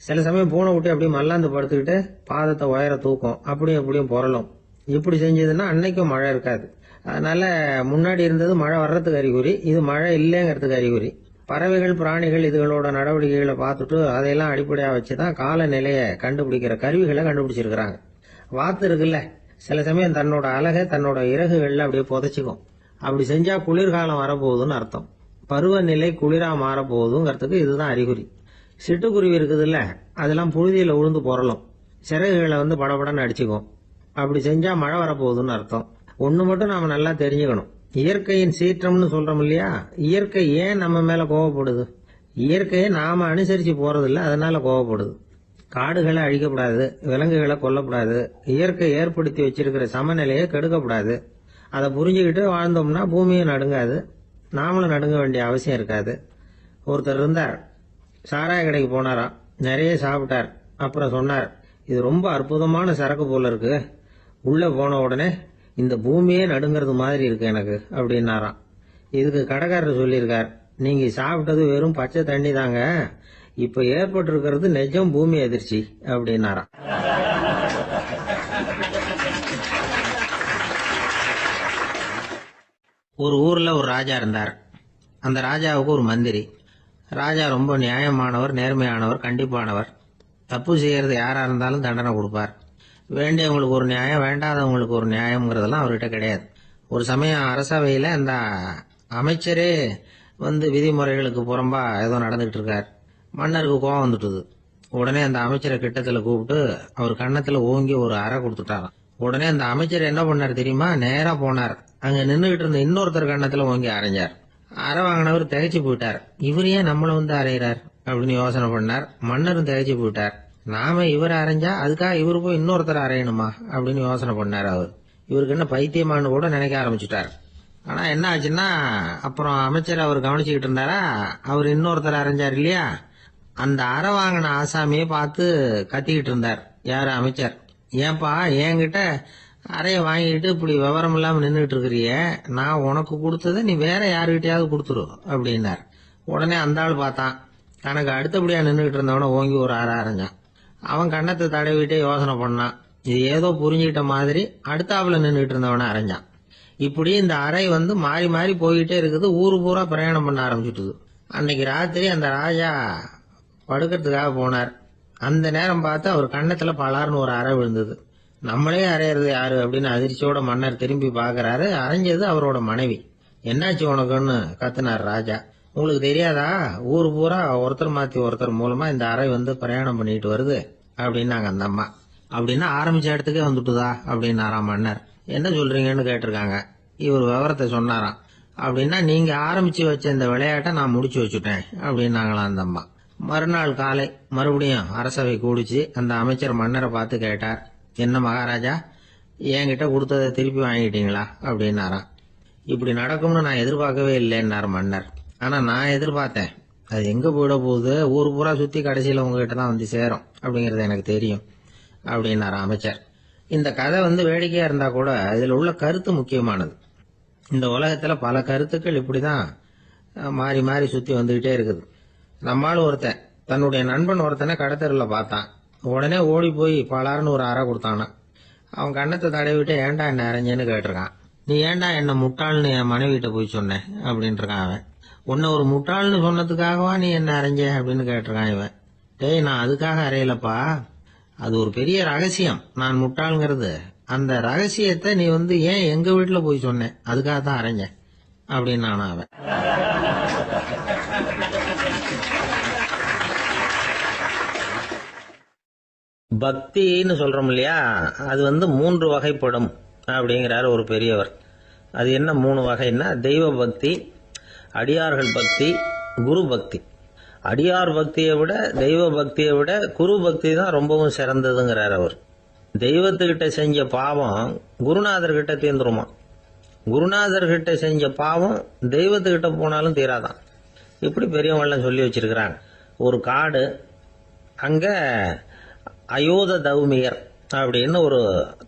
சில சமயம் பூனைக்குட்டி அப்படி மல்லாந்து படுத்துக்கிட்டு பாதத்தை உயர தூக்கும், அப்படியும் எப்படியும் புரளும். இப்படி செஞ்சதுன்னா அன்னைக்கும் மழை இருக்காது. அதனால முன்னாடி இருந்தது மழை வர்றதுக்கு அறிகுறி, இது மழை இல்லைங்கிறதுக்கு அறிகுறி. பறவைகள், பிராணிகள் இதுகளோட நடவடிக்கைகளை பார்த்துட்டு அதையெல்லாம் அடிப்படையா வச்சுதான் காலநிலையை கண்டுபிடிக்கிற கருவிகளை கண்டுபிடிச்சிருக்கிறாங்க. வாத்து இருக்குல்ல, சில சமயம் தன்னோட அழகை தன்னோட இறகுகள்ல அப்படியே புதைச்சிக்கும். அப்படி செஞ்சா குளிர்காலம் வரப்போகுதுன்னு அர்த்தம். பருவநிலை குளிரா மாறப்போகுதுங்கிறதுக்கு இதுதான் அறிகுறி. சிட்டுக்குருவி இருக்குதுல்ல, அதெல்லாம் புழுதியில உழுந்து புரளும். சிறகுகளை படபடன்னு அடிச்சுக்கும். அப்படி செஞ்சா மழை வரப்போகுதுன்னு அர்த்தம். ஒண்ணு மட்டும் நாம நல்லா தெரிஞ்சுக்கணும். இயற்கையின் சீற்றம்னு சொல்றோம் இல்லையா, இயற்கை ஏன் நம்ம மேல கோவப்படுது? இயற்கையை நாம அனுசரிச்சு போறதில்ல, அதனால கோவப்படுது. காடுகளை அழிக்கப்படாது, விலங்குகளை கொல்லக்கூடாது, இயற்கை ஏற்படுத்தி வச்சிருக்கிற சமநிலையை கெடுக்கப்படாது. அதை புரிஞ்சுக்கிட்டு வாழ்ந்தோம்னா பூமியும் நடுங்காது, நாமளும் நடுங்க வேண்டிய அவசியம் இருக்காது. ஒருத்தர் இருந்தார், சாராய கடைக்கு போனாராம். நிறைய சாப்பிட்டார். அப்புறம் சொன்னார், இது ரொம்ப அற்புதமான சரக்கு போல இருக்கு. உள்ள போன உடனே இந்த பூமியே நடுங்கிறது மாதிரி இருக்கு எனக்கு அப்படின்னாராம். இதுக்கு கடைக்காரர் சொல்லியிருக்கார், நீங்க சாப்பிட்டது வெறும் பச்சை தண்ணி தாங்க, இப்ப ஏற்பட்டிருக்கிறது நிஜம் பூமி அதிர்ச்சி அப்படின்னாராம். ஒரு ஊர்ல ஒரு ராஜா இருந்தார். அந்த ராஜாவுக்கு ஒரு மந்திரி. ராஜா ரொம்ப நியாயமானவர், நேர்மையானவர், கண்டிப்பானவர். தப்பு செய்யறது யாரா இருந்தாலும் தண்டனை கொடுப்பார். வேண்டியவங்களுக்கு ஒரு நியாயம், வேண்டாதவங்களுக்கு ஒரு நியாயம்ங்கிறதெல்லாம் அவர்கிட்ட கிடையாது. ஒரு சமயம் அரசவையில அந்த அமைச்சரே விதிமுறைகளுக்கு புறம்பா ஏதோ நடந்துகிட்டு இருக்கார். மன்னருக்கு கோபம் வந்துட்டுது. உடனே அந்த அமைச்சரை கிட்டத்துல கூப்பிட்டு அவர் கன்னத்துல ஓங்கி ஒரு அறை கொடுத்துட்டாராம். உடனே அந்த அமைச்சர் என்ன பண்ணார் தெரியுமா, நேரா போனார். அங்க நின்றுகிட்டு இருந்த இன்னொருத்தர் கன்னத்துல ஓங்கி அரைஞ்சார். அறை வாங்கினவர் திகைச்சு போயிட்டார். இவர் ஏன் நம்மள அரைகிறார் அப்படின்னு யோசனை பண்ணார். மன்னரும் திகைச்சு போயிட்டார். நாம இவரை அரைஞ்சா அதுக்காக இவரு போய் இன்னொருத்தர் அரையணுமா அப்படின்னு யோசனை பண்ணார். அவர் இவருக்கு என்ன பைத்தியமானு கூட நினைக்க ஆரம்பிச்சுட்டார். ஆனா என்ன ஆச்சுன்னா, அப்புறம் அமைச்சர் அவர் கவனிச்சுக்கிட்டு இருந்தாரா, அவர் இன்னொருத்தர் அரைஞ்சார் இல்லையா, அந்த அறை வாங்கின ஆசாமியை பார்த்து கத்திக்கிட்டு இருந்தார். யாரு? அமைச்சர். ஏன்பா என்கிட்ட அறைய வாங்கிட்டு இப்படி விவரம் இல்லாம நின்றுட்டு இருக்கிறிய, நான் உனக்கு கொடுத்தத நீ வேற யாருகிட்டயாவது கொடுத்துரு அப்படின்னார். உடனே அந்த ஆள் பார்த்தான், தனக்கு அடுத்தபடியா நின்றுகிட்டு இருந்தவன ஓங்கி ஒரு அரை அரைஞ்சான். அவன் கண்ணத்தை தடவிட்டே யோசனை பண்ணான். இது ஏதோ புரிஞ்சுக்கிட்ட மாதிரி அடுத்தாப்புல நின்றுட்டு இருந்தவன அரைஞ்சான். இப்படி இந்த அறை மாறி மாறி போய்கிட்டே இருக்குது. ஊரு பூரா பிரயாணம் பண்ண ஆரம்பிச்சுட்டுது. அன்னைக்கு ராத்திரி அந்த ராஜா படுக்கிறதுக்காக போனார். அந்த நேரம் பார்த்து அவர் கண்ணத்துல பலார்னு ஒரு அறை விழுந்தது. நம்மளே அறையிறது யாரு அப்படின்னு அதிர்ச்சியோட மன்னர் திரும்பி பாக்குறாரு. அரைஞ்சது அவரோட மனைவி. என்னாச்சு உனக்குன்னு கத்துனார் ராஜா. உங்களுக்கு தெரியாதா, ஊர் பூரா ஒருத்தர் மாத்தி ஒருத்தர் மூலமா இந்த அறை பிரயாணம் பண்ணிட்டு வருது அப்படின்னாங்க அந்த அம்மா. அப்படின்னா ஆரம்பிச்ச இடத்துக்கே வந்துட்டுதா அப்படின்னாராம் மன்னர். என்ன சொல்றீங்கன்னு கேட்டிருக்காங்க. இவர் விவரத்தை சொன்னாராம். அப்படின்னா நீங்க ஆரம்பிச்சு வச்ச இந்த விளையாட்டை நான் முடிச்சு வச்சுட்டேன் அப்படின்னாங்களாம் அந்த அம்மா. மறுநாள் காலை மறுபடியும் அரசவை கூடிச்சு அந்த அமைச்சர் மன்னரை பார்த்து கேட்டார். என்ன மகாராஜா, என்கிட்ட கொடுத்ததை திருப்பி வாங்கிட்டீங்களா அப்படின்னாராம். இப்படி நடக்கும்னு நான் எதிர்பார்க்கவே இல்லைன்னார் மன்னர். ஆனா நான் எதிர்பார்த்தேன். அது எங்க போயிட போகுது, ஊர் பூரா சுத்தி கடைசியில உங்ககிட்ட தான் சேரும் அப்படிங்கறது எனக்கு தெரியும் அப்படின்னாரு அமைச்சர். இந்த கதை வேடிக்கையா இருந்தா கூட இதுல உள்ள கருத்து முக்கியமானது. இந்த உலகத்துல பல கருத்துக்கள் இப்படிதான் மாறி மாறி சுத்தி வந்துகிட்டே இருக்குது. நம்மால் ஒருத்தன் தன்னுடைய நண்பன் ஒருத்தனை கடத்தெருல பார்த்தான். உடனே ஓடி போய் பலாருன்னு ஒரு அறை கொடுத்தானா. அவன் கண்ணத்தை தடவிட்டு ஏன்டா என்ன அரைஞ்சேன்னு கேட்டிருக்கான். நீ ஏன்டா என்ன முட்டாள்னு என் மனைவிட்ட போய் சொன்னேன் அப்படின்ட்டு இருக்கான் அவன். உன்னை ஒரு முட்டாள்னு சொன்னதுக்காகவா நீ என்ன அரைஞ்ச அப்படின்னு கேட்டிருக்கான் இவன். டேய், நான் அதுக்காக அறையலப்பா, அது ஒரு பெரிய ரகசியம். நான் முட்டாளுங்கிறது அந்த ரகசியத்தை நீ ஏன் எங்க வீட்டுல போய் சொன்ன, அதுக்காக தான் அரைஞ்ச அப்படின்னு நானும் அவன். பக்தின்னு சொல்றோம் இல்லையா, அது 3 வகைப்படும் அப்படிங்கிறாரு ஒரு பெரியவர். அது என்ன 3 வகைன்னா, தெய்வ பக்தி, அடியார்கள் பக்தி, குரு பக்தி. அடியார் பக்தியை விட தெய்வ பக்தியை விட குரு பக்தி தான் ரொம்பவும் சிறந்ததுங்கிறார் அவர். தெய்வத்துக்கிட்ட செஞ்ச பாவம் குருநாதர்கிட்ட தீர்ந்துருமா, குருநாதர்கிட்ட செஞ்ச பாவம் தெய்வத்துக்கிட்ட போனாலும் தீராதான். இப்படி பெரியவங்களாம் சொல்லி வச்சிருக்கிறாங்க. ஒரு காடு, அங்க அயோத தௌமியர் அப்படின்னு ஒரு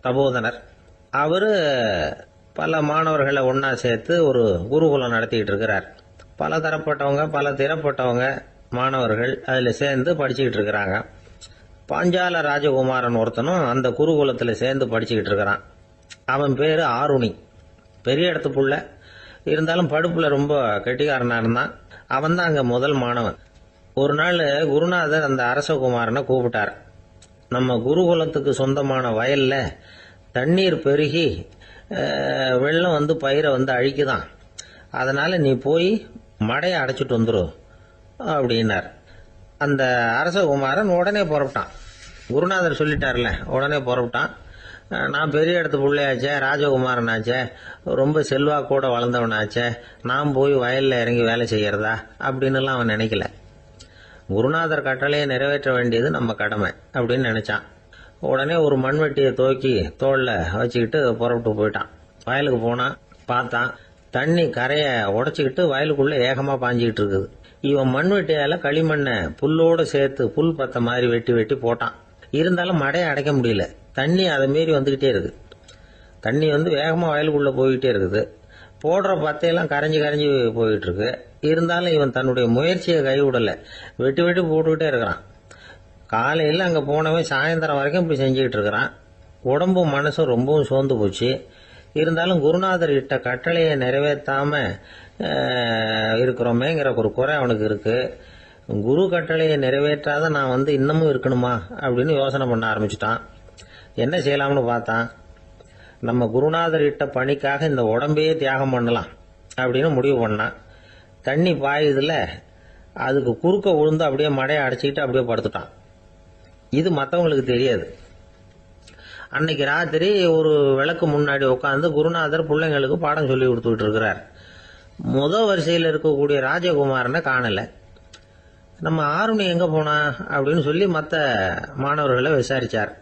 தபோதனர். அவரு பல மாணவர்களை ஒன்னா சேர்த்து ஒரு குருகுலம் நடத்திட்டு இருக்கிறார். பல தரப்பட்டவங்க பல திறப்பட்டவங்க மாணவர்கள் அதுல சேர்ந்து படிச்சுக்கிட்டு இருக்கிறாங்க. பாஞ்சால ராஜகுமாரன் ஒருத்தனும் அந்த குருகுலத்துல சேர்ந்து படிச்சுக்கிட்டு இருக்கிறான். அவன் பேரு ஆருணி. பெரிய இடத்து புள்ள, இருந்தாலும் படுப்புல ரொம்ப கெட்டிக்காரனா இருந்தான். அவன் தான் அங்க முதல் மாணவன். ஒரு நாள் குருநாதர் அந்த அரசகுமாரனை கூப்பிட்டார். நம்ம குருகுலத்துக்கு சொந்தமான வயல்ல தண்ணீர் பெருகி வெள்ளம் பயிரை அழிக்குதான், அதனால நீ போய் மடையை அடைச்சிட்டு வந்துரு அப்படின்னார். அந்த அரசகுமாரன் உடனே புறப்பட்டான். குருநாதர் சொல்லிட்டார்ல, உடனே புறப்பட்டான். நான் பெரிய இடத்து பிள்ளையாச்சே, ராஜகுமாரன் ஆச்சே, ரொம்ப செல்வா கூட வளர்ந்தவனாச்சே, நான் போய் வயல்ல இறங்கி வேலை செய்யறதா அப்படின்னுலாம் அவன் நினைக்கல. குருநாதர் கட்டளையை நிறைவேற்ற வேண்டியது நம்ம கடமை அப்படின்னு நினைச்சான். உடனே ஒரு மண்வெட்டியை தூக்கி தோல்ல வச்சுக்கிட்டு புறப்பட்டு போயிட்டான். வயலுக்கு போனான். பார்த்தான், தண்ணி கரையை உடைச்சுக்கிட்டு வயலுக்குள்ள ஏகமா பாஞ்சிக்கிட்டு இருக்குது. இவன் மண்வெட்டியால களிமண்ணை புல்லோட சேர்த்து புல் பத்த மாதிரி வெட்டி வெட்டி போட்டான். இருந்தாலும் மடையை அடைக்க முடியல. தண்ணி அதை மீறி வந்துகிட்டே இருக்கு. தண்ணி வேகமா வயலுக்குள்ள போய்கிட்டே இருக்குது. போடுற பத்தையெல்லாம் கரைஞ்சி கரைஞ்சி போயிட்டு இருக்கு. இருந்தாலும் இவன் தன்னுடைய முயற்சியை கைவிடல. வெட்டி வெட்டி போட்டுக்கிட்டே இருக்கிறான். காலையில் அங்க போனவன் சாயந்தரம் வரைக்கும் இப்படி செஞ்சுக்கிட்டு இருக்கிறான். உடம்பும் மனசும் ரொம்பவும் சோர்ந்து போச்சு. இருந்தாலும் குருநாதர் இட்ட கட்டளையை நிறைவேற்றாம இருக்கிறோமேங்கிற ஒரு குறை அவனுக்கு இருக்கு. குரு கட்டளையை நிறைவேற்றாத நான் இன்னமும் இருக்கணுமா அப்படின்னு யோசனை பண்ண ஆரம்பிச்சுட்டான். என்ன செய்யலாம்னு பார்த்தான். நம்ம குருநாதர் இட்ட பணிக்காக இந்த உடம்பையே தியாகம் பண்ணலாம் அப்படின்னு முடிவு பண்ணான். தண்ணி பாயுதுல, அதுக்கு குறுக்க விழுந்து அப்படியே மடையை அடைச்சிக்கிட்டு அப்படியே படுத்துட்டான். இது மற்றவங்களுக்கு தெரியாது. அன்னைக்கு ராத்திரி ஒரு விளக்கு முன்னாடி உட்காந்து குருநாதர் பிள்ளைங்களுக்கு பாடம் சொல்லி கொடுத்துட்டு இருக்கிறார். வரிசையில் இருக்கக்கூடிய ராஜகுமாரனை காணல. நம்ம ஆருணி எங்க போனா அப்படின்னு சொல்லி மற்ற மாணவர்களை விசாரிச்சார்.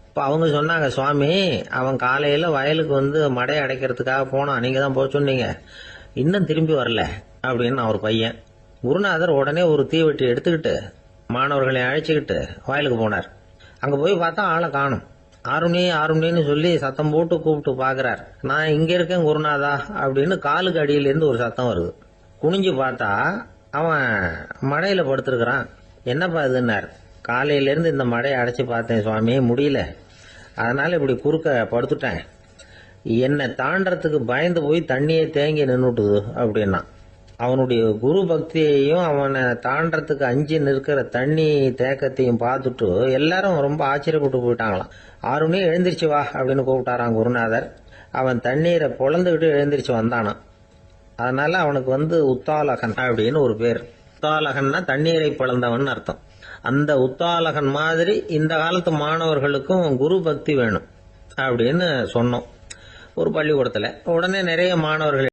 இப்ப அவங்க சொன்னாங்க, சுவாமி, அவன் காலையில வயலுக்கு மடையை அடைக்கிறதுக்காக போனான், நீங்க தான் போக சொன்னீங்க, இன்னும் திரும்பி வரல அப்படின்னு அவர் பையன். குருநாதர் உடனே ஒரு தீவெட்டி எடுத்துக்கிட்டு மாணவர்களை அழைச்சிக்கிட்டு வயலுக்கு போனார். அங்க போய் பார்த்தா ஆளை காணும். ஆருணி ஆருணின்னு சொல்லி சத்தம் போட்டு கூப்பிட்டு பாக்குறார். நான் இங்க இருக்கேன் குருநாதா அப்படின்னு காலுக்கு அடியிலிருந்து ஒரு சத்தம் வருது. குனிஞ்சு பார்த்தா அவன் மழையில படுத்திருக்கிறான். என்னப்பா இதுன்னார். காலையிலேருந்து இந்த மழையை அடைச்சி பார்த்தேன் சுவாமி, முடியல, அதனால இப்படி குறுக்க படுத்துட்டேன். என்னை தாண்டறதுக்கு பயந்து போய் தண்ணியே தேங்கி நின்றுட்டுது அப்படின்னா. அவனுடைய குரு பக்தியையும் அவனை தாண்டறதுக்கு அஞ்சு நிற்கிற தண்ணி தேக்கத்தையும் பார்த்துட்டு எல்லாரும் ரொம்ப ஆச்சரியப்பட்டு போயிட்டாங்களாம். 6 மணி எழுந்திரிச்சு வா அப்படின்னு கூப்பிட்டாராம் குருநாதர். அவன் தண்ணீரை பொழந்துக்கிட்டு எழுந்திரிச்சு வந்தானான். அதனால அவனுக்கு உத்தாலகன் அப்படின்னு ஒரு பேர். உத்தாலகன்னா தண்ணீரை பிளந்தவன் அர்த்தம். அந்த உத்தாலகன் மாதிரி இந்த காலத்து மாணவர்களுக்கும் குரு பக்தி வேணும் அப்படின்னு சொன்னோம் ஒரு பள்ளிக்கூடத்துல. உடனே நிறைய மாணவர்கள்